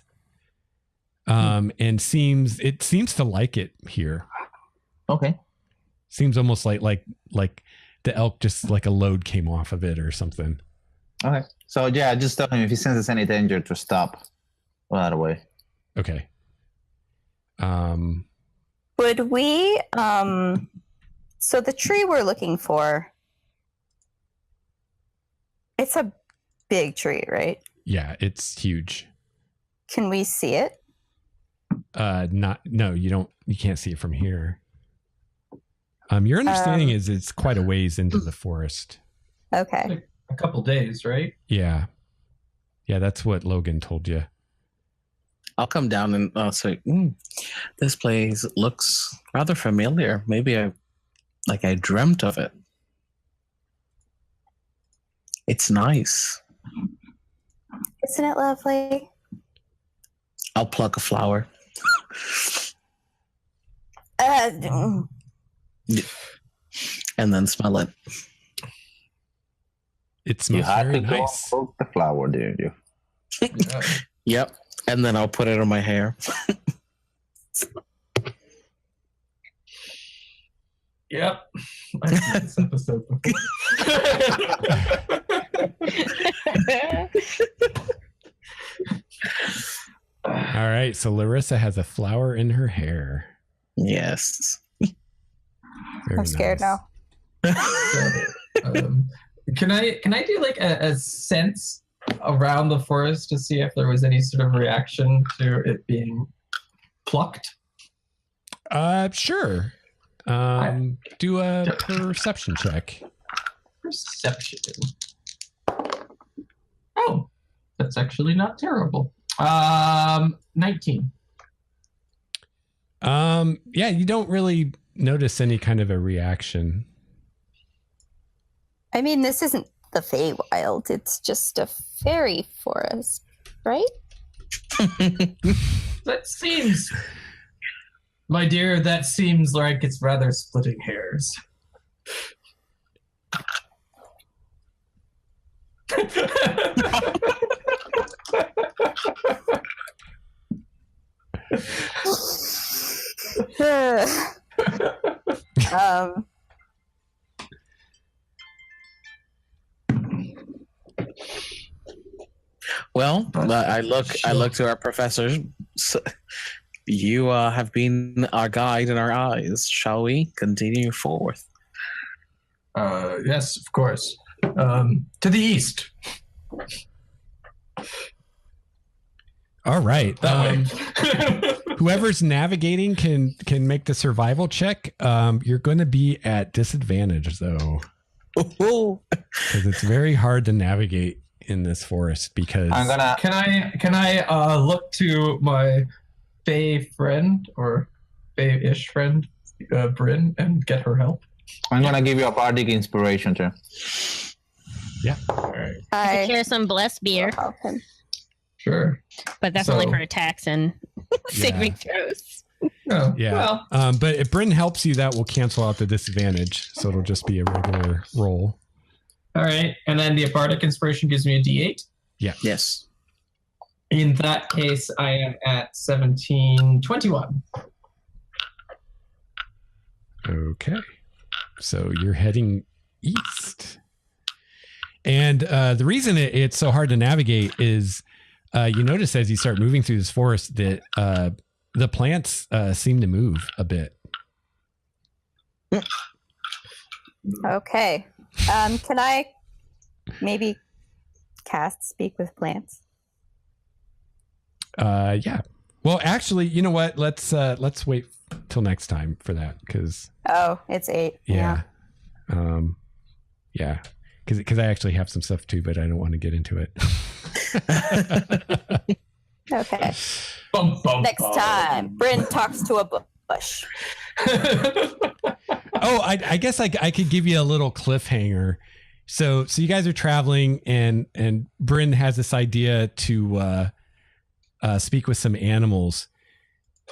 and seems to like it here. Okay. Seems almost like the elk just like a load came off of it or something. Okay. So yeah, just tell him if he senses any danger to stop right away. Okay. Would we so the tree we're looking for, it's a big tree, right? Yeah, it's huge. Can we see it? No, you can't see it from here. Your understanding is it's quite a ways into the forest. Okay. Like a couple days, right? Yeah. Yeah, that's what Logan told you. I'll come down and say, this place looks rather familiar. Maybe I dreamt of it. It's nice. Isn't it lovely? I'll pluck a flower. And then smell it. It smells You had very to go nice. and poke the flower, didn't you? Yeah. Yep. And then I'll put it on my hair. Yep. I've seen this episode before. All right, so Larissa has a flower in her hair. Yes. Very I'm scared nice. now. Can I do like a sense around the forest to see if there was any sort of reaction to it being plucked? Sure. Do a perception check. Perception. Oh, that's actually not terrible. 19. Yeah, you don't really notice any kind of a reaction. I mean, this isn't the Feywild. It's just a fairy forest, right? That seems, my dear, that seems like it's rather splitting hairs. Well, I look to our professors. So you have been our guide and our eyes. Shall we continue forth? Yes, of course. To the east. All right. That way. Whoever's navigating can make the survival check. You're going to be at disadvantage though, because it's very hard to navigate in this forest. Because I'm gonna. Can I look to my Fae friend or Fae-ish friend, Bryn, and get her help? I'm gonna give you a bardic inspiration too. yeah. All right. I I could share some blessed beer, help him. Sure. but that's So- only for attacks and saving throws. Oh, Yeah. Well, But if Bryn helps you, that will cancel out the disadvantage. So it'll just be a regular roll. all right. And then the bardic inspiration gives me a D8. Yes. In that case, I am at 1721. Okay. So you're heading east. And the reason it's so hard to navigate is you notice as you start moving through this forest that the plants seem to move a bit. Okay. Can I maybe cast Speak with Plants? Yeah. Well, actually, you know what? Let's wait till next time for that because it's 8. yeah. Yeah, because I actually have some stuff too, but I don't want to get into it. Okay. Next Next time, Bryn talks to a bush. Oh, I guess I could give you a little cliffhanger. So you guys are traveling, and Bryn has this idea to speak with some animals,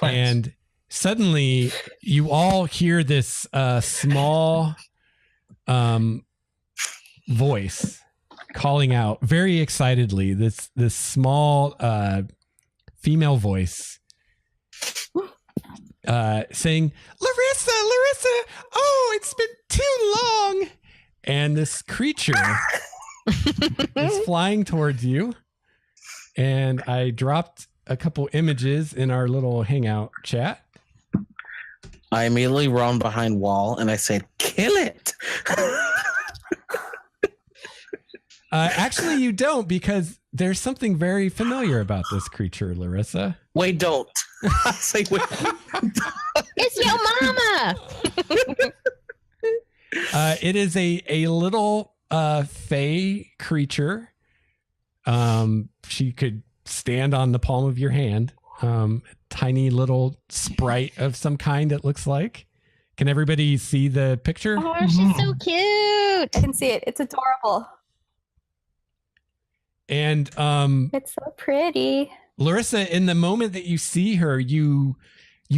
and suddenly you all hear this small voice calling out very excitedly. This small female voice saying, Larissa, oh, it's been too long. And this creature is flying towards you. And I dropped a couple images in our little hangout chat. I immediately run behind Wahl and I said, kill it. Actually, you don't, because there's something very familiar about this creature, Larissa. Wait, don't. I say, wait. It's your mama. It is a little fae creature. She could stand on the palm of your hand. Tiny little sprite of some kind, it looks like. Can everybody see the picture? Oh, she's so cute. I can see it. It's adorable. And It's so pretty. Larissa, in the moment that you see her, you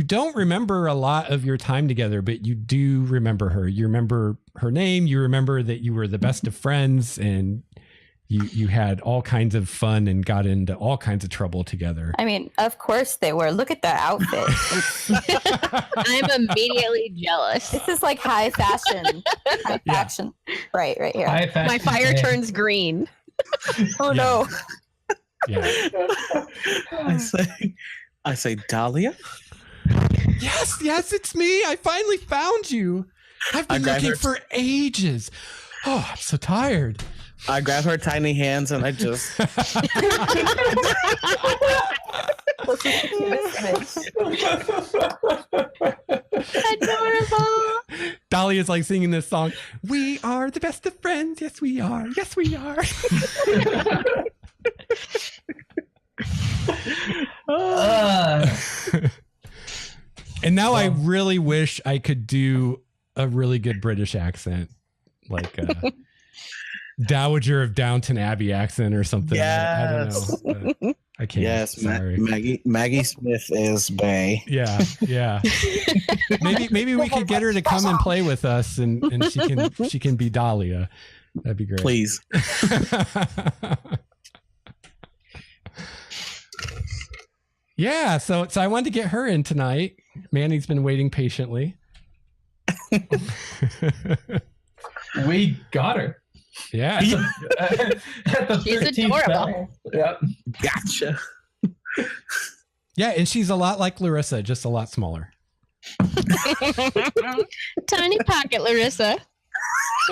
don't remember a lot of your time together, but you do remember her. You remember her name. You remember that you were the best of friends, and you had all kinds of fun and got into all kinds of trouble together. I mean, of course they were. Look at the outfit. I'm immediately jealous. This is like high fashion. High fashion. Right here. My fire turns green. Oh no. Yeah. I say, Dahlia? Yes, it's me. I finally found you. I've been looking for ages. Oh, I'm so tired. I grab her tiny hands and I just... Adorable. Dahlia's like singing this song. We are the best of friends. Yes, we are. Yes, we are. And now I really wish I could do a really good British accent, like Dowager of Downton Abbey accent or something. Yes. I don't know. I can't. Yes, sorry. Maggie Smith is Bay. Yeah. Maybe we could get her to come and play with us, and she can be Dahlia. That'd be great. Please. Yeah, so I wanted to get her in tonight. Manny's been waiting patiently. We got her. Yeah. At the She's 13th adorable. battle. Yep. Gotcha. Yeah, and she's a lot like Larissa, just a lot smaller. Tiny pocket, Larissa.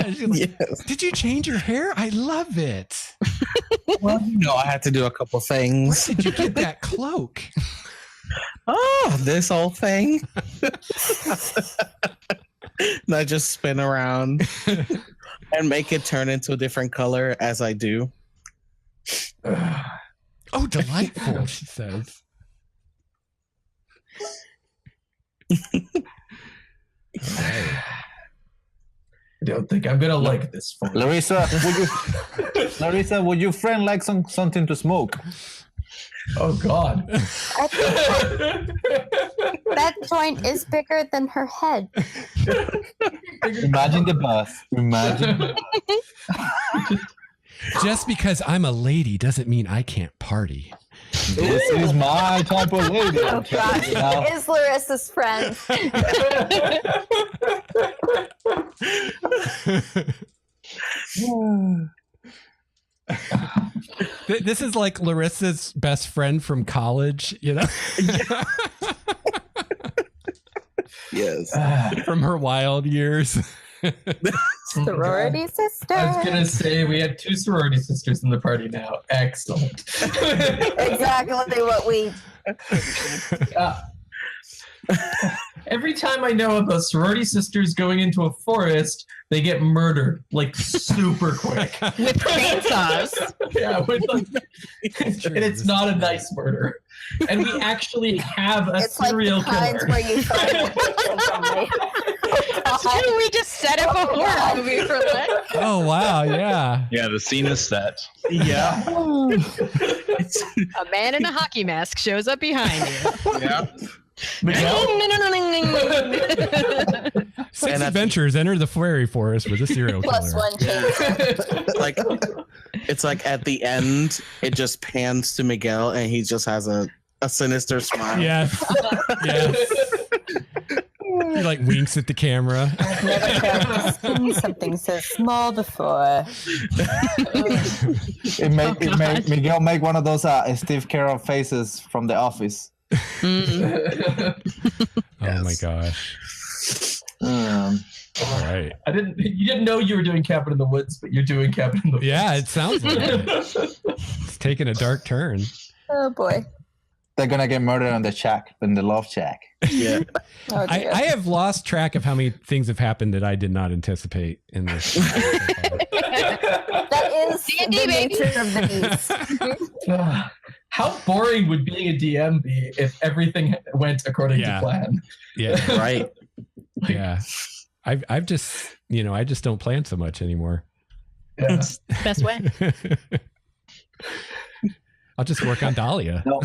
Yes. Did you change your hair? I love it. Well, I had to do a couple things. Where did you get that cloak? Oh, this whole thing. And I just spin around and make it turn into a different color as I do. Oh, delightful, she says. I don't think I'm gonna like this one. Larissa, would your friend like something to smoke? Oh God. That joint is bigger than her head. Imagine the bus. Imagine. Just because I'm a lady doesn't mean I can't party. This is my type of lady. Oh gosh, it is Larissa's friend. This is like Larissa's best friend from college, Yes. from her wild years. Sorority sister. I was gonna say we had 2 sorority sisters in the party now. Excellent. Exactly what we Every time I know of a sorority sisters going into a forest, they get murdered like super quick. With chainsaws. Yeah, and it's not a nice murder. And we actually have a It's serial like the kinds killer. where you find the victim from the- That's true. We just set up a horror movie for that. Oh wow, yeah. Yeah, the scene is set. Yeah. A man in a hockey mask shows up behind you. Yeah. Miguel? Six And adventurers enter the Faerie Forest with a serial Plus killer. one chainsaw. It's like at the end, it just pans to Miguel, and he just has a sinister smile. Yes. Yes. He like winks at the camera. I've never felt something so small before. It made Miguel make one of those Steve Carell faces from The Office. Oh my gosh. All right. You didn't know you were doing Cabin in the Woods, but you're doing Cabin in the Woods. Yeah, it sounds like it. It's taking a dark turn. Oh boy. They're gonna get murdered in the love shack. Yeah. Oh, dear. I have lost track of how many things have happened that I did not anticipate in this. That is D&D, the baby. nature of the beast. How boring would being a DM be if everything went according Yeah. to plan? Yeah. Right. Yeah. I've just, I just don't plan so much anymore. Yeah. Best way. I'll just work on Dahlia. No.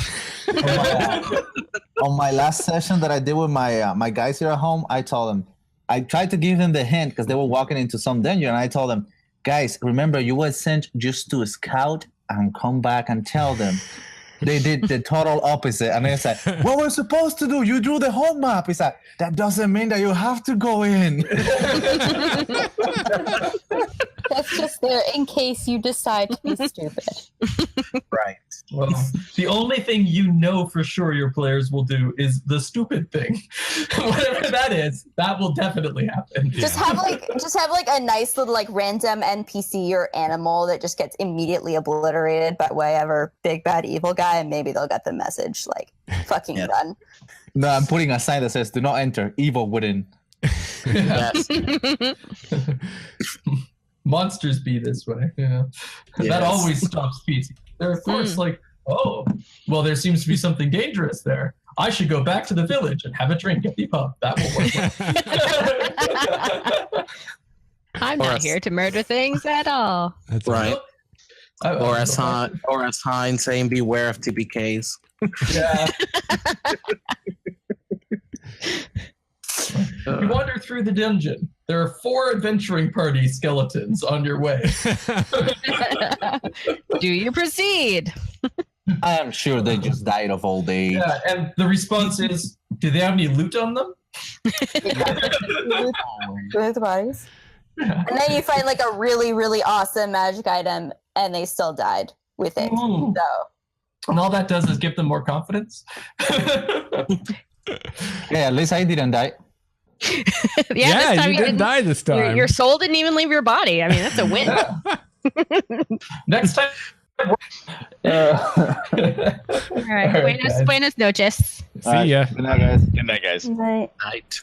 On my last session that I did with my guys here at home, I told them, I tried to give them the hint because they were walking into some danger, and I told them, guys, remember you were sent just to scout and come back and tell them. They did the total opposite, and they said, "What we're supposed to do? You drew the whole map." He said, "That doesn't mean that you have to go in." That's just there in case you decide to be stupid. Right. Well, the only thing you know for sure your players will do is the stupid thing. Whatever that is, that will definitely happen. Just have like a nice little like random NPC or animal that just gets immediately obliterated by whatever big bad evil guy, and maybe they'll get the message like fucking Yeah. done. No, I'm putting a sign that says, "Do not enter. Evil within." Yes. Monsters be this way. Yeah. That Yes. always stops peace. They're of course like, oh, well, there seems to be something dangerous there. I should go back to the village and have a drink at the pub. That will work well. I'm Or not a- here to murder things at all. That's Right. I- Or a sign saying "Beware of TPKs." Yeah. You wander through the dungeon. There are 4 adventuring party skeletons on your way. Do you proceed? I am sure they just died of old age. Yeah, and the response is, do they have any loot on them? With the bodies. Yeah. And then you find like a really, really awesome magic item, and they still died with it. Ooh. So And all that does is give them more confidence. Yeah, at least I didn't die. Yeah, this time you didn't die this time. Your soul didn't even leave your body. I mean, that's a win. Next time. All right. All right, guys. Buenas noches. See ya. Good night, guys. Good night, guys. right. Night.